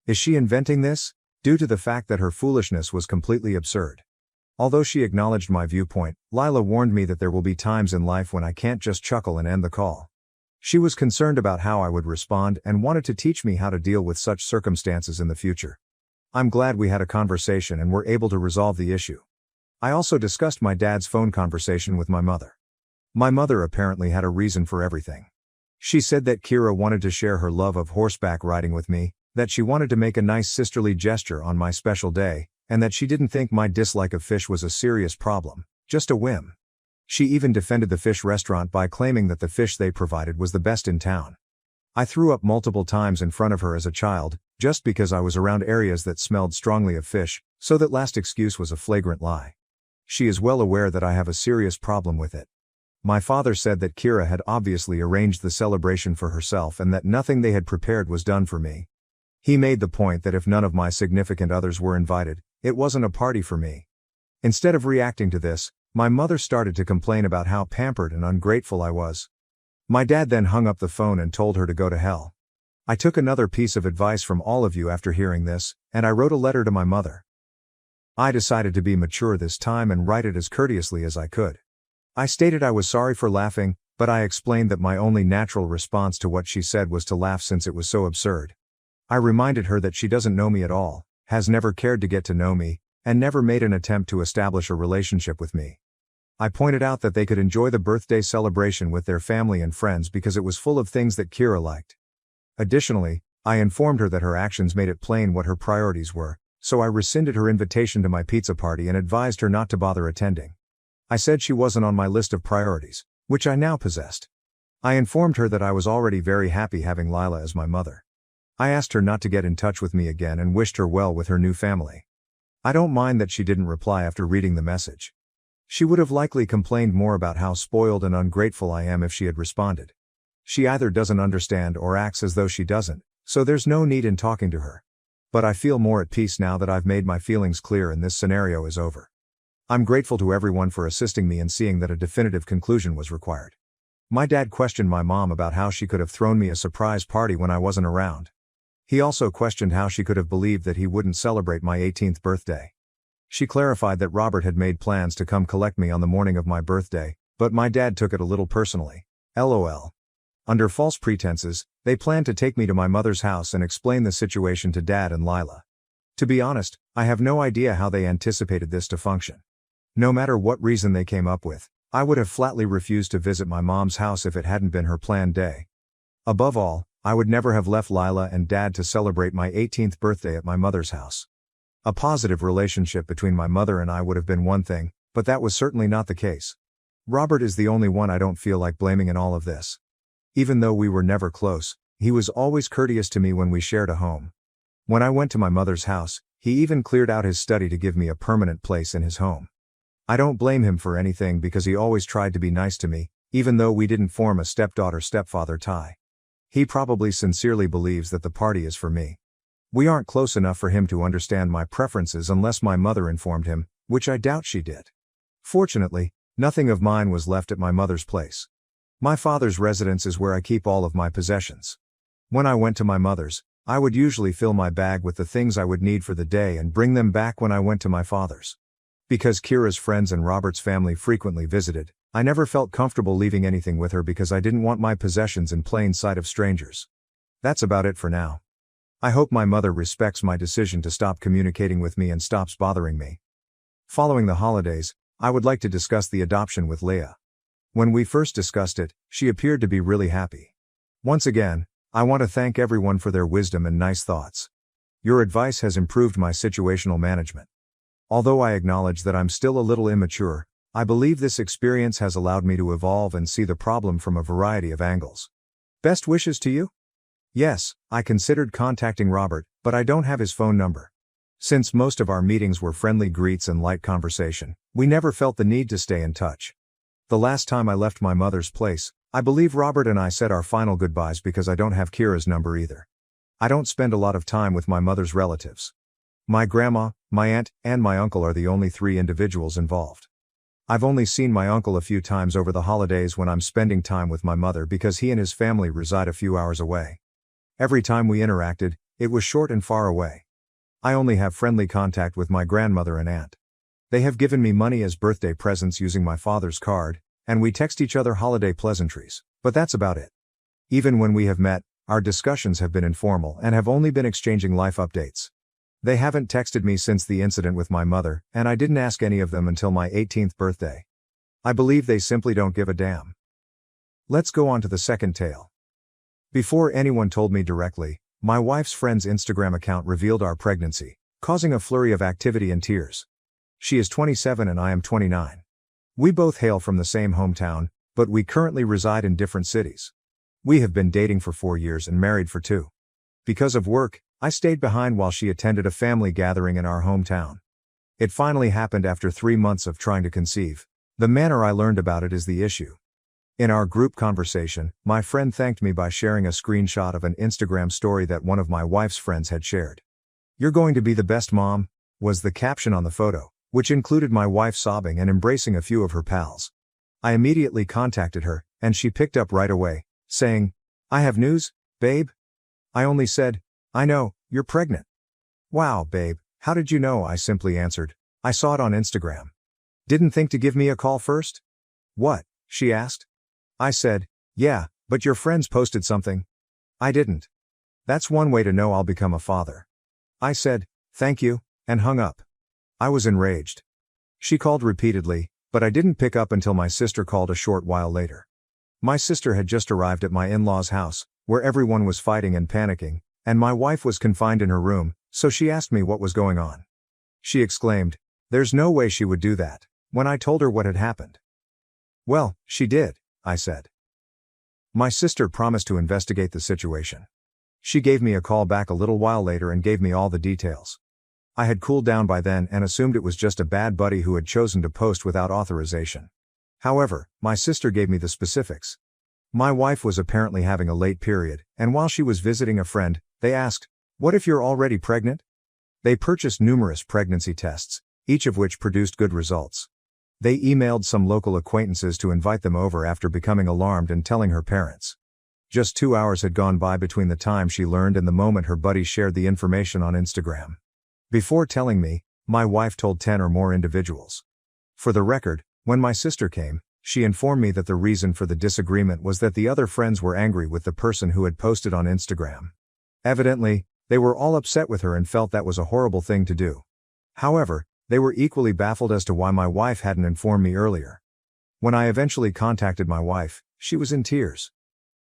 Is she inventing this? Due to the fact that her foolishness was completely absurd. Although she acknowledged my viewpoint, Lila warned me that there will be times in life when I can't just chuckle and end the call. She was concerned about how I would respond and wanted to teach me how to deal with such circumstances in the future. I'm glad we had a conversation and were able to resolve the issue. I also discussed my dad's phone conversation with my mother. My mother apparently had a reason for everything. She said that Kira wanted to share her love of horseback riding with me, that she wanted to make a nice sisterly gesture on my special day, and that she didn't think my dislike of fish was a serious problem, just a whim. She even defended the fish restaurant by claiming that the fish they provided was the best in town. I threw up multiple times in front of her as a child, just because I was around areas that smelled strongly of fish, so that last excuse was a flagrant lie. She is well aware that I have a serious problem with it. My father said that Kira had obviously arranged the celebration for herself and that nothing they had prepared was done for me. He made the point that if none of my significant others were invited, it wasn't a party for me. Instead of reacting to this, my mother started to complain about how pampered and ungrateful I was. My dad then hung up the phone and told her to go to hell. I took another piece of advice from all of you after hearing this, and I wrote a letter to my mother. I decided to be mature this time and write it as courteously as I could. I stated I was sorry for laughing, but I explained that my only natural response to what she said was to laugh since it was so absurd. I reminded her that she doesn't know me at all, has never cared to get to know me, and never made an attempt to establish a relationship with me. I pointed out that they could enjoy the birthday celebration with their family and friends because it was full of things that Kira liked. Additionally, I informed her that her actions made it plain what her priorities were, so I rescinded her invitation to my pizza party and advised her not to bother attending. I said she wasn't on my list of priorities, which I now possessed. I informed her that I was already very happy having Lila as my mother. I asked her not to get in touch with me again and wished her well with her new family. I don't mind that she didn't reply after reading the message. She would have likely complained more about how spoiled and ungrateful I am if she had responded. She either doesn't understand or acts as though she doesn't, so there's no need in talking to her. But I feel more at peace now that I've made my feelings clear and this scenario is over. I'm grateful to everyone for assisting me in seeing that a definitive conclusion was required. My dad questioned my mom about how she could have thrown me a surprise party when I wasn't around. He also questioned how she could have believed that he wouldn't celebrate my 18th birthday. She clarified that Robert had made plans to come collect me on the morning of my birthday, but my dad took it a little personally. LOL. Under false pretenses, they planned to take me to my mother's house and explain the situation to Dad and Lila. To be honest, I have no idea how they anticipated this to function. No matter what reason they came up with, I would have flatly refused to visit my mom's house if it hadn't been her planned day. Above all, I would never have left Lila and Dad to celebrate my 18th birthday at my mother's house. A positive relationship between my mother and I would have been one thing, but that was certainly not the case. Robert is the only one I don't feel like blaming in all of this. Even though we were never close, he was always courteous to me when we shared a home. When I went to my mother's house, he even cleared out his study to give me a permanent place in his home. I don't blame him for anything because he always tried to be nice to me, even though we didn't form a stepdaughter-stepfather tie. He probably sincerely believes that the party is for me. We aren't close enough for him to understand my preferences unless my mother informed him, which I doubt she did. Fortunately, nothing of mine was left at my mother's place. My father's residence is where I keep all of my possessions. When I went to my mother's, I would usually fill my bag with the things I would need for the day and bring them back when I went to my father's. Because Kira's friends and Robert's family frequently visited, I never felt comfortable leaving anything with her because I didn't want my possessions in plain sight of strangers. That's about it for now. I hope my mother respects my decision to stop communicating with me and stops bothering me. Following the holidays, I would like to discuss the adoption with Leah. When we first discussed it, she appeared to be really happy. Once again, I want to thank everyone for their wisdom and nice thoughts. Your advice has improved my situational management. Although I acknowledge that I'm still a little immature, I believe this experience has allowed me to evolve and see the problem from a variety of angles. Best wishes to you? Yes, I considered contacting Robert, but I don't have his phone number. Since most of our meetings were friendly greets and light conversation, we never felt the need to stay in touch. The last time I left my mother's place, I believe Robert and I said our final goodbyes because I don't have Kira's number either. I don't spend a lot of time with my mother's relatives. My grandma, my aunt, and my uncle are the only three individuals involved. I've only seen my uncle a few times over the holidays when I'm spending time with my mother because he and his family reside a few hours away. Every time we interacted, it was short and far away. I only have friendly contact with my grandmother and aunt. They have given me money as birthday presents using my father's card, and we text each other holiday pleasantries, but that's about it. Even when we have met, our discussions have been informal and have only been exchanging life updates. They haven't texted me since the incident with my mother, and I didn't ask any of them until my 18th birthday. I believe they simply don't give a damn. Let's go on to the second tale. Before anyone told me directly, my wife's friend's Instagram account revealed our pregnancy, causing a flurry of activity and tears. She is 27 and I am 29. We both hail from the same hometown, but we currently reside in different cities. We have been dating for 4 years and married for 2. Because of work, I stayed behind while she attended a family gathering in our hometown. It finally happened after 3 months of trying to conceive. The manner I learned about it is the issue. In our group conversation, my friend thanked me by sharing a screenshot of an Instagram story that one of my wife's friends had shared. "You're going to be the best mom," was the caption on the photo, which included my wife sobbing and embracing a few of her pals. I immediately contacted her, and she picked up right away, saying, "I have news, babe." I only said, "I know, you're pregnant." "Wow, babe, how did you know?" I simply answered, "I saw it on Instagram." "Didn't think to give me a call first?" "What?" she asked. I said, "Yeah, but your friends posted something." "I didn't." "That's one way to know I'll become a father." I said, "Thank you," and hung up. I was enraged. She called repeatedly, but I didn't pick up until my sister called a short while later. My sister had just arrived at my in-laws' house, where everyone was fighting and panicking, and my wife was confined in her room, so she asked me what was going on. She exclaimed, "There's no way she would do that," when I told her what had happened. "Well, she did," I said. My sister promised to investigate the situation. She gave me a call back a little while later and gave me all the details. I had cooled down by then and assumed it was just a bad buddy who had chosen to post without authorization. However, my sister gave me the specifics. My wife was apparently having a late period, and while she was visiting a friend, they asked, "What if you're already pregnant?" They purchased numerous pregnancy tests, each of which produced good results. They emailed some local acquaintances to invite them over after becoming alarmed and telling her parents. Just 2 hours had gone by between the time she learned and the moment her buddy shared the information on Instagram. Before telling me, my wife told 10 or more individuals. For the record, when my sister came, she informed me that the reason for the disagreement was that the other friends were angry with the person who had posted on Instagram. Evidently, they were all upset with her and felt that was a horrible thing to do. However, they were equally baffled as to why my wife hadn't informed me earlier. When I eventually contacted my wife, she was in tears.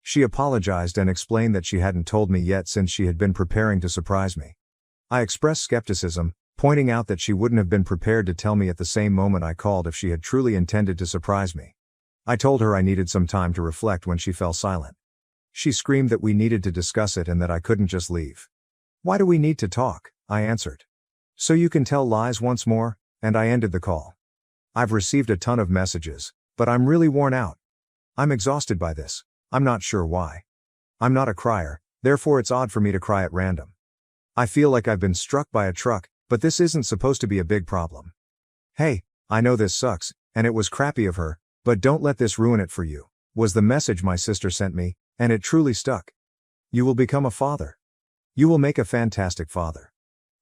She apologized and explained that she hadn't told me yet since she had been preparing to surprise me. I expressed skepticism, pointing out that she wouldn't have been prepared to tell me at the same moment I called if she had truly intended to surprise me. I told her I needed some time to reflect when she fell silent. She screamed that we needed to discuss it and that I couldn't just leave. "Why do we need to talk?" I answered. "So you can tell lies once more," and I ended the call. I've received a ton of messages, but I'm really worn out. I'm exhausted by this. I'm not sure why. I'm not a crier, therefore it's odd for me to cry at random. I feel like I've been struck by a truck, but this isn't supposed to be a big problem. "Hey, I know this sucks, and it was crappy of her, but don't let this ruin it for you," was the message my sister sent me, and it truly stuck. "You will become a father. You will make a fantastic father.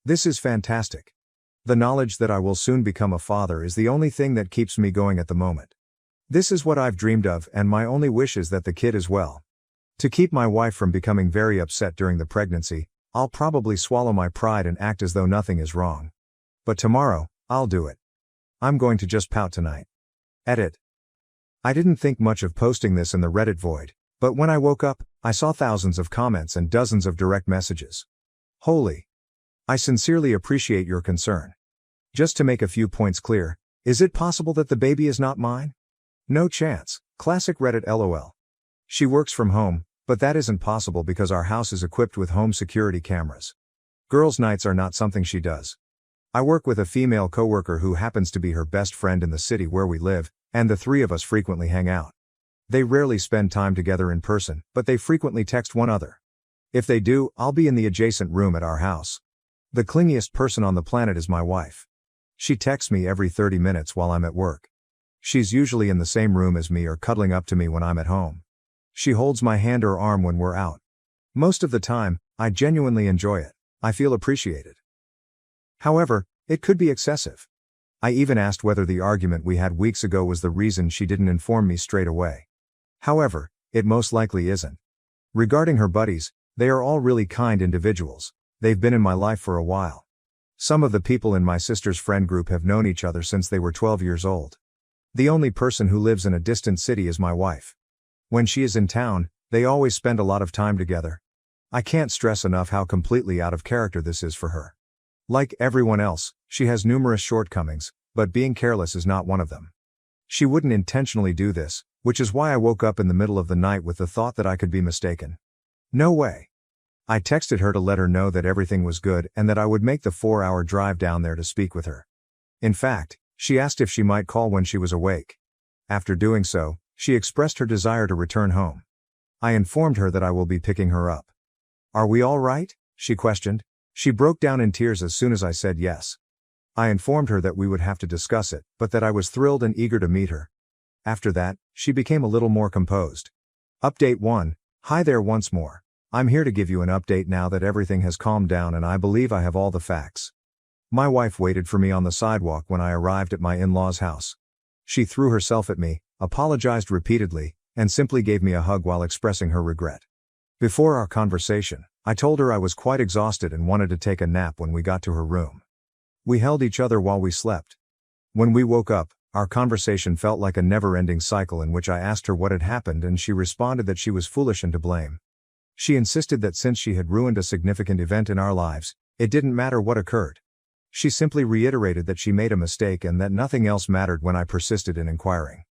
This is fantastic. The knowledge that I will soon become a father is the only thing that keeps me going at the moment. This is what I've dreamed of, and my only wish is that the kid is well." To keep my wife from becoming very upset during the pregnancy, I'll probably swallow my pride and act as though nothing is wrong. But tomorrow, I'll do it. I'm going to just pout tonight. Edit. I didn't think much of posting this in the Reddit void, but when I woke up, I saw thousands of comments and dozens of direct messages. Holy. I sincerely appreciate your concern. Just to make a few points clear, is it possible that the baby is not mine? No chance. Classic Reddit LOL. She works from home, but that isn't possible because our house is equipped with home security cameras. Girls' nights are not something she does. I work with a female coworker who happens to be her best friend in the city where we live, and the three of us frequently hang out. They rarely spend time together in person, but they frequently text one another. If they do, I'll be in the adjacent room at our house. The clingiest person on the planet is my wife. She texts me every 30 minutes while I'm at work. She's usually in the same room as me or cuddling up to me when I'm at home. She holds my hand or arm when we're out. Most of the time, I genuinely enjoy it. I feel appreciated. However, it could be excessive. I even asked whether the argument we had weeks ago was the reason she didn't inform me straight away. However, it most likely isn't. Regarding her buddies, they are all really kind individuals. They've been in my life for a while. Some of the people in my sister's friend group have known each other since they were 12 years old. The only person who lives in a distant city is my wife. When she is in town, they always spend a lot of time together. I can't stress enough how completely out of character this is for her. Like everyone else, she has numerous shortcomings, but being careless is not one of them. She wouldn't intentionally do this, which is why I woke up in the middle of the night with the thought that I could be mistaken. No way. I texted her to let her know that everything was good and that I would make the 4-hour drive down there to speak with her. In fact, she asked if she might call when she was awake. After doing so, she expressed her desire to return home. I informed her that I will be picking her up. "Are we all right?" she questioned. She broke down in tears as soon as I said yes. I informed her that we would have to discuss it, but that I was thrilled and eager to meet her. After that, she became a little more composed. Update 1. Hi there once more. I'm here to give you an update now that everything has calmed down and I believe I have all the facts. My wife waited for me on the sidewalk when I arrived at my in-laws' house. She threw herself at me, apologized repeatedly, and simply gave me a hug while expressing her regret. Before our conversation, I told her I was quite exhausted and wanted to take a nap when we got to her room. We held each other while we slept. When we woke up, our conversation felt like a never-ending cycle in which I asked her what had happened and she responded that she was foolish and to blame. She insisted that since she had ruined a significant event in our lives, it didn't matter what occurred. She simply reiterated that she made a mistake and that nothing else mattered when I persisted in inquiring.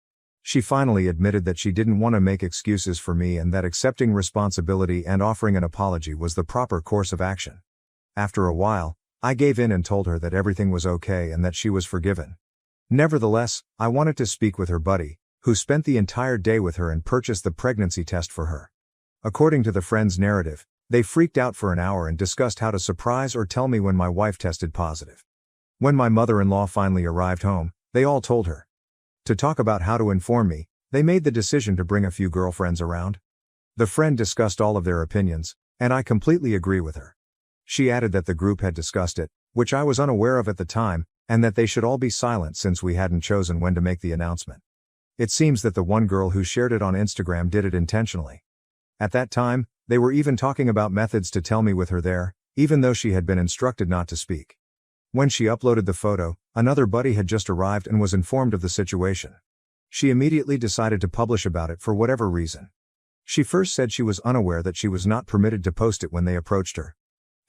She finally admitted that she didn't want to make excuses for me and that accepting responsibility and offering an apology was the proper course of action. After a while, I gave in and told her that everything was okay and that she was forgiven. Nevertheless, I wanted to speak with her buddy, who spent the entire day with her and purchased the pregnancy test for her. According to the friend's narrative, they freaked out for an hour and discussed how to surprise or tell me when my wife tested positive. When my mother-in-law finally arrived home, they all told her. To talk about how to inform me, they made the decision to bring a few girlfriends around. The friend discussed all of their opinions, and I completely agree with her. She added that the group had discussed it, which I was unaware of at the time, and that they should all be silent since we hadn't chosen when to make the announcement. It seems that the one girl who shared it on Instagram did it intentionally. At that time, they were even talking about methods to tell me with her there, even though she had been instructed not to speak. When she uploaded the photo, another buddy had just arrived and was informed of the situation. She immediately decided to publish about it for whatever reason. She first said she was unaware that she was not permitted to post it when they approached her.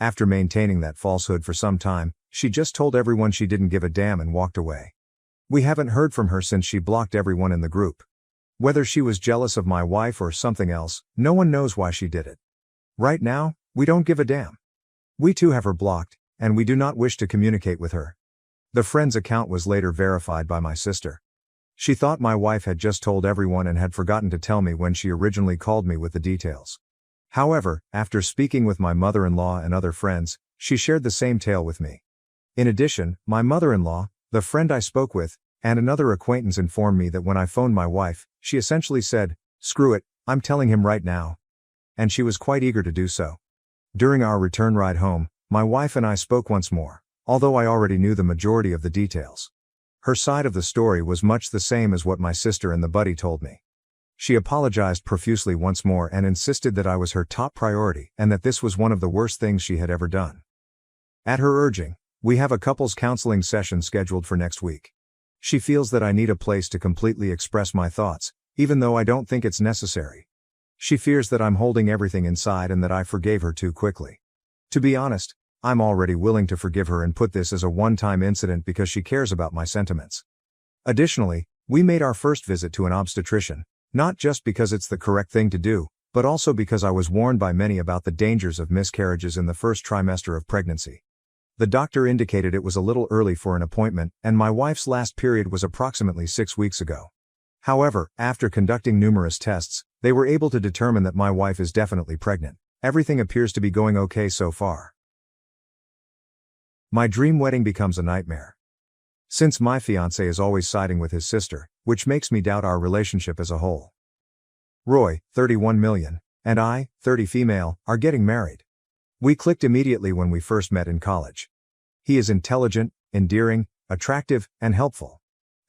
After maintaining that falsehood for some time, she just told everyone she didn't give a damn and walked away. We haven't heard from her since she blocked everyone in the group. Whether she was jealous of my wife or something else, no one knows why she did it. Right now, we don't give a damn. We too have her blocked, and we do not wish to communicate with her. The friend's account was later verified by my sister. She thought my wife had just told everyone and had forgotten to tell me when she originally called me with the details. However, after speaking with my mother-in-law and other friends, she shared the same tale with me. In addition, my mother-in-law, the friend I spoke with, and another acquaintance informed me that when I phoned my wife, she essentially said, "Screw it, I'm telling him right now." And she was quite eager to do so. During our return ride home, my wife and I spoke once more, although I already knew the majority of the details. Her side of the story was much the same as what my sister and the buddy told me. She apologized profusely once more and insisted that I was her top priority and that this was one of the worst things she had ever done. At her urging, we have a couples counseling session scheduled for next week. She feels that I need a place to completely express my thoughts, even though I don't think it's necessary. She fears that I'm holding everything inside and that I forgave her too quickly. To be honest, I'm already willing to forgive her and put this as a one-time incident because she cares about my sentiments. Additionally, we made our first visit to an obstetrician, not just because it's the correct thing to do, but also because I was warned by many about the dangers of miscarriages in the first trimester of pregnancy. The doctor indicated it was a little early for an appointment, and my wife's last period was approximately 6 weeks ago. However, after conducting numerous tests, they were able to determine that my wife is definitely pregnant. Everything appears to be going okay so far. My dream wedding becomes a nightmare. Since my fiancé is always siding with his sister, which makes me doubt our relationship as a whole. Roy, 31 million, and I, 30 female, are getting married. We clicked immediately when we first met in college. He is intelligent, endearing, attractive, and helpful.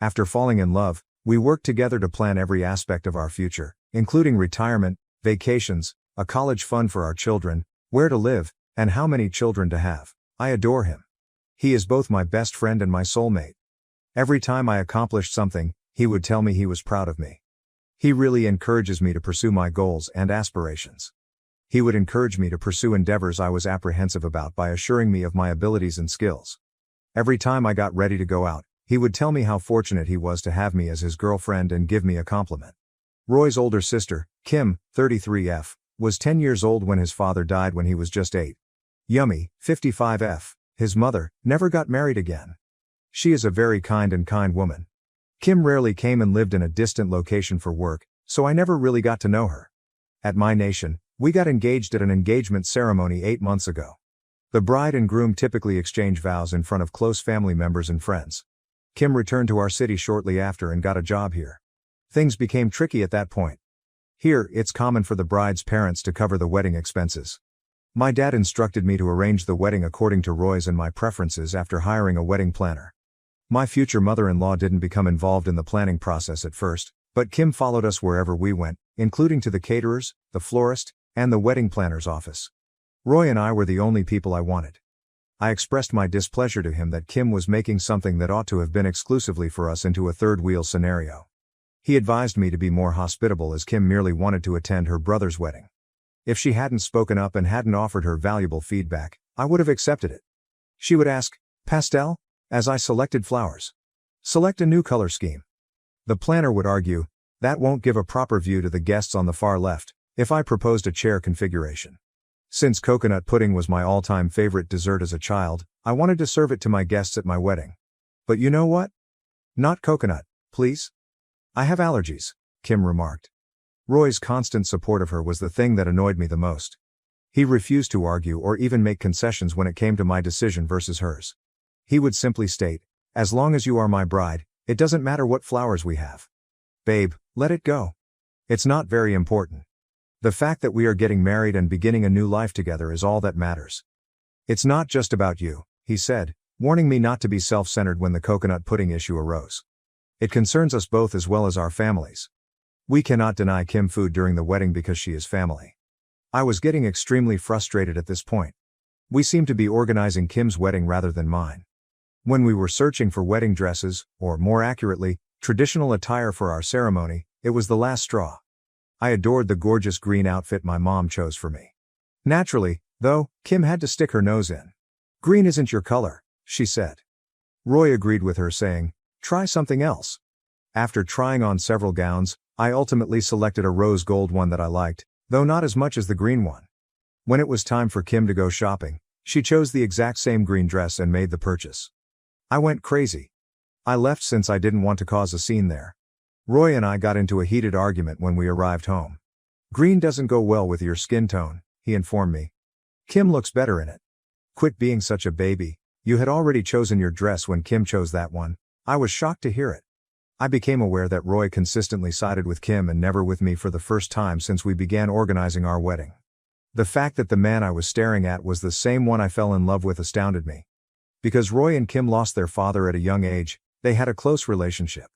After falling in love, we worked together to plan every aspect of our future, including retirement, vacations, a college fund for our children, where to live, and how many children to have. I adore him. He is both my best friend and my soulmate. Every time I accomplished something, he would tell me he was proud of me. He really encourages me to pursue my goals and aspirations. He would encourage me to pursue endeavors I was apprehensive about by assuring me of my abilities and skills. Every time I got ready to go out, he would tell me how fortunate he was to have me as his girlfriend and give me a compliment. Roy's older sister, Kim, 33F, was 10 years old when his father died when he was just 8. Yummy, 55F, his mother, never got married again. She is a very kind woman. Kim rarely came and lived in a distant location for work, so I never really got to know her. At my nation, we got engaged at an engagement ceremony 8 months ago. The bride and groom typically exchange vows in front of close family members and friends. Kim returned to our city shortly after and got a job here. Things became tricky at that point. Here, it's common for the bride's parents to cover the wedding expenses. My dad instructed me to arrange the wedding according to Roy's and my preferences after hiring a wedding planner. My future mother-in-law didn't become involved in the planning process at first, but Kim followed us wherever we went, including to the caterers, the florist, and the wedding planner's office. Roy and I were the only people I wanted. I expressed my displeasure to him that Kim was making something that ought to have been exclusively for us into a third-wheel scenario. He advised me to be more hospitable as Kim merely wanted to attend her brother's wedding. If she hadn't spoken up and hadn't offered her valuable feedback, I would have accepted it. She would ask, "Pastel?" as I selected flowers. "Select a new color scheme." The planner would argue, "That won't give a proper view to the guests on the far left," if I proposed a chair configuration. Since coconut pudding was my all-time favorite dessert as a child, I wanted to serve it to my guests at my wedding. "But you know what? Not coconut, please. I have allergies," Kim remarked. Roy's constant support of her was the thing that annoyed me the most. He refused to argue or even make concessions when it came to my decision versus hers. He would simply state, "As long as you are my bride, it doesn't matter what flowers we have. Babe, let it go. It's not very important. The fact that we are getting married and beginning a new life together is all that matters." "It's not just about you," he said, warning me not to be self-centered when the coconut pudding issue arose. "It concerns us both as well as our families. We cannot deny Kim food during the wedding because she is family." I was getting extremely frustrated at this point. We seemed to be organizing Kim's wedding rather than mine. When we were searching for wedding dresses, or more accurately, traditional attire for our ceremony, it was the last straw. I adored the gorgeous green outfit my mom chose for me. Naturally, though, Kim had to stick her nose in. "Green isn't your color," she said. Roy agreed with her, saying, "Try something else." After trying on several gowns, I ultimately selected a rose gold one that I liked, though not as much as the green one. When it was time for Kim to go shopping, she chose the exact same green dress and made the purchase. I went crazy. I left since I didn't want to cause a scene there. Roy and I got into a heated argument when we arrived home. "Green doesn't go well with your skin tone," he informed me. "Kim looks better in it." "Quit being such a baby. You had already chosen your dress when Kim chose that one." I was shocked to hear it. I became aware that Roy consistently sided with Kim and never with me for the first time since we began organizing our wedding. The fact that the man I was staring at was the same one I fell in love with astounded me. Because Roy and Kim lost their father at a young age, they had a close relationship.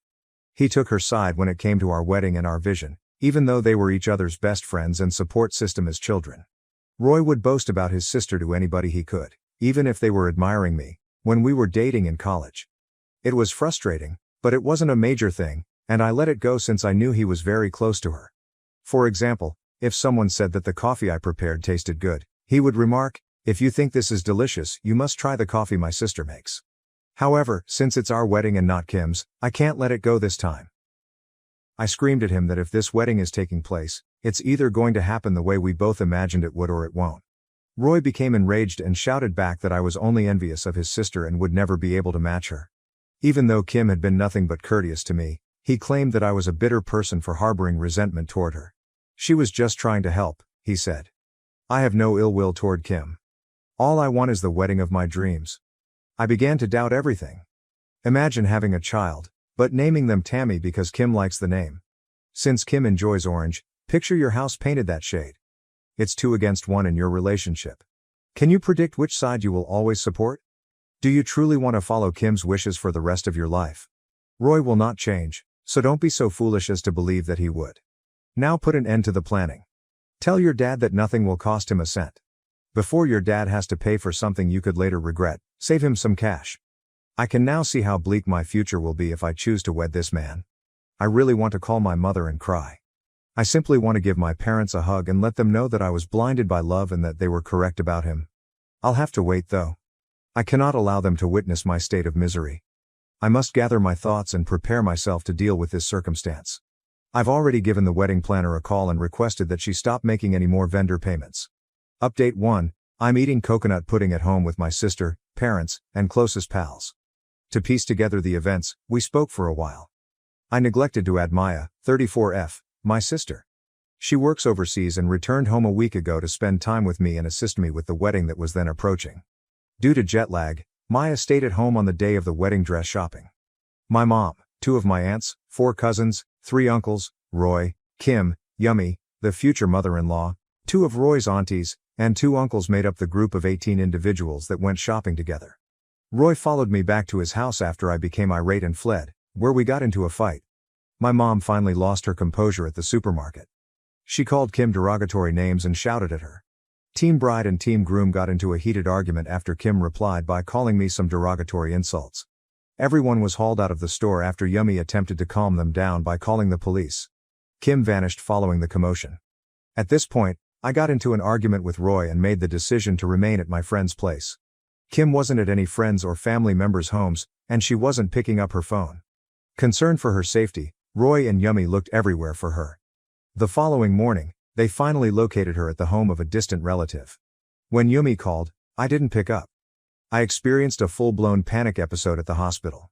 He took her side when it came to our wedding and our vision, even though they were each other's best friends and support system as children. Roy would boast about his sister to anybody he could, even if they were admiring me, when we were dating in college. It was frustrating, but it wasn't a major thing, and I let it go since I knew he was very close to her. For example, if someone said that the coffee I prepared tasted good, he would remark, "If you think this is delicious, you must try the coffee my sister makes." However, since it's our wedding and not Kim's, I can't let it go this time. I screamed at him that if this wedding is taking place, it's either going to happen the way we both imagined it would or it won't. Roy became enraged and shouted back that I was only envious of his sister and would never be able to match her. Even though Kim had been nothing but courteous to me, he claimed that I was a bitter person for harboring resentment toward her. "She was just trying to help," he said. "I have no ill will toward Kim. All I want is the wedding of my dreams." I began to doubt everything. Imagine having a child, but naming them Tammy because Kim likes the name. Since Kim enjoys orange, picture your house painted that shade. It's 2 against 1 in your relationship. Can you predict which side you will always support? Do you truly want to follow Kim's wishes for the rest of your life? Roy will not change, so don't be so foolish as to believe that he would. Now put an end to the planning. Tell your dad that nothing will cost him a cent. Before your dad has to pay for something you could later regret, save him some cash. I can now see how bleak my future will be if I choose to wed this man. I really want to call my mother and cry. I simply want to give my parents a hug and let them know that I was blinded by love and that they were correct about him. I'll have to wait though. I cannot allow them to witness my state of misery. I must gather my thoughts and prepare myself to deal with this circumstance. I've already given the wedding planner a call and requested that she stop making any more vendor payments. Update 1. I'm eating coconut pudding at home with my sister, parents, and closest pals. To piece together the events, we spoke for a while. I neglected to add Maya, 34F, my sister. She works overseas and returned home a week ago to spend time with me and assist me with the wedding that was then approaching. Due to jet lag, Maya stayed at home on the day of the wedding dress shopping. My mom, 2 of my aunts, 4 cousins, 3 uncles, Roy, Kim, Yummy, the future mother-in-law, 2 of Roy's aunties, and 2 uncles made up the group of 18 individuals that went shopping together. Roy followed me back to his house after I became irate and fled, where we got into a fight. My mom finally lost her composure at the supermarket. She called Kim derogatory names and shouted at her. Team bride and team groom got into a heated argument after Kim replied by calling me some derogatory insults. Everyone was hauled out of the store after Yummy attempted to calm them down by calling the police. Kim vanished following the commotion. At this point, I got into an argument with Roy and made the decision to remain at my friend's place. Kim wasn't at any friends or family members' homes, and she wasn't picking up her phone. Concerned for her safety, Roy and Yummy looked everywhere for her. The following morning, they finally located her at the home of a distant relative. When Yummy called, I didn't pick up. I experienced a full-blown panic episode at the hospital.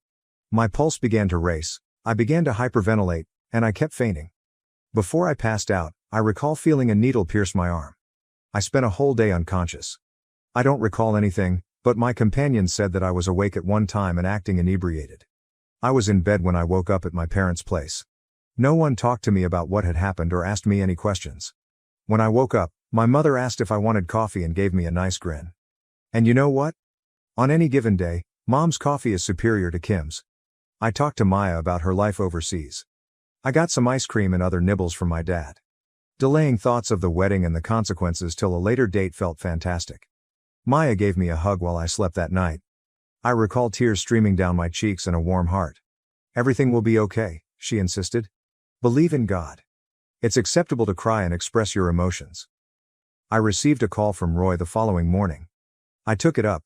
My pulse began to race, I began to hyperventilate, and I kept fainting. Before I passed out, I recall feeling a needle pierce my arm. I spent a whole day unconscious. I don't recall anything, but my companions said that I was awake at one time and acting inebriated. I was in bed when I woke up at my parents' place. No one talked to me about what had happened or asked me any questions. When I woke up, my mother asked if I wanted coffee and gave me a nice grin. And you know what? On any given day, Mom's coffee is superior to Kim's. I talked to Maya about her life overseas. I got some ice cream and other nibbles from my dad. Delaying thoughts of the wedding and the consequences till a later date felt fantastic. Maya gave me a hug while I slept that night. I recall tears streaming down my cheeks and a warm heart. Everything will be okay, she insisted. Believe in God. It's acceptable to cry and express your emotions. I received a call from Roy the following morning. I took it up.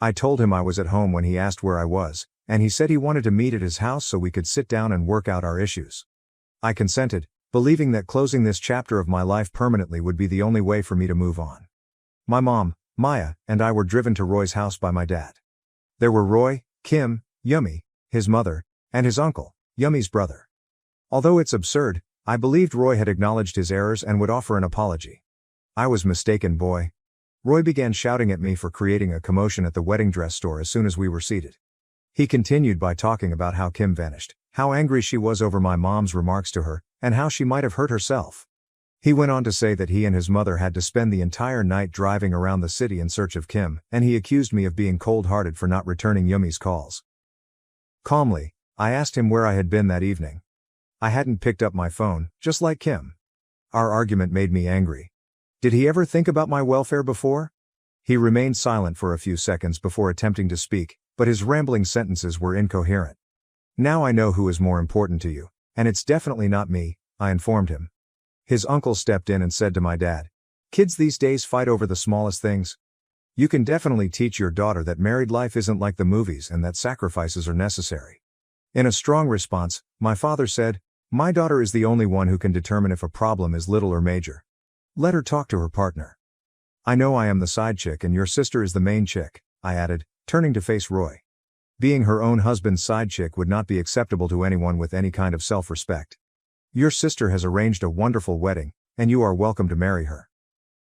I told him I was at home when he asked where I was, and he said he wanted to meet at his house so we could sit down and work out our issues. I consented, believing that closing this chapter of my life permanently would be the only way for me to move on. My mom, Maya, and I were driven to Roy's house by my dad. There were Roy, Kim, Yummy, his mother, and his uncle, Yummy's brother. Although it's absurd, I believed Roy had acknowledged his errors and would offer an apology. I was mistaken, boy. Roy began shouting at me for creating a commotion at the wedding dress store as soon as we were seated. He continued by talking about how Kim vanished, how angry she was over my mom's remarks to her, and how she might have hurt herself. He went on to say that he and his mother had to spend the entire night driving around the city in search of Kim, and he accused me of being cold-hearted for not returning Yummy's calls. Calmly, I asked him where I had been that evening. I hadn't picked up my phone, just like Kim. Our argument made me angry. Did he ever think about my welfare before? He remained silent for a few seconds before attempting to speak, but his rambling sentences were incoherent. Now I know who is more important to you, and it's definitely not me, I informed him. His uncle stepped in and said to my dad, "Kids these days fight over the smallest things. You can definitely teach your daughter that married life isn't like the movies and that sacrifices are necessary." In a strong response, my father said, "My daughter is the only one who can determine if a problem is little or major. Let her talk to her partner." "I know I am the side chick and your sister is the main chick," I added, turning to face Roy. Being her own husband's side chick would not be acceptable to anyone with any kind of self-respect. Your sister has arranged a wonderful wedding, and you are welcome to marry her.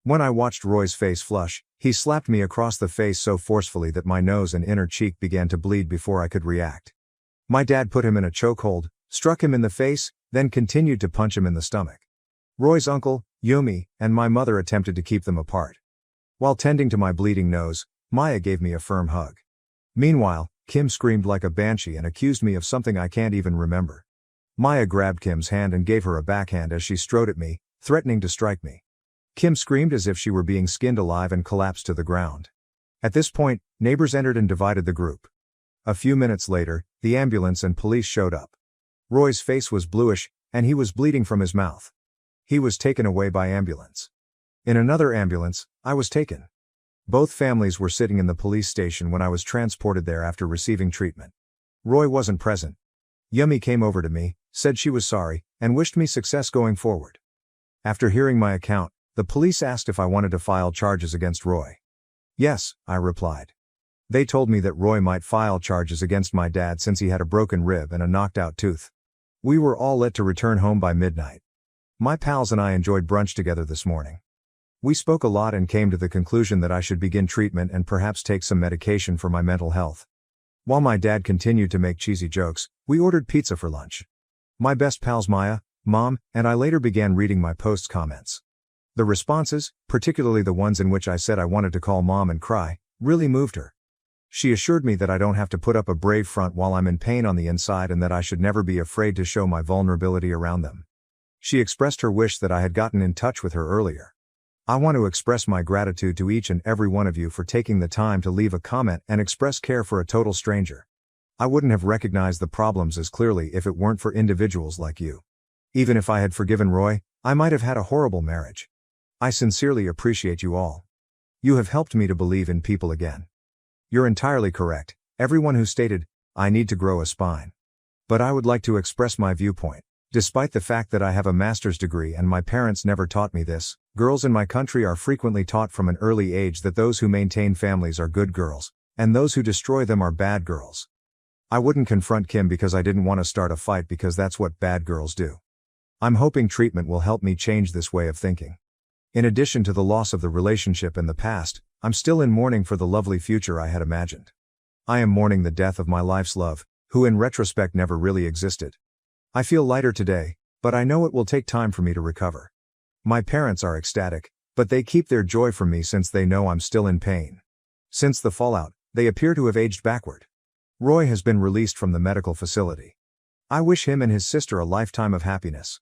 When I watched Roy's face flush, he slapped me across the face so forcefully that my nose and inner cheek began to bleed before I could react. My dad put him in a chokehold, struck him in the face, then continued to punch him in the stomach. Roy's uncle, Yumi, and my mother attempted to keep them apart. While tending to my bleeding nose, Maya gave me a firm hug. Meanwhile, Kim screamed like a banshee and accused me of something I can't even remember. Maya grabbed Kim's hand and gave her a backhand as she strode at me, threatening to strike me. Kim screamed as if she were being skinned alive and collapsed to the ground. At this point, neighbors entered and divided the group. A few minutes later, the ambulance and police showed up. Roy's face was bluish, and he was bleeding from his mouth. He was taken away by ambulance. In another ambulance, I was taken. Both families were sitting in the police station when I was transported there after receiving treatment. Roy wasn't present. Yumi came over to me, said she was sorry, and wished me success going forward. After hearing my account, the police asked if I wanted to file charges against Roy. Yes, I replied. They told me that Roy might file charges against my dad since he had a broken rib and a knocked-out tooth. We were all let to return home by midnight. My pals and I enjoyed brunch together this morning. We spoke a lot and came to the conclusion that I should begin treatment and perhaps take some medication for my mental health. While my dad continued to make cheesy jokes, we ordered pizza for lunch. My best pals Maya, Mom, and I later began reading my post's comments. The responses, particularly the ones in which I said I wanted to call Mom and cry, really moved her. She assured me that I don't have to put up a brave front while I'm in pain on the inside and that I should never be afraid to show my vulnerability around them. She expressed her wish that I had gotten in touch with her earlier. I want to express my gratitude to each and every one of you for taking the time to leave a comment and express care for a total stranger. I wouldn't have recognized the problems as clearly if it weren't for individuals like you. Even if I had forgiven Roy, I might have had a horrible marriage. I sincerely appreciate you all. You have helped me to believe in people again. You're entirely correct, everyone who stated, I need to grow a spine. But I would like to express my viewpoint. Despite the fact that I have a master's degree and my parents never taught me this, girls in my country are frequently taught from an early age that those who maintain families are good girls, and those who destroy them are bad girls. I wouldn't confront Kim because I didn't want to start a fight because that's what bad girls do. I'm hoping treatment will help me change this way of thinking. In addition to the loss of the relationship in the past, I'm still in mourning for the lovely future I had imagined. I am mourning the death of my life's love, who in retrospect never really existed. I feel lighter today, but I know it will take time for me to recover. My parents are ecstatic, but they keep their joy from me since they know I'm still in pain. Since the fallout, they appear to have aged backward. Roy has been released from the medical facility. I wish him and his sister a lifetime of happiness.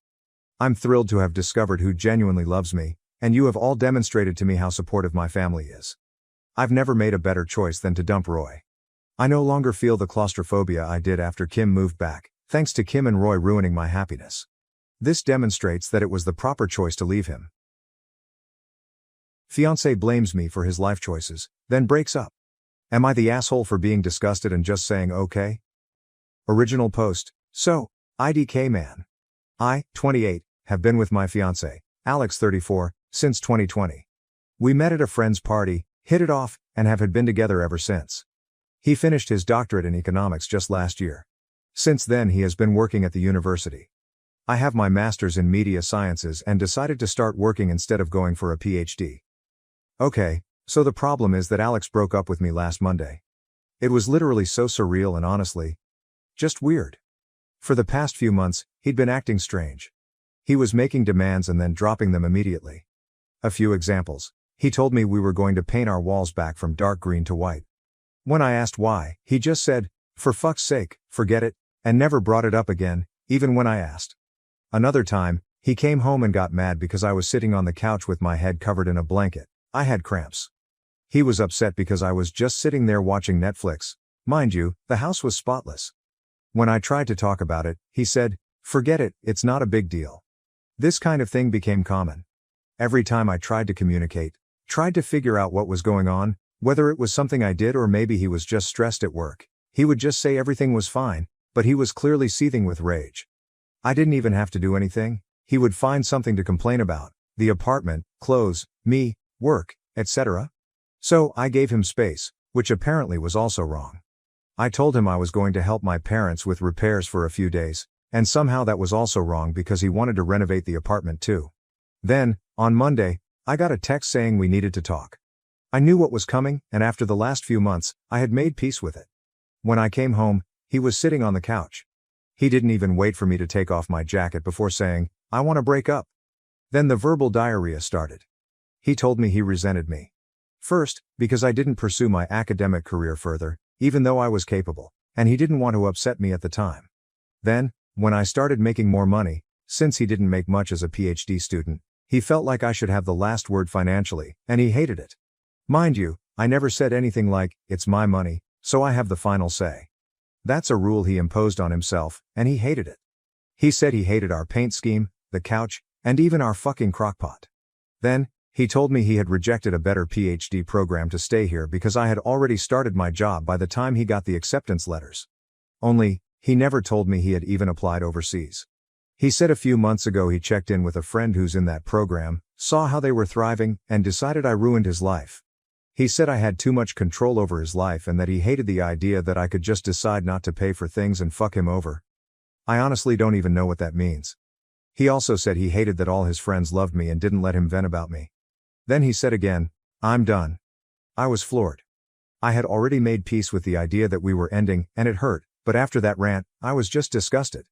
I'm thrilled to have discovered who genuinely loves me, and you have all demonstrated to me how supportive my family is. I've never made a better choice than to dump Roy. I no longer feel the claustrophobia I did after Kim moved back, thanks to Kim and Roy ruining my happiness. This demonstrates that it was the proper choice to leave him. Fiancé blames me for his life choices, then breaks up. Am I the asshole for being disgusted and just saying okay? Original post. So, IDK man. I, 28, have been with my fiancé, Alex 34, since 2020. We met at a friend's party, hit it off, and have been together ever since. He finished his doctorate in economics just last year. Since then he has been working at the university. I have my master's in media sciences and decided to start working instead of going for a PhD. Okay, so the problem is that Alex broke up with me last Monday. It was literally so surreal and honestly, just weird. For the past few months, he'd been acting strange. He was making demands and then dropping them immediately. A few examples. He told me we were going to paint our walls back from dark green to white. When I asked why, he just said, for fuck's sake, forget it, and never brought it up again, even when I asked. Another time, he came home and got mad because I was sitting on the couch with my head covered in a blanket. I had cramps. He was upset because I was just sitting there watching Netflix. Mind you, the house was spotless. When I tried to talk about it, he said, forget it, it's not a big deal. This kind of thing became common. Every time I tried to communicate, tried to figure out what was going on, whether it was something I did or maybe he was just stressed at work, he would just say everything was fine, but he was clearly seething with rage. I didn't even have to do anything. He would find something to complain about, the apartment, clothes, me, work, etc. So I gave him space, which apparently was also wrong. I told him I was going to help my parents with repairs for a few days, and somehow that was also wrong because he wanted to renovate the apartment too. Then, on Monday, I got a text saying we needed to talk. I knew what was coming, and after the last few months, I had made peace with it. When I came home, he was sitting on the couch. He didn't even wait for me to take off my jacket before saying, "I want to break up." Then the verbal diarrhea started. He told me he resented me. First, because I didn't pursue my academic career further, even though I was capable, and he didn't want to upset me at the time. Then, when I started making more money, since he didn't make much as a PhD student, he felt like I should have the last word financially, and he hated it. Mind you, I never said anything like, "It's my money, so I have the final say." That's a rule he imposed on himself, and he hated it. He said he hated our paint scheme, the couch, and even our fucking crockpot. Then, he told me he had rejected a better PhD program to stay here because I had already started my job by the time he got the acceptance letters. Only, he never told me he had even applied overseas. He said a few months ago he checked in with a friend who's in that program, saw how they were thriving, and decided I ruined his life. He said I had too much control over his life and that he hated the idea that I could just decide not to pay for things and fuck him over. I honestly don't even know what that means. He also said he hated that all his friends loved me and didn't let him vent about me. Then he said again, "I'm done." I was floored. I had already made peace with the idea that we were ending, and it hurt, but after that rant, I was just disgusted.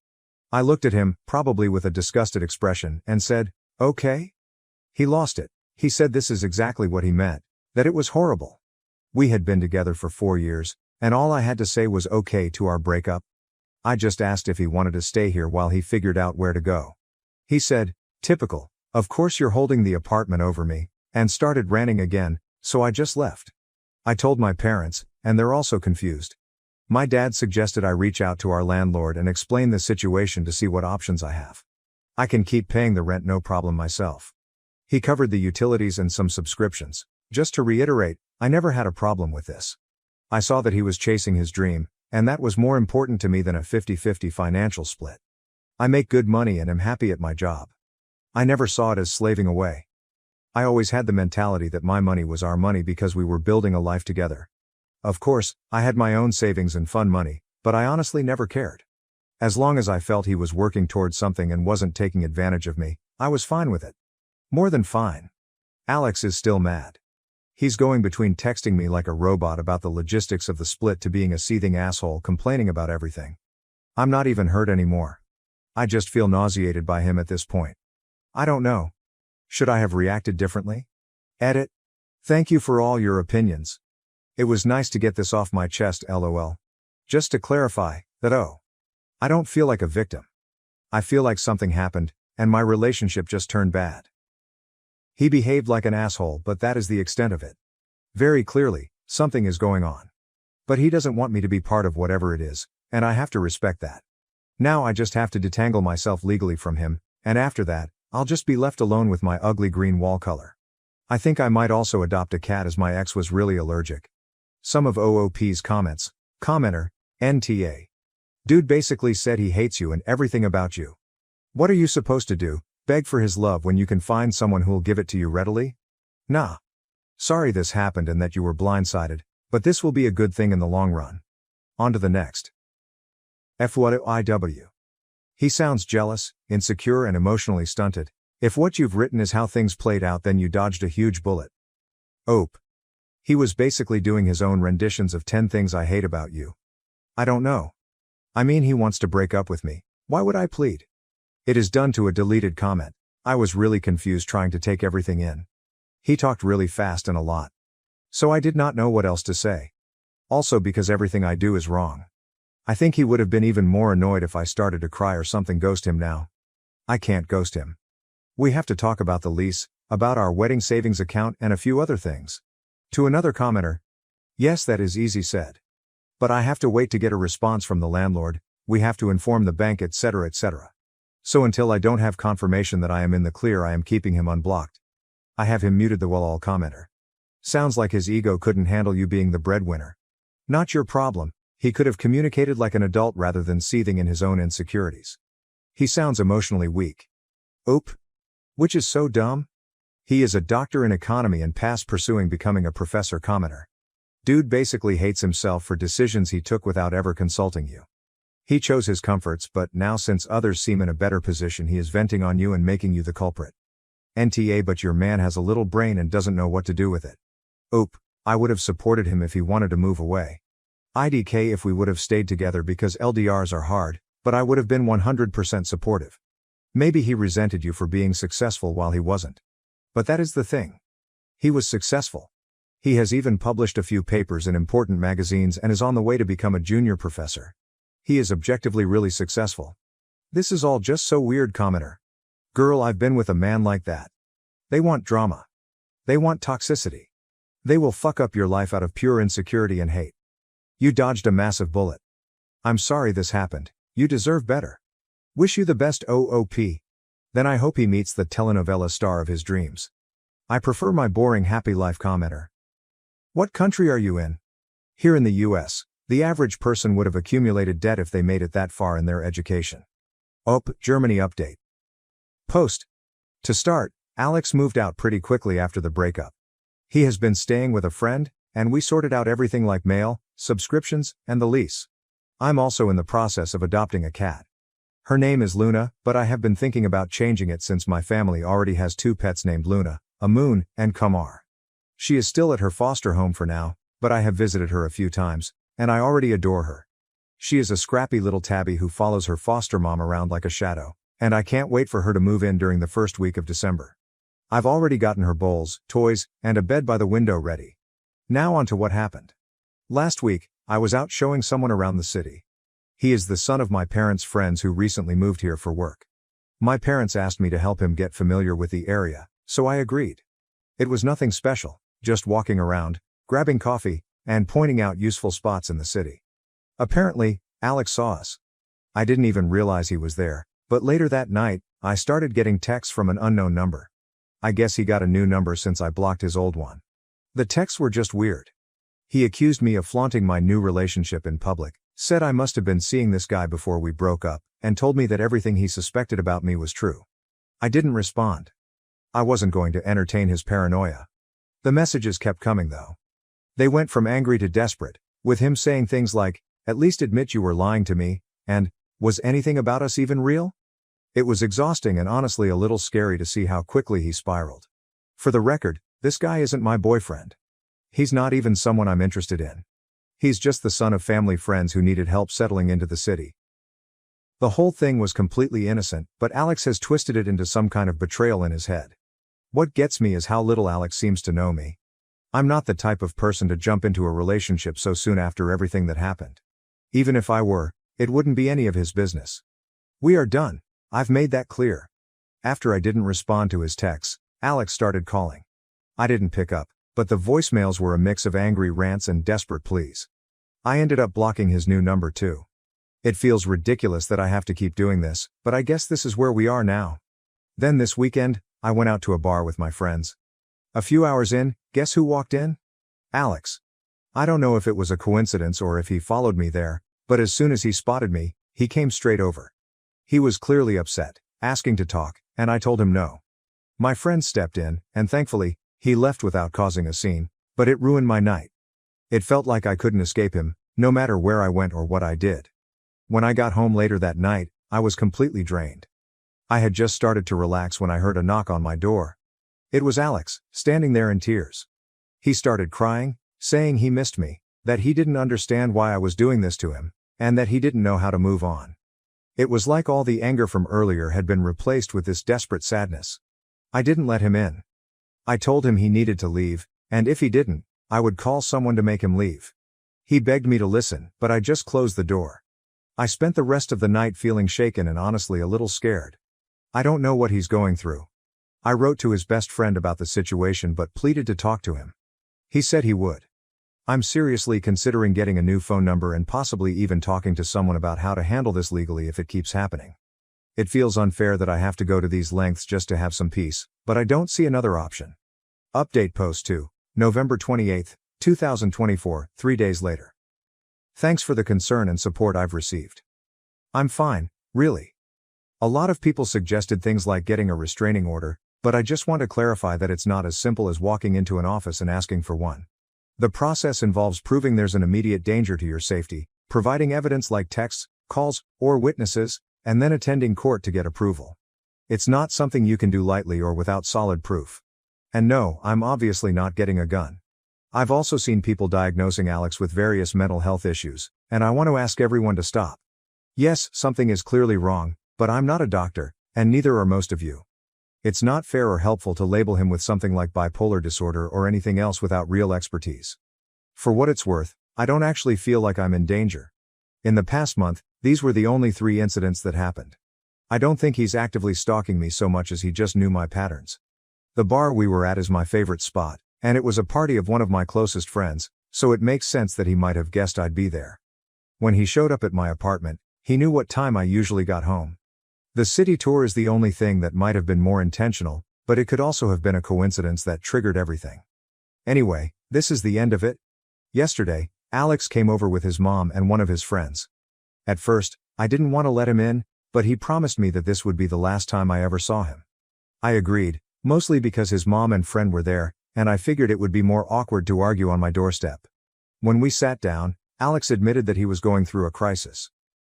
I looked at him, probably with a disgusted expression, and said, "Okay?" He lost it. He said this is exactly what he meant, that it was horrible. We had been together for 4 years, and all I had to say was okay to our breakup. I just asked if he wanted to stay here while he figured out where to go. He said, "Typical, of course you're holding the apartment over me," and started ranting again, so I just left. I told my parents, and they're also confused. My dad suggested I reach out to our landlord and explain the situation to see what options I have. I can keep paying the rent no problem myself. He covered the utilities and some subscriptions. Just to reiterate, I never had a problem with this. I saw that he was chasing his dream, and that was more important to me than a 50-50 financial split. I make good money and am happy at my job. I never saw it as slaving away. I always had the mentality that my money was our money because we were building a life together. Of course, I had my own savings and fun money, but I honestly never cared. As long as I felt he was working towards something and wasn't taking advantage of me, I was fine with it. More than fine. Alex is still mad. He's going between texting me like a robot about the logistics of the split to being a seething asshole complaining about everything. I'm not even hurt anymore. I just feel nauseated by him at this point. I don't know. Should I have reacted differently? Edit. Thank you for all your opinions. It was nice to get this off my chest, lol. Just to clarify, that I don't feel like a victim. I feel like something happened, and my relationship just turned bad. He behaved like an asshole, but that is the extent of it. Very clearly, something is going on. But he doesn't want me to be part of whatever it is, and I have to respect that. Now I just have to detangle myself legally from him, and after that, I'll just be left alone with my ugly green wall color. I think I might also adopt a cat as my ex was really allergic. Some of OOP's comments. Commenter, NTA. Dude basically said he hates you and everything about you. What are you supposed to do? Beg for his love when you can find someone who'll give it to you readily? Nah. Sorry this happened and that you were blindsided, but this will be a good thing in the long run. On to the next. FYIW. He sounds jealous, insecure and emotionally stunted. If what you've written is how things played out, then you dodged a huge bullet. Ope. He was basically doing his own renditions of 10 things I hate about you. I don't know. I mean, he wants to break up with me. Why would I plead? It is done to a deleted comment. I was really confused trying to take everything in. He talked really fast and a lot. So I did not know what else to say. Also because everything I do is wrong. I think he would have been even more annoyed if I started to cry or something. Ghost him now. I can't ghost him. We have to talk about the lease, about our wedding savings account and a few other things. To another commenter. Yes, that is easy said. But I have to wait to get a response from the landlord, we have to inform the bank, etc., etc. So until I don't have confirmation that I am in the clear, I am keeping him unblocked. I have him muted. The all commenter. Sounds like his ego couldn't handle you being the breadwinner. Not your problem. He could have communicated like an adult rather than seething in his own insecurities. He sounds emotionally weak. Oop. Which is so dumb. He is a doctor in economy and past pursuing becoming a professor. Commenter. Dude basically hates himself for decisions he took without ever consulting you. He chose his comforts, but now since others seem in a better position, he is venting on you and making you the culprit. NTA, but your man has a little brain and doesn't know what to do with it. Oop, I would have supported him if he wanted to move away. IDK if we would have stayed together because LDRs are hard, but I would have been 100% supportive. Maybe he resented you for being successful while he wasn't. But that is the thing. He was successful. He has even published a few papers in important magazines and is on the way to become a junior professor. He is objectively really successful. This is all just so weird, commenter. Girl, I've been with a man like that. They want drama. They want toxicity. They will fuck up your life out of pure insecurity and hate. You dodged a massive bullet. I'm sorry this happened. You deserve better. Wish you the best, OOP. Then I hope he meets the telenovela star of his dreams. I prefer my boring happy life, commenter. What country are you in? Here in the US, the average person would have accumulated debt if they made it that far in their education. Germany update. Post. To start, Alex moved out pretty quickly after the breakup. He has been staying with a friend, and we sorted out everything like mail, subscriptions, and the lease. I'm also in the process of adopting a cat. Her name is Luna, but I have been thinking about changing it since my family already has 2 pets named Luna, Amun, and Kamar. She is still at her foster home for now, but I have visited her a few times, and I already adore her. She is a scrappy little tabby who follows her foster mom around like a shadow, and I can't wait for her to move in during the first week of December. I've already gotten her bowls, toys, and a bed by the window ready. Now on to what happened. Last week, I was out showing someone around the city. He is the son of my parents' friends who recently moved here for work. My parents asked me to help him get familiar with the area, so I agreed. It was nothing special, just walking around, grabbing coffee, and pointing out useful spots in the city. Apparently, Alex saw us. I didn't even realize he was there, but later that night, I started getting texts from an unknown number. I guess he got a new number since I blocked his old one. The texts were just weird. He accused me of flaunting my new relationship in public, said I must have been seeing this guy before we broke up, and told me that everything he suspected about me was true. I didn't respond. I wasn't going to entertain his paranoia. The messages kept coming though. They went from angry to desperate, with him saying things like, "At least admit you were lying to me," and, "Was anything about us even real?" It was exhausting and honestly a little scary to see how quickly he spiraled. For the record, this guy isn't my boyfriend. He's not even someone I'm interested in. He's just the son of family friends who needed help settling into the city. The whole thing was completely innocent, but Alex has twisted it into some kind of betrayal in his head. What gets me is how little Alex seems to know me. I'm not the type of person to jump into a relationship so soon after everything that happened. Even if I were, it wouldn't be any of his business. We are done. I've made that clear. After I didn't respond to his texts, Alex started calling. I didn't pick up, but the voicemails were a mix of angry rants and desperate pleas. I ended up blocking his new number too. It feels ridiculous that I have to keep doing this, but I guess this is where we are now. Then this weekend, I went out to a bar with my friends. A few hours in, guess who walked in? Alex. I don't know if it was a coincidence or if he followed me there, but as soon as he spotted me, he came straight over. He was clearly upset, asking to talk, and I told him no. My friend stepped in, and thankfully, he left without causing a scene, but it ruined my night. It felt like I couldn't escape him, no matter where I went or what I did. When I got home later that night, I was completely drained. I had just started to relax when I heard a knock on my door. It was Alex, standing there in tears. He started crying, saying he missed me, that he didn't understand why I was doing this to him, and that he didn't know how to move on. It was like all the anger from earlier had been replaced with this desperate sadness. I didn't let him in. I told him he needed to leave, and if he didn't, I would call someone to make him leave. He begged me to listen, but I just closed the door. I spent the rest of the night feeling shaken and honestly a little scared. I don't know what he's going through. I wrote to his best friend about the situation but pleaded to talk to him. He said he would. I'm seriously considering getting a new phone number and possibly even talking to someone about how to handle this legally if it keeps happening. It feels unfair that I have to go to these lengths just to have some peace, but I don't see another option. Update post 2, November 28, 2024, 3 days later. Thanks for the concern and support I've received. I'm fine, really. A lot of people suggested things like getting a restraining order, but I just want to clarify that it's not as simple as walking into an office and asking for one. The process involves proving there's an immediate danger to your safety, providing evidence like texts, calls, or witnesses, and then attending court to get approval. It's not something you can do lightly or without solid proof. And no, I'm obviously not getting a gun. I've also seen people diagnosing Alex with various mental health issues, and I want to ask everyone to stop. Yes, something is clearly wrong, but I'm not a doctor, and neither are most of you. It's not fair or helpful to label him with something like bipolar disorder or anything else without real expertise. For what it's worth, I don't actually feel like I'm in danger. In the past month, these were the only 3 incidents that happened. I don't think he's actively stalking me so much as he just knew my patterns. The bar we were at is my favorite spot, and it was a party of one of my closest friends, so it makes sense that he might have guessed I'd be there. When he showed up at my apartment, he knew what time I usually got home. The city tour is the only thing that might have been more intentional, but it could also have been a coincidence that triggered everything. Anyway, this is the end of it. Yesterday, Alex came over with his mom and one of his friends. At first, I didn't want to let him in, but he promised me that this would be the last time I ever saw him. I agreed, mostly because his mom and friend were there, and I figured it would be more awkward to argue on my doorstep. When we sat down, Alex admitted that he was going through a crisis.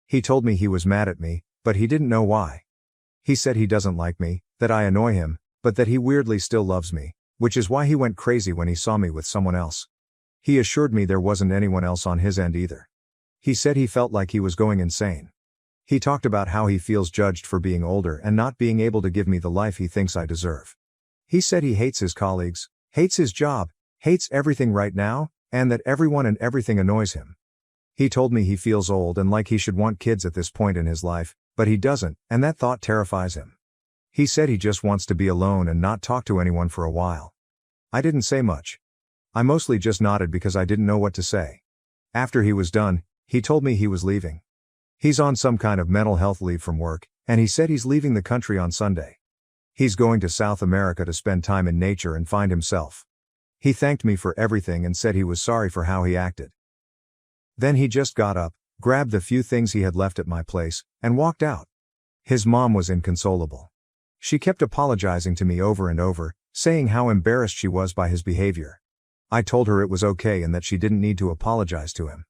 He told me he was mad at me, but he didn't know why. He said he doesn't like me, that I annoy him, but that he weirdly still loves me, which is why he went crazy when he saw me with someone else. He assured me there wasn't anyone else on his end either. He said he felt like he was going insane. He talked about how he feels judged for being older and not being able to give me the life he thinks I deserve. He said he hates his colleagues, hates his job, hates everything right now, and that everyone and everything annoys him. He told me he feels old and like he should want kids at this point in his life, but he doesn't, and that thought terrifies him. He said he just wants to be alone and not talk to anyone for a while. I didn't say much. I mostly just nodded because I didn't know what to say. After he was done, he told me he was leaving. He's on some kind of mental health leave from work, and he said he's leaving the country on Sunday. He's going to South America to spend time in nature and find himself. He thanked me for everything and said he was sorry for how he acted. Then he just got up, grabbed the few things he had left at my place, and walked out. His mom was inconsolable. She kept apologizing to me over and over, saying how embarrassed she was by his behavior. I told her it was okay and that she didn't need to apologize to him.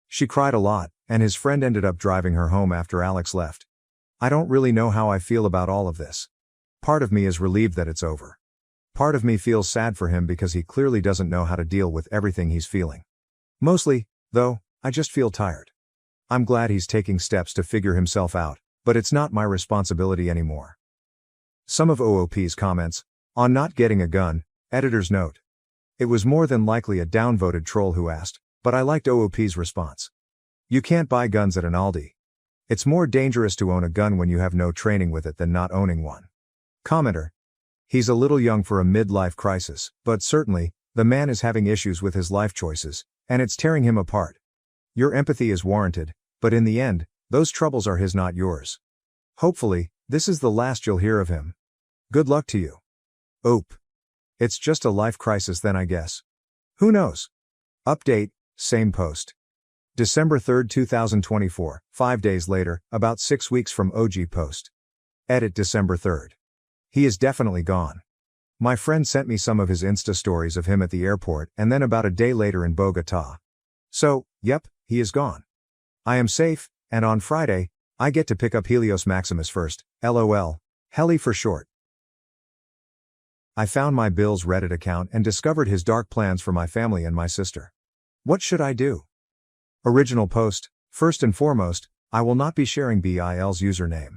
She cried a lot, and his friend ended up driving her home after Alex left. I don't really know how I feel about all of this. Part of me is relieved that it's over. Part of me feels sad for him because he clearly doesn't know how to deal with everything he's feeling. Mostly, though, I just feel tired. I'm glad he's taking steps to figure himself out, but it's not my responsibility anymore. Some of OOP's comments on not getting a gun, editor's note. It was more than likely a downvoted troll who asked, but I liked OOP's response. You can't buy guns at an Aldi. It's more dangerous to own a gun when you have no training with it than not owning one. Commenter. He's a little young for a midlife crisis, but certainly, the man is having issues with his life choices, and it's tearing him apart. Your empathy is warranted, but in the end, those troubles are his, not yours. Hopefully, this is the last you'll hear of him. Good luck to you. Oop. It's just a life crisis then, I guess. Who knows? Update, same post. December 3, 2024, 5 days later, about 6 weeks from OG post. Edit December 3. He is definitely gone. My friend sent me some of his Insta stories of him at the airport and then about a day later in Bogota. So, yep, he is gone. I am safe, and on Friday, I get to pick up Helios Maximus first, LOL, Heli for short. I found my Bill's Reddit account and discovered his dark plans for my family and my sister. What should I do? Original post. First and foremost, I will not be sharing Bill's username.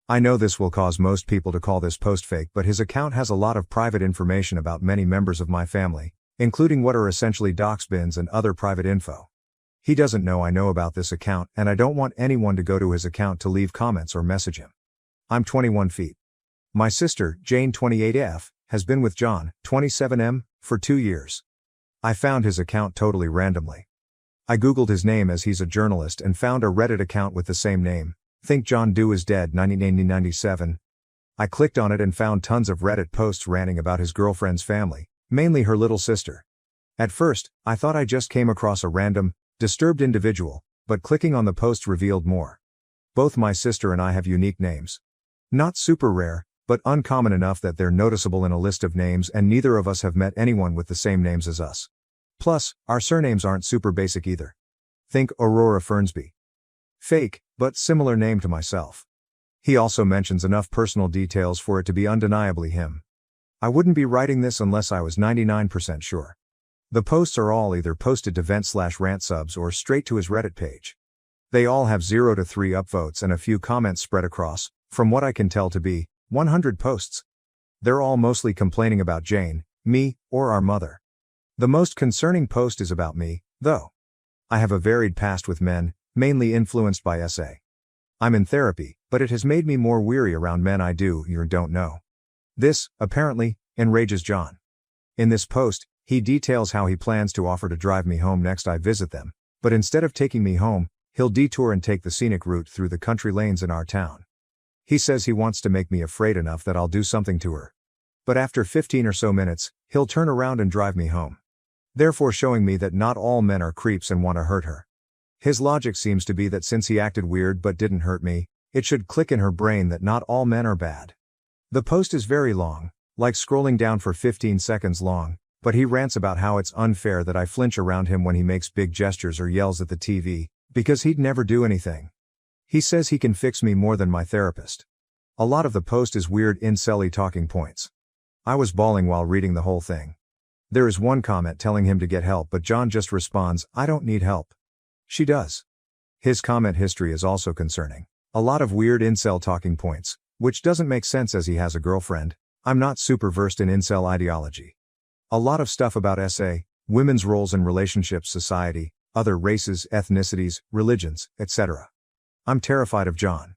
I know this will cause most people to call this post fake, but his account has a lot of private information about many members of my family, including what are essentially dox bins and other private info. He doesn't know I know about this account, and I don't want anyone to go to his account to leave comments or message him. I'm 21 feet. My sister, Jane 28F, has been with John, 27M, for 2 years. I found his account totally randomly. I googled his name as he's a journalist and found a Reddit account with the same name, Think John Doe is Dead 1997. I clicked on it and found tons of Reddit posts ranting about his girlfriend's family, mainly her little sister. At first, I thought I just came across a random, disturbed individual, but clicking on the post revealed more. Both my sister and I have unique names. Not super rare, but uncommon enough that they're noticeable in a list of names, and neither of us have met anyone with the same names as us. Plus, our surnames aren't super basic either. Think Aurora Fernsby. Fake, but similar name to myself. He also mentions enough personal details for it to be undeniably him. I wouldn't be writing this unless I was 99% sure. The posts are all either posted to vent/rant subs or straight to his Reddit page. They all have 0 to 3 upvotes and a few comments spread across, from what I can tell to be 100 posts. They're all mostly complaining about Jane, me, or our mother. The most concerning post is about me, though. I have a varied past with men, mainly influenced by SA. I'm in therapy, but it has made me more weary around men I do or don't know. This, apparently, enrages John. In this post, he details how he plans to offer to drive me home next I visit them, but instead of taking me home, he'll detour and take the scenic route through the country lanes in our town. He says he wants to make me afraid enough that I'll do something to her. But after 15 or so minutes, he'll turn around and drive me home. Therefore showing me that not all men are creeps and want to hurt her. His logic seems to be that since he acted weird but didn't hurt me, it should click in her brain that not all men are bad. The post is very long, like scrolling down for 15 seconds long, but he rants about how it's unfair that I flinch around him when he makes big gestures or yells at the TV, because he'd never do anything. He says he can fix me more than my therapist. A lot of the post is weird incel-y talking points. I was bawling while reading the whole thing. There is one comment telling him to get help, but John just responds, "I don't need help." She does. His comment history is also concerning. A lot of weird incel talking points, which doesn't make sense as he has a girlfriend. I'm not super versed in incel ideology. A lot of stuff about SA, women's roles in relationships, society, other races, ethnicities, religions, etc. I'm terrified of John.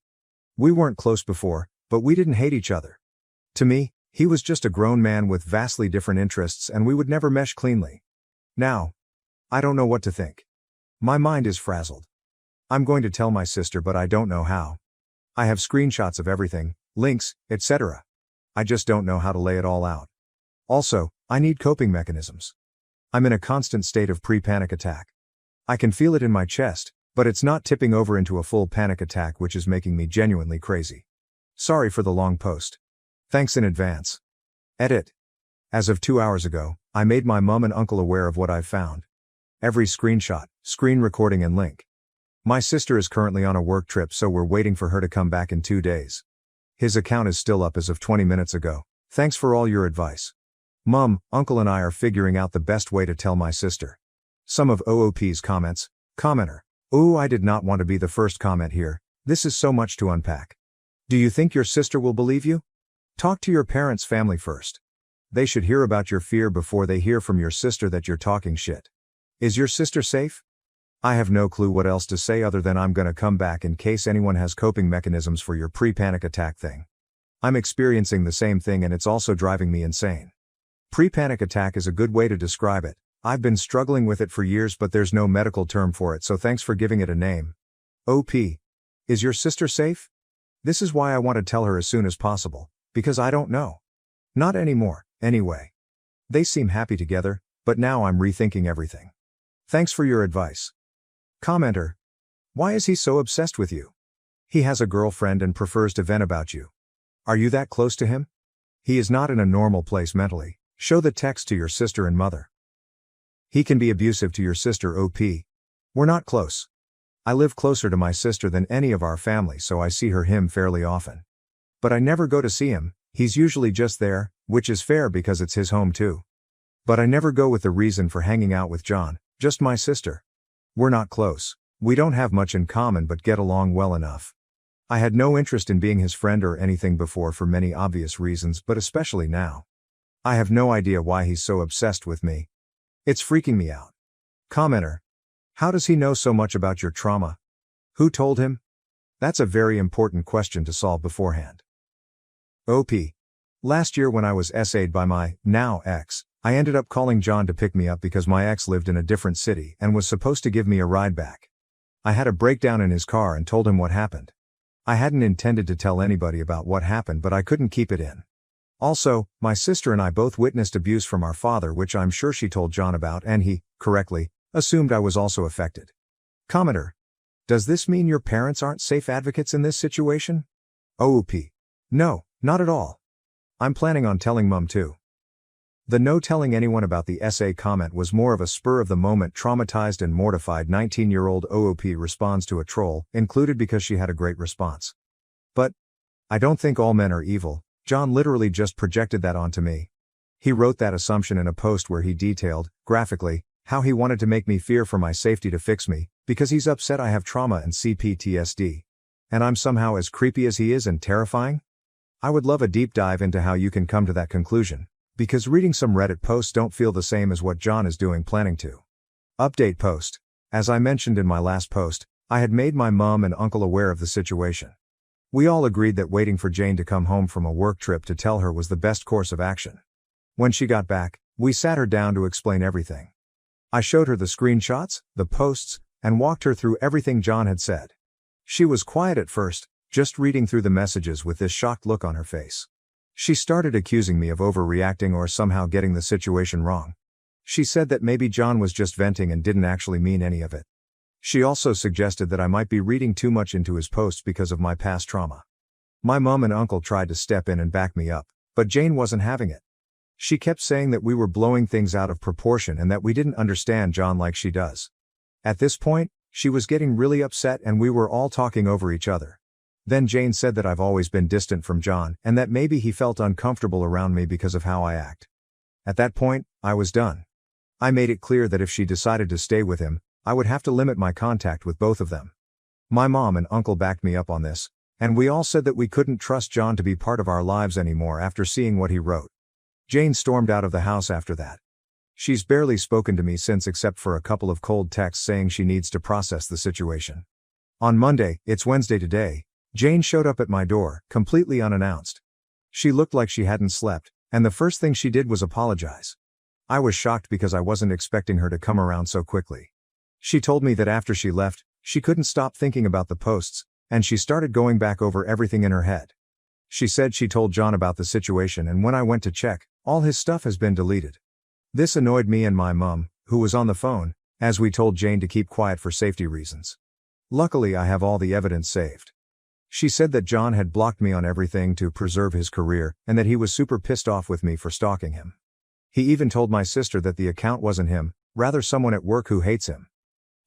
We weren't close before, but we didn't hate each other. To me, he was just a grown man with vastly different interests and we would never mesh cleanly. Now, I don't know what to think. My mind is frazzled. I'm going to tell my sister, but I don't know how. I have screenshots of everything, links, etc. I just don't know how to lay it all out. Also, I need coping mechanisms. I'm in a constant state of pre-panic attack. I can feel it in my chest, but it's not tipping over into a full panic attack, which is making me genuinely crazy. Sorry for the long post. Thanks in advance. Edit. As of 2 hours ago, I made my mom and uncle aware of what I've found. Every screenshot, screen recording and link. My sister is currently on a work trip, so we're waiting for her to come back in 2 days. His account is still up as of 20 minutes ago. Thanks for all your advice. Mom, uncle and I are figuring out the best way to tell my sister. Some of OOP's comments. Commenter. Ooh, I did not want to be the first comment here. This is so much to unpack. Do you think your sister will believe you? Talk to your parents' family first. They should hear about your fear before they hear from your sister that you're talking shit. Is your sister safe? I have no clue what else to say other than I'm gonna come back in case anyone has coping mechanisms for your pre-panic attack thing. I'm experiencing the same thing and it's also driving me insane. Pre-panic attack is a good way to describe it. I've been struggling with it for years, but there's no medical term for it, so thanks for giving it a name. OP. Is your sister safe? This is why I want to tell her as soon as possible, because I don't know. Not anymore, anyway. They seem happy together, but now I'm rethinking everything. Thanks for your advice. Commenter. Why is he so obsessed with you? He has a girlfriend and prefers to vent about you. Are you that close to him? He is not in a normal place mentally. Show the text to your sister and mother. He can be abusive to your sister. OP. We're not close. I live closer to my sister than any of our family, so I see him fairly often. But I never go to see him. He's usually just there, which is fair because it's his home too. But I never go with the reason for hanging out with John, just my sister. We're not close. We don't have much in common but get along well enough. I had no interest in being his friend or anything before for many obvious reasons, but especially now. I have no idea why he's so obsessed with me. It's freaking me out. Commenter. How does he know so much about your trauma? Who told him? That's a very important question to solve beforehand. OP. Last year when I was SA'd by my, now ex, I ended up calling John to pick me up because my ex lived in a different city and was supposed to give me a ride back. I had a breakdown in his car and told him what happened. I hadn't intended to tell anybody about what happened, but I couldn't keep it in. Also, my sister and I both witnessed abuse from our father, which I'm sure she told John about, and he, correctly, assumed I was also affected. Commenter. Does this mean your parents aren't safe advocates in this situation? OOP. No, not at all. I'm planning on telling Mum too. The no telling anyone about the SA comment was more of a spur-of-the-moment traumatized and mortified 19-year-old OOP responds to a troll, included because she had a great response. But, I don't think all men are evil. John literally just projected that onto me. He wrote that assumption in a post where he detailed, graphically, how he wanted to make me fear for my safety to fix me, because he's upset I have trauma and CPTSD. And I'm somehow as creepy as he is and terrifying? I would love a deep dive into how you can come to that conclusion, because reading some Reddit posts don't feel the same as what John is planning to. Update post. As I mentioned in my last post, I had made my mom and uncle aware of the situation. We all agreed that waiting for Jane to come home from a work trip to tell her was the best course of action. When she got back, we sat her down to explain everything. I showed her the screenshots, the posts, and walked her through everything John had said. She was quiet at first, just reading through the messages with this shocked look on her face. She started accusing me of overreacting or somehow getting the situation wrong. She said that maybe John was just venting and didn't actually mean any of it. She also suggested that I might be reading too much into his posts because of my past trauma. My mom and uncle tried to step in and back me up, but Jane wasn't having it. She kept saying that we were blowing things out of proportion and that we didn't understand John like she does. At this point, she was getting really upset and we were all talking over each other. Then Jane said that I've always been distant from John and that maybe he felt uncomfortable around me because of how I act. At that point, I was done. I made it clear that if she decided to stay with him, I would have to limit my contact with both of them. My mom and uncle backed me up on this, and we all said that we couldn't trust John to be part of our lives anymore after seeing what he wrote. Jane stormed out of the house after that. She's barely spoken to me since except for a couple of cold texts saying she needs to process the situation. On Monday, it's Wednesday today, Jane showed up at my door, completely unannounced. She looked like she hadn't slept, and the first thing she did was apologize. I was shocked because I wasn't expecting her to come around so quickly. She told me that after she left, she couldn't stop thinking about the posts, and she started going back over everything in her head. She said she told John about the situation and when I went to check, all his stuff has been deleted. This annoyed me and my mom, who was on the phone, as we told Jane to keep quiet for safety reasons. Luckily I have all the evidence saved. She said that John had blocked me on everything to preserve his career and that he was super pissed off with me for stalking him. He even told my sister that the account wasn't him, rather someone at work who hates him.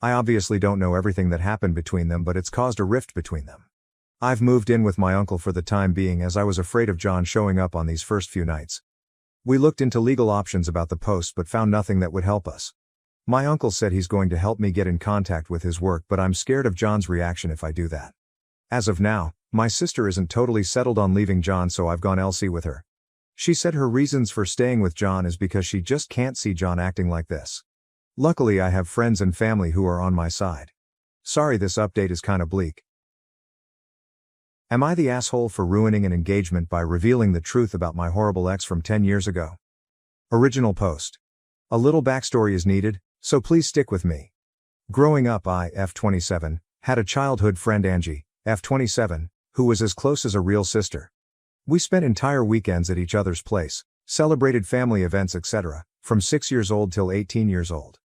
I obviously don't know everything that happened between them, but it's caused a rift between them. I've moved in with my uncle for the time being as I was afraid of John showing up on these first few nights. We looked into legal options about the post but found nothing that would help us. My uncle said he's going to help me get in contact with his work, but I'm scared of John's reaction if I do that. As of now, my sister isn't totally settled on leaving John, so I've gone LC with her. She said her reasons for staying with John is because she just can't see John acting like this. Luckily I have friends and family who are on my side. Sorry this update is kinda bleak. Am I the asshole for ruining an engagement by revealing the truth about my horrible ex from 10 years ago? Original post. A little backstory is needed, so please stick with me. Growing up I, F27, had a childhood friend Angie, F27, who was as close as a real sister. We spent entire weekends at each other's place, celebrated family events etc., from 6 years old till 18 years old.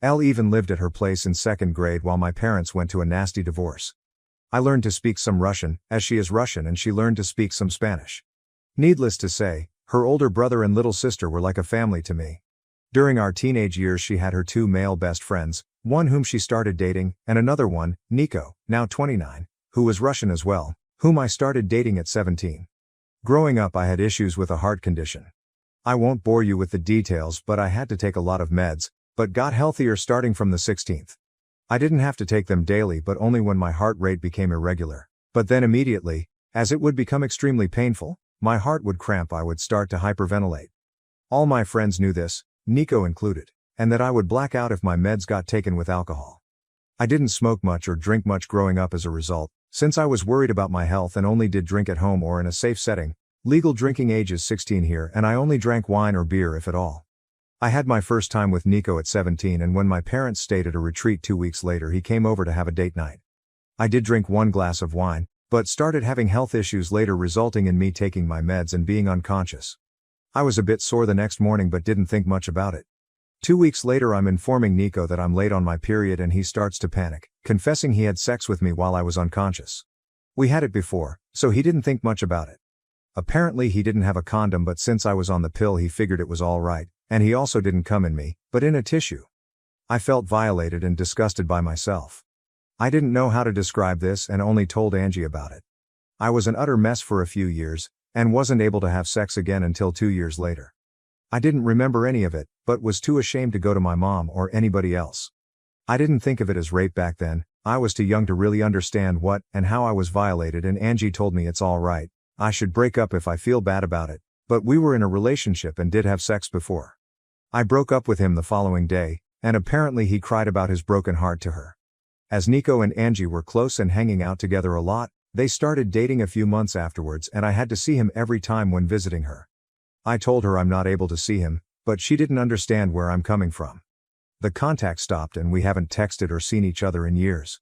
Elle even lived at her place in 2nd grade while my parents went to a nasty divorce. I learned to speak some Russian, as she is Russian, and she learned to speak some Spanish. Needless to say, her older brother and little sister were like a family to me. During our teenage years she had her 2 male best friends, one whom she started dating, and another one, Nico, now 29, who was Russian as well, whom I started dating at 17. Growing up I had issues with a heart condition. I won't bore you with the details, but I had to take a lot of meds, but got healthier starting from the 16th. I didn't have to take them daily but only when my heart rate became irregular. But then immediately, as it would become extremely painful, my heart would cramp, I would start to hyperventilate. All my friends knew this, Nico included, and that I would black out if my meds got taken with alcohol. I didn't smoke much or drink much growing up as a result, since I was worried about my health and only did drink at home or in a safe setting. Legal drinking age is 16 here and I only drank wine or beer if at all. I had my first time with Nico at 17 and when my parents stayed at a retreat 2 weeks later he came over to have a date night. I did drink 1 glass of wine, but started having health issues later resulting in me taking my meds and being unconscious. I was a bit sore the next morning but didn't think much about it. 2 weeks later I'm informing Nico that I'm late on my period and he starts to panic, confessing he had sex with me while I was unconscious. We had it before, so he didn't think much about it. Apparently he didn't have a condom, but since I was on the pill he figured it was all right, and he also didn't come in me, but in a tissue. I felt violated and disgusted by myself. I didn't know how to describe this and only told Angie about it. I was an utter mess for a few years, and wasn't able to have sex again until 2 years later. I didn't remember any of it, but was too ashamed to go to my mom or anybody else. I didn't think of it as rape back then. I was too young to really understand what and how I was violated, and Angie told me it's all right. I should break up if I feel bad about it, but we were in a relationship and did have sex before. I broke up with him the following day, and apparently he cried about his broken heart to her. As Nico and Angie were close and hanging out together a lot, they started dating a few months afterwards, and I had to see him every time when visiting her. I told her I'm not able to see him, but she didn't understand where I'm coming from. The contact stopped and we haven't texted or seen each other in years.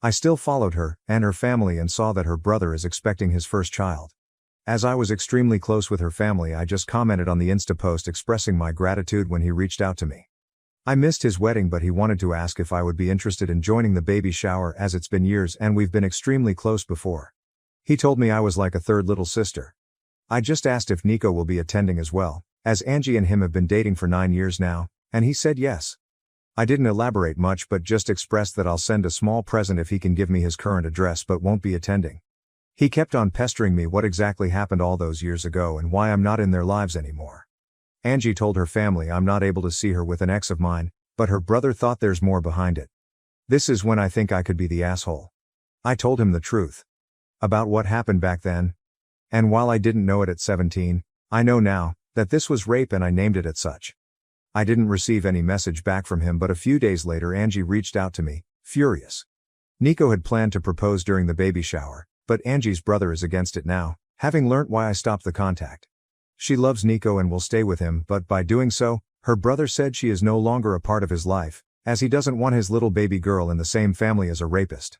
I still followed her and her family and saw that her brother is expecting his first child. As I was extremely close with her family, I just commented on the Insta post expressing my gratitude when he reached out to me. I missed his wedding, but he wanted to ask if I would be interested in joining the baby shower, as it's been years and we've been extremely close before. He told me I was like a third little sister. I just asked if Nico will be attending as well, as Angie and him have been dating for 9 years now, and he said yes. I didn't elaborate much, but just expressed that I'll send a small present if he can give me his current address, but won't be attending. He kept on pestering me what exactly happened all those years ago and why I'm not in their lives anymore. Angie told her family I'm not able to see her with an ex of mine, but her brother thought there's more behind it. This is when I think I could be the asshole. I told him the truth about what happened back then. And while I didn't know it at 17, I know now that this was rape, and I named it as such. I didn't receive any message back from him, but a few days later Angie reached out to me, furious. Nico had planned to propose during the baby shower, but Angie's brother is against it now, having learnt why I stopped the contact. She loves Nico and will stay with him, but by doing so, her brother said she is no longer a part of his life, as he doesn't want his little baby girl in the same family as a rapist.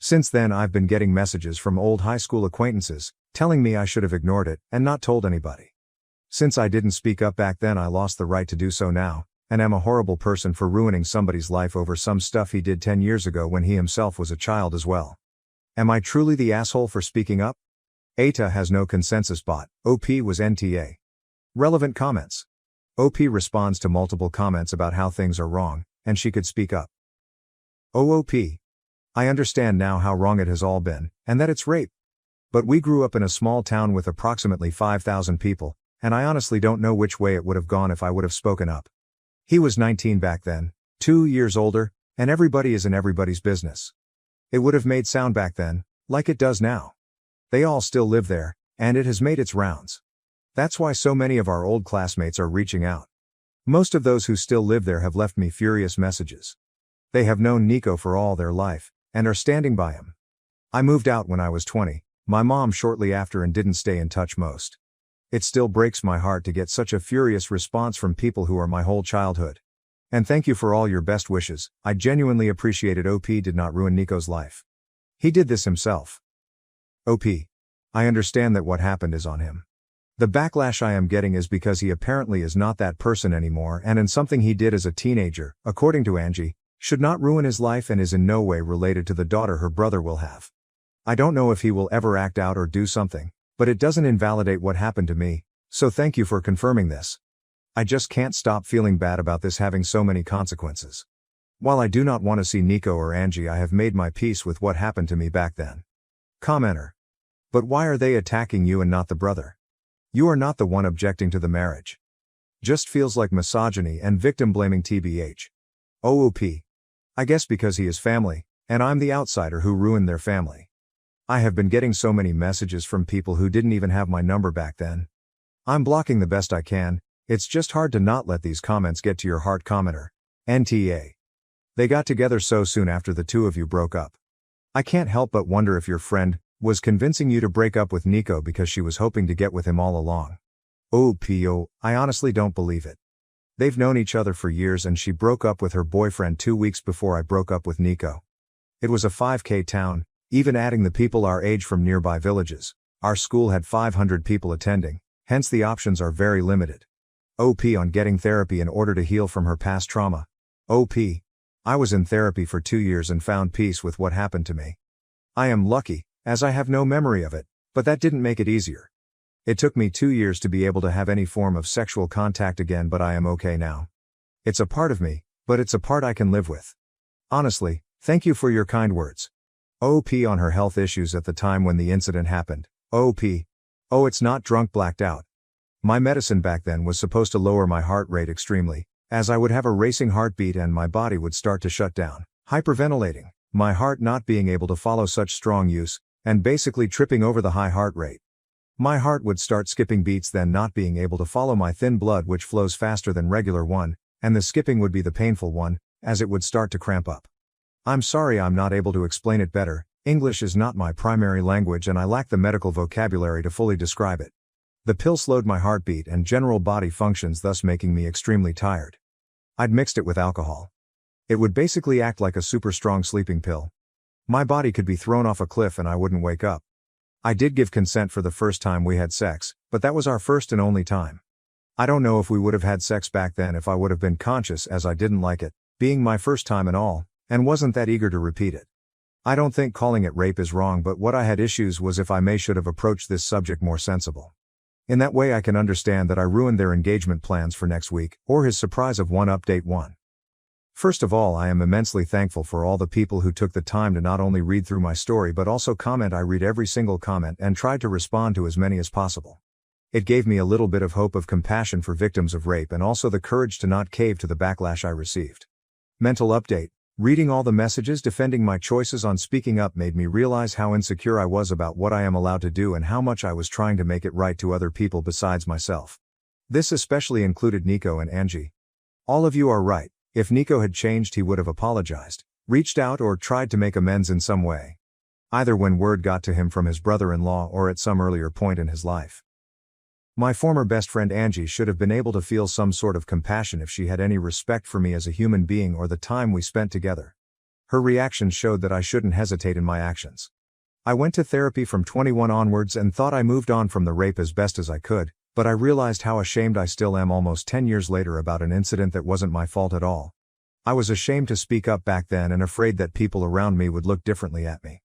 Since then I've been getting messages from old high school acquaintances, telling me I should have ignored it and not told anybody. Since I didn't speak up back then, I lost the right to do so now, and am a horrible person for ruining somebody's life over some stuff he did 10 years ago when he himself was a child as well. Am I truly the asshole for speaking up? AITA has no consensus bot. OP was NTA. Relevant comments. OP responds to multiple comments about how things are wrong, and she could speak up. OOP. I understand now how wrong it has all been, and that it's rape. But we grew up in a small town with approximately 5,000 people, and I honestly don't know which way it would have gone if I would have spoken up. He was 19 back then, 2 years older, and everybody is in everybody's business. It would have made sound back then, like it does now. They all still live there, and it has made its rounds. That's why so many of our old classmates are reaching out. Most of those who still live there have left me furious messages. They have known Nico for all their life, and are standing by him. I moved out when I was 20, my mom shortly after, and didn't stay in touch most. It still breaks my heart to get such a furious response from people who are my whole childhood. And thank you for all your best wishes. I genuinely appreciate it. OP did not ruin Nico's life. He did this himself. OP. I understand that what happened is on him. The backlash I am getting is because he apparently is not that person anymore, and in something he did as a teenager, according to Angie, should not ruin his life and is in no way related to the daughter her brother will have. I don't know if he will ever act out or do something, but it doesn't invalidate what happened to me, so thank you for confirming this. I just can't stop feeling bad about this having so many consequences. While I do not want to see Nico or Angie, I have made my peace with what happened to me back then. Commenter. But why are they attacking you and not the brother? You are not the one objecting to the marriage. Just feels like misogyny and victim blaming tbh. OOP. I guess because he is family, and I'm the outsider who ruined their family. I have been getting so many messages from people who didn't even have my number back then. I'm blocking the best I can. It's just hard to not let these comments get to your heart. Commenter. NTA. They got together so soon after the two of you broke up. I can't help but wonder if your friend was convincing you to break up with Nico because she was hoping to get with him all along. OPO, I honestly don't believe it. They've known each other for years, and she broke up with her boyfriend 2 weeks before I broke up with Nico. It was a 5K town, even adding the people our age from nearby villages. Our school had 500 people attending, hence the options are very limited. OP on getting therapy in order to heal from her past trauma. OP. I was in therapy for 2 years and found peace with what happened to me. I am lucky, as I have no memory of it, but that didn't make it easier. It took me 2 years to be able to have any form of sexual contact again, but I am okay now. It's a part of me, but it's a part I can live with. Honestly, thank you for your kind words. OP on her health issues at the time when the incident happened. OP. Oh, it's not drunk blacked out. My medicine back then was supposed to lower my heart rate extremely, as I would have a racing heartbeat and my body would start to shut down, hyperventilating, my heart not being able to follow such strong use, and basically tripping over the high heart rate. My heart would start skipping beats, then not being able to follow my thin blood which flows faster than regular one, and the skipping would be the painful one, as it would start to cramp up. I'm sorry I'm not able to explain it better. English is not my primary language and I lack the medical vocabulary to fully describe it. The pill slowed my heartbeat and general body functions, thus making me extremely tired. I'd mixed it with alcohol. It would basically act like a super strong sleeping pill. My body could be thrown off a cliff and I wouldn't wake up. I did give consent for the first time we had sex, but that was our first and only time. I don't know if we would have had sex back then if I would have been conscious, as I didn't like it, being my first time and all, and wasn't that eager to repeat it. I don't think calling it rape is wrong, but what I had issues was if I should have approached this subject more sensible. In that way I can understand that I ruined their engagement plans for next week, or his surprise of one update one. First of all, I am immensely thankful for all the people who took the time to not only read through my story but also comment. I read every single comment and tried to respond to as many as possible. It gave me a little bit of hope of compassion for victims of rape and also the courage to not cave to the backlash I received. Mental update. Reading all the messages defending my choices on speaking up made me realize how insecure I was about what I am allowed to do and how much I was trying to make it right to other people besides myself. This especially included Nico and Angie. All of you are right. If Nico had changed, he would have apologized, reached out, or tried to make amends in some way. Either when word got to him from his brother-in-law or at some earlier point in his life. My former best friend Angie should have been able to feel some sort of compassion if she had any respect for me as a human being or the time we spent together. Her reaction showed that I shouldn't hesitate in my actions. I went to therapy from 21 onwards and thought I moved on from the rape as best as I could, but I realized how ashamed I still am almost 10 years later about an incident that wasn't my fault at all. I was ashamed to speak up back then and afraid that people around me would look differently at me.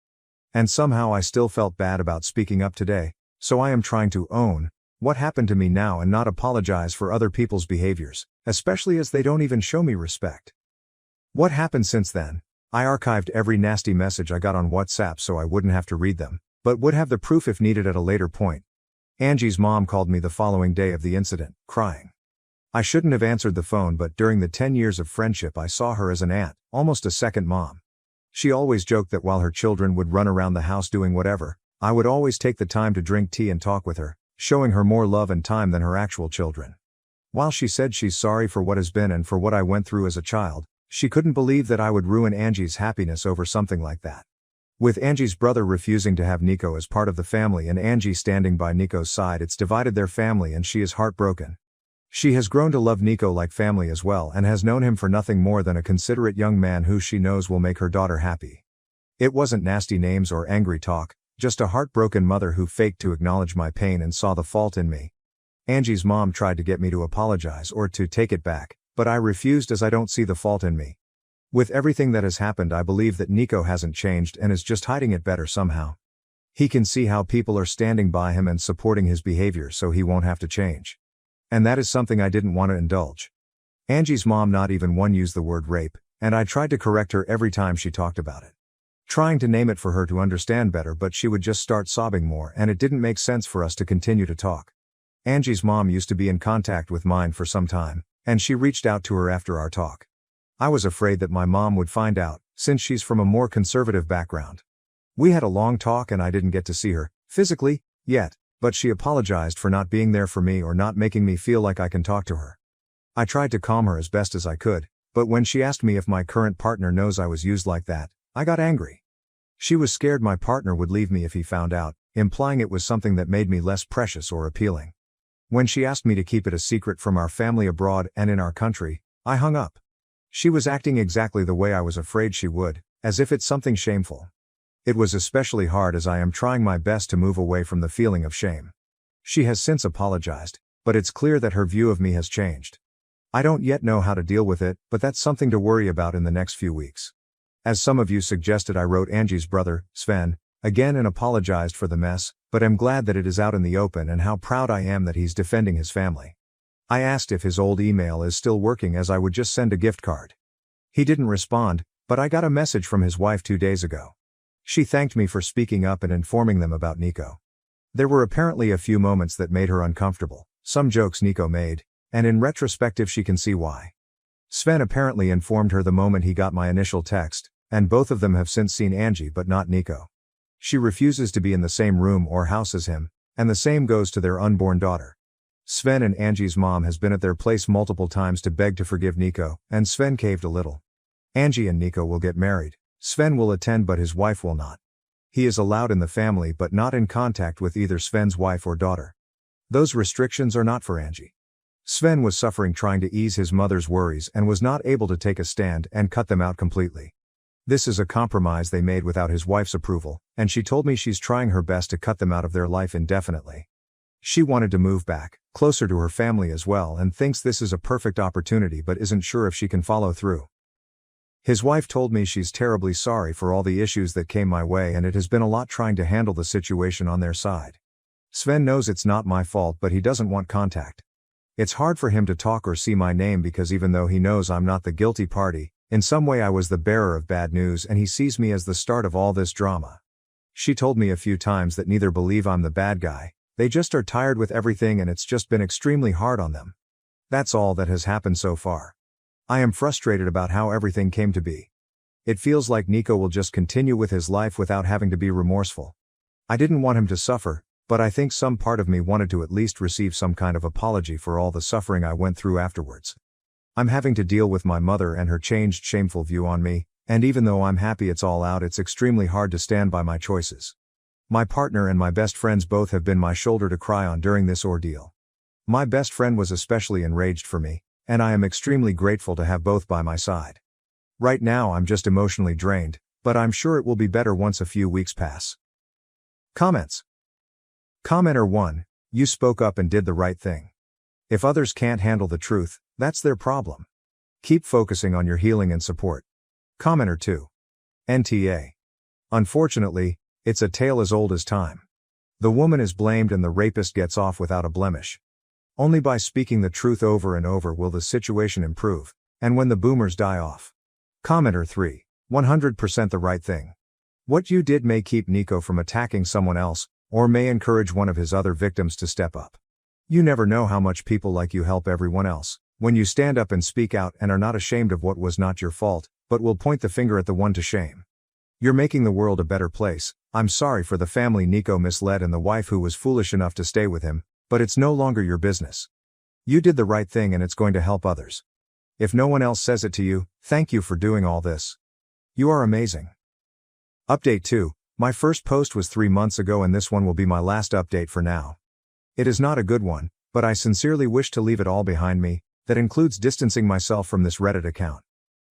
And somehow I still felt bad about speaking up today, so I am trying to own what happened to me now and not apologize for other people's behaviors, especially as they don't even show me respect. What happened since then? I archived every nasty message I got on WhatsApp so I wouldn't have to read them, but would have the proof if needed at a later point. Angie's mom called me the following day of the incident, crying. I shouldn't have answered the phone, but during the 10 years of friendship I saw her as an aunt, almost a second mom. She always joked that while her children would run around the house doing whatever, I would always take the time to drink tea and talk with her, showing her more love and time than her actual children. While she said she's sorry for what has been and for what I went through as a child, she couldn't believe that I would ruin Angie's happiness over something like that. With Angie's brother refusing to have Nico as part of the family and Angie standing by Nico's side, it's divided their family and she is heartbroken. She has grown to love Nico like family as well and has known him for nothing more than a considerate young man who she knows will make her daughter happy. It wasn't nasty names or angry talk, just a heartbroken mother who faked to acknowledge my pain and saw the fault in me. Angie's mom tried to get me to apologize or to take it back, but I refused as I don't see the fault in me. With everything that has happened, I believe that Nico hasn't changed and is just hiding it better somehow. He can see how people are standing by him and supporting his behavior so he won't have to change. And that is something I didn't want to indulge. Angie's mom not even one used the word rape, and I tried to correct her every time she talked about it. Trying to name it for her to understand better, but she would just start sobbing more and it didn't make sense for us to continue to talk. Angie's mom used to be in contact with mine for some time, and she reached out to her after our talk. I was afraid that my mom would find out, since she's from a more conservative background. We had a long talk and I didn't get to see her, physically, yet, but she apologized for not being there for me or not making me feel like I can talk to her. I tried to calm her as best as I could, but when she asked me if my current partner knows I was used like that, I got angry. She was scared my partner would leave me if he found out, implying it was something that made me less precious or appealing. When she asked me to keep it a secret from our family abroad and in our country, I hung up. She was acting exactly the way I was afraid she would, as if it's something shameful. It was especially hard as I am trying my best to move away from the feeling of shame. She has since apologized, but it's clear that her view of me has changed. I don't yet know how to deal with it, but that's something to worry about in the next few weeks. As some of you suggested, I wrote Angie's brother, Sven, again and apologized for the mess, but am glad that it is out in the open and how proud I am that he's defending his family. I asked if his old email is still working as I would just send a gift card. He didn't respond, but I got a message from his wife 2 days ago. She thanked me for speaking up and informing them about Nico. There were apparently a few moments that made her uncomfortable, some jokes Nico made, and in retrospective she can see why. Sven apparently informed her the moment he got my initial text, and both of them have since seen Angie but not Nico. She refuses to be in the same room or house as him, and the same goes to their unborn daughter. Sven and Angie's mom has been at their place multiple times to beg to forgive Nico, and Sven caved a little. Angie and Nico will get married. Sven will attend but his wife will not. He is allowed in the family but not in contact with either Sven's wife or daughter. Those restrictions are not for Angie. Sven was suffering trying to ease his mother's worries and was not able to take a stand and cut them out completely. This is a compromise they made without his wife's approval, and she told me she's trying her best to cut them out of their life indefinitely. She wanted to move back, closer to her family as well, and thinks this is a perfect opportunity but isn't sure if she can follow through. His wife told me she's terribly sorry for all the issues that came my way and it has been a lot trying to handle the situation on their side. Sven knows it's not my fault but he doesn't want contact. It's hard for him to talk or see my name because even though he knows I'm not the guilty party, in some way I was the bearer of bad news and he sees me as the start of all this drama. She told me a few times that neither believe I'm the bad guy, they just are tired with everything and it's just been extremely hard on them. That's all that has happened so far. I am frustrated about how everything came to be. It feels like Nico will just continue with his life without having to be remorseful. I didn't want him to suffer, but I think some part of me wanted to at least receive some kind of apology for all the suffering I went through afterwards. I'm having to deal with my mother and her changed shameful view on me, and even though I'm happy it's all out, it's extremely hard to stand by my choices. My partner and my best friends both have been my shoulder to cry on during this ordeal. My best friend was especially enraged for me, and I am extremely grateful to have both by my side. Right now I'm just emotionally drained, but I'm sure it will be better once a few weeks pass. Comments. Commenter 1, you spoke up and did the right thing. If others can't handle the truth, that's their problem. Keep focusing on your healing and support. Commenter 2. NTA. Unfortunately, it's a tale as old as time. The woman is blamed and the rapist gets off without a blemish. Only by speaking the truth over and over will the situation improve, and when the boomers die off. Commenter 3. 100% the right thing. What you did may keep Nico from attacking someone else, or may encourage one of his other victims to step up. You never know how much people like you help everyone else, when you stand up and speak out and are not ashamed of what was not your fault, but will point the finger at the one to shame. You're making the world a better place. I'm sorry for the family Nico misled and the wife who was foolish enough to stay with him, but it's no longer your business. You did the right thing and it's going to help others. If no one else says it to you, thank you for doing all this. You are amazing. Update 2. My first post was 3 months ago and this one will be my last update for now. It is not a good one, but I sincerely wish to leave it all behind me. That includes distancing myself from this Reddit account.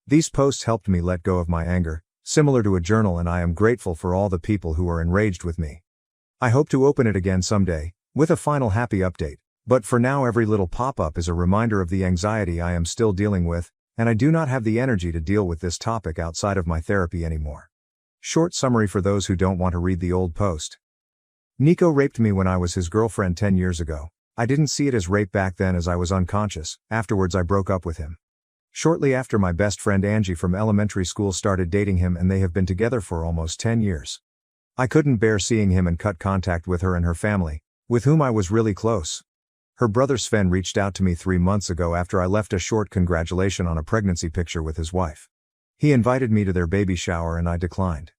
These posts helped me let go of my anger, similar to a journal, and I am grateful for all the people who are enraged with me. I hope to open it again someday, with a final happy update, but for now every little pop-up is a reminder of the anxiety I am still dealing with, and I do not have the energy to deal with this topic outside of my therapy anymore. Short summary for those who don't want to read the old post. Nico raped me when I was his girlfriend 10 years ago. I didn't see it as rape back then as I was unconscious. Afterwards I broke up with him. Shortly after, my best friend Angie from elementary school started dating him and they have been together for almost 10 years. I couldn't bear seeing him and cut contact with her and her family, with whom I was really close. Her brother Sven reached out to me 3 months ago after I left a short congratulation on a pregnancy picture with his wife. He invited me to their baby shower and I declined.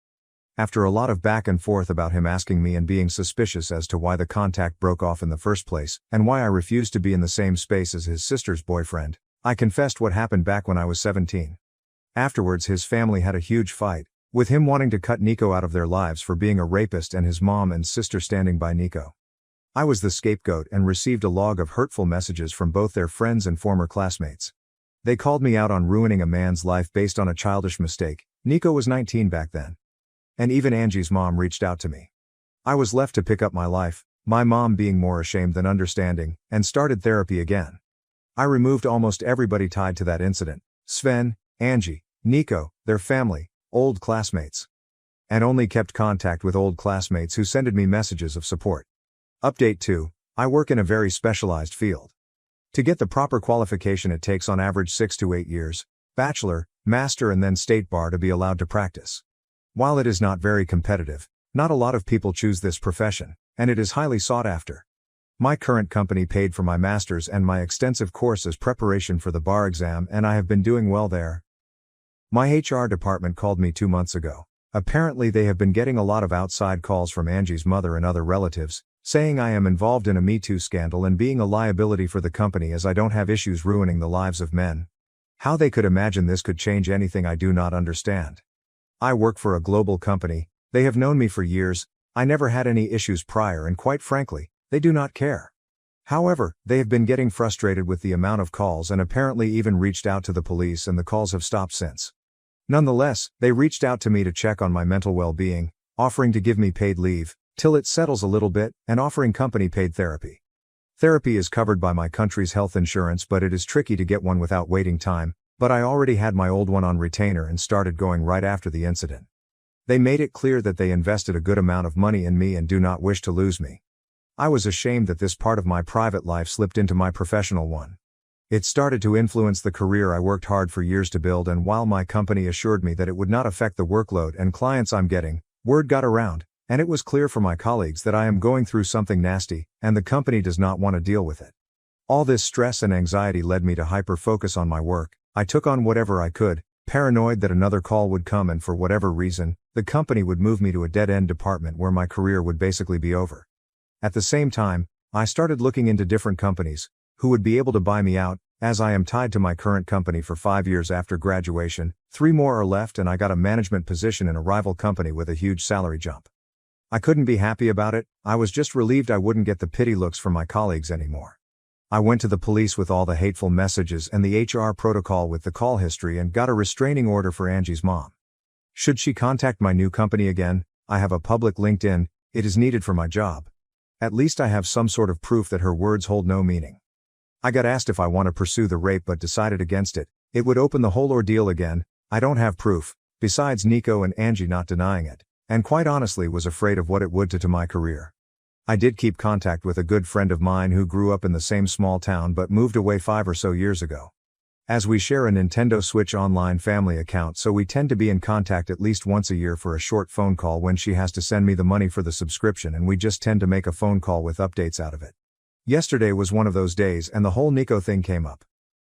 After a lot of back and forth about him asking me and being suspicious as to why the contact broke off in the first place, and why I refused to be in the same space as his sister's boyfriend, I confessed what happened back when I was 17. Afterwards his family had a huge fight, with him wanting to cut Nico out of their lives for being a rapist and his mom and sister standing by Nico. I was the scapegoat and received a log of hurtful messages from both their friends and former classmates. They called me out on ruining a man's life based on a childish mistake. Nico was 19 back then. And even Angie's mom reached out to me. I was left to pick up my life, my mom being more ashamed than understanding, and started therapy again. I removed almost everybody tied to that incident: Sven, Angie, Nico, their family, old classmates. And only kept contact with old classmates who sended me messages of support. Update 2. I work in a very specialized field. To get the proper qualification it takes on average 6 to 8 years, bachelor, master and then state bar to be allowed to practice. While it is not very competitive, not a lot of people choose this profession, and it is highly sought after. My current company paid for my master's and my extensive course as preparation for the bar exam, and I have been doing well there. My HR department called me 2 months ago. Apparently they have been getting a lot of outside calls from Angie's mother and other relatives, saying I am involved in a Me Too scandal and being a liability for the company as I don't have issues ruining the lives of men. How they could imagine this could change anything I do not understand. I work for a global company, they have known me for years, I never had any issues prior and quite frankly, they do not care. However, they have been getting frustrated with the amount of calls and apparently even reached out to the police and the calls have stopped since. Nonetheless, they reached out to me to check on my mental well-being, offering to give me paid leave, till it settles a little bit, and offering company-paid therapy. Therapy is covered by my country's health insurance, but it is tricky to get one without waiting time, but I already had my old one on retainer and started going right after the incident. They made it clear that they invested a good amount of money in me and do not wish to lose me. I was ashamed that this part of my private life slipped into my professional one. It started to influence the career I worked hard for years to build, and while my company assured me that it would not affect the workload and clients I'm getting, word got around, and it was clear for my colleagues that I am going through something nasty, and the company does not want to deal with it. All this stress and anxiety led me to hyper-focus on my work. I took on whatever I could, paranoid that another call would come and for whatever reason, the company would move me to a dead-end department where my career would basically be over. At the same time, I started looking into different companies who would be able to buy me out, as I am tied to my current company for 5 years after graduation, 3 more are left and I got a management position in a rival company with a huge salary jump. I couldn't be happy about it, I was just relieved I wouldn't get the pity looks from my colleagues anymore. I went to the police with all the hateful messages and the HR protocol with the call history and got a restraining order for Angie's mom. Should she contact my new company again, I have a public LinkedIn, it is needed for my job. At least I have some sort of proof that her words hold no meaning. I got asked if I want to pursue the rape but decided against it. It would open the whole ordeal again. I don't have proof, besides Nico and Angie not denying it, and quite honestly was afraid of what it would do to my career. I did keep contact with a good friend of mine who grew up in the same small town but moved away 5 or so years ago. As we share a Nintendo Switch online family account, so we tend to be in contact at least once a year for a short phone call when she has to send me the money for the subscription, and we just tend to make a phone call with updates out of it. Yesterday was one of those days and the whole Nico thing came up.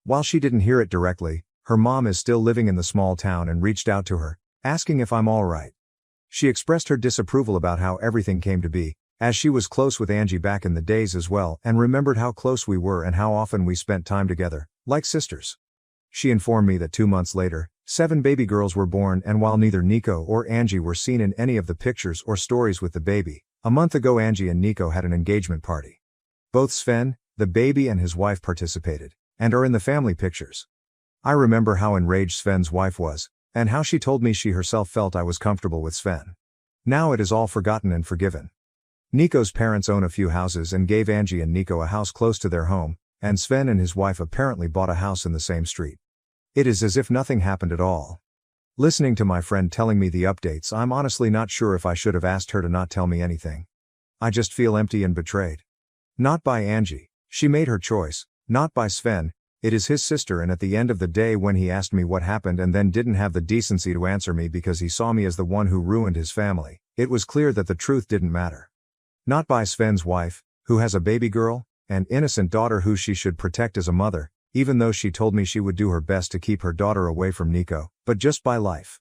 While she didn't hear it directly, her mom is still living in the small town and reached out to her, asking if I'm alright. She expressed her disapproval about how everything came to be, as she was close with Angie back in the days as well and remembered how close we were and how often we spent time together, like sisters. She informed me that 2 months later, 7 baby girls were born, and while neither Nico or Angie were seen in any of the pictures or stories with the baby, a month ago Angie and Nico had an engagement party. Both Sven, the baby, and his wife participated, and are in the family pictures. I remember how enraged Sven's wife was, and how she told me she herself felt I was comfortable with Sven. Now it is all forgotten and forgiven. Nico's parents own a few houses and gave Angie and Nico a house close to their home, and Sven and his wife apparently bought a house in the same street. It is as if nothing happened at all. Listening to my friend telling me the updates, I'm honestly not sure if I should have asked her to not tell me anything. I just feel empty and betrayed. Not by Angie, she made her choice, not by Sven, it is his sister, and at the end of the day when he asked me what happened and then didn't have the decency to answer me because he saw me as the one who ruined his family, it was clear that the truth didn't matter. Not by Sven's wife, who has a baby girl, an innocent daughter who she should protect as a mother, even though she told me she would do her best to keep her daughter away from Nico, but just by life.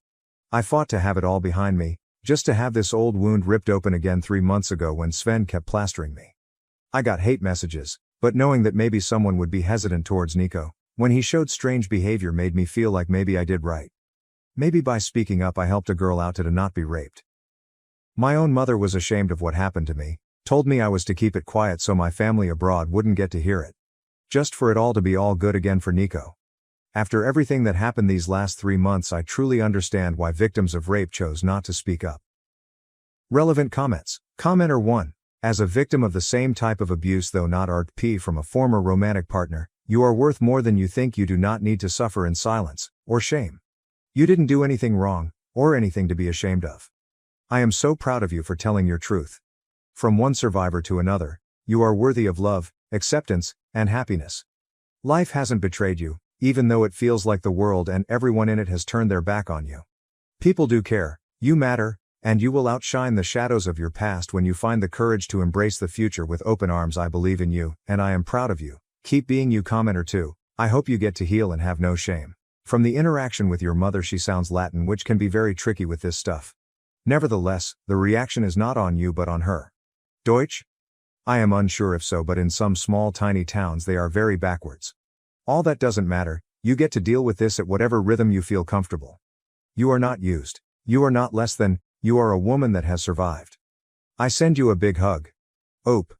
I fought to have it all behind me, just to have this old wound ripped open again 3 months ago when Sven kept plastering me. I got hate messages, but knowing that maybe someone would be hesitant towards Nico, when he showed strange behavior, made me feel like maybe I did right. Maybe by speaking up I helped a girl out to not be raped. My own mother was ashamed of what happened to me, told me I was to keep it quiet so my family abroad wouldn't get to hear it. Just for it all to be all good again for Nico. After everything that happened these last 3 months, I truly understand why victims of rape chose not to speak up. Relevant comments. Commenter 1. As a victim of the same type of abuse, though not RP, from a former romantic partner, you are worth more than you think. You do not need to suffer in silence, or shame. You didn't do anything wrong, or anything to be ashamed of. I am so proud of you for telling your truth. From one survivor to another, you are worthy of love, acceptance, and happiness. Life hasn't betrayed you, even though it feels like the world and everyone in it has turned their back on you. People do care, You matter, and you will outshine the shadows of your past when you find the courage to embrace the future with open arms. I believe in you, and I am proud of you. Keep being you. Commenter 2. I hope you get to heal and have no shame. From the interaction with your mother, she sounds Latin, which can be very tricky with this stuff. Nevertheless, the reaction is not on you but on her. Deutsch? I am unsure if so, but in some small tiny towns they are very backwards. All that doesn't matter, you get to deal with this at whatever rhythm you feel comfortable. You are not used. You are not less than, you are a woman that has survived. I send you a big hug. Ope.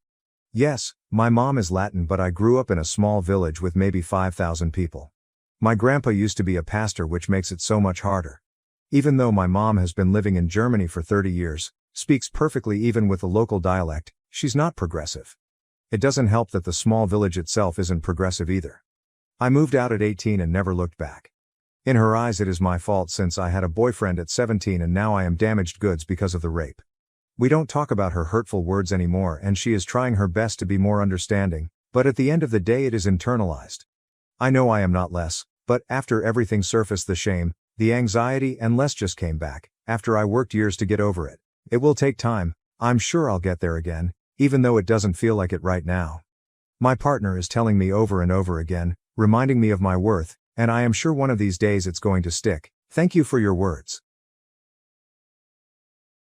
Yes, my mom is Latin, but I grew up in a small village with maybe 5,000 people. My grandpa used to be a pastor, which makes it so much harder. Even though my mom has been living in Germany for 30 years, speaks perfectly even with the local dialect, she's not progressive. It doesn't help that the small village itself isn't progressive either. I moved out at 18 and never looked back. In her eyes it is my fault since I had a boyfriend at 17 and now I am damaged goods because of the rape. We don't talk about her hurtful words anymore and she is trying her best to be more understanding, but at the end of the day it is internalized. I know I am not less, but after everything surfaced, the shame, the anxiety and less just came back, after I worked years to get over it. It will take time, I'm sure I'll get there again, even though it doesn't feel like it right now. My partner is telling me over and over again, reminding me of my worth, and I am sure one of these days it's going to stick. Thank you for your words.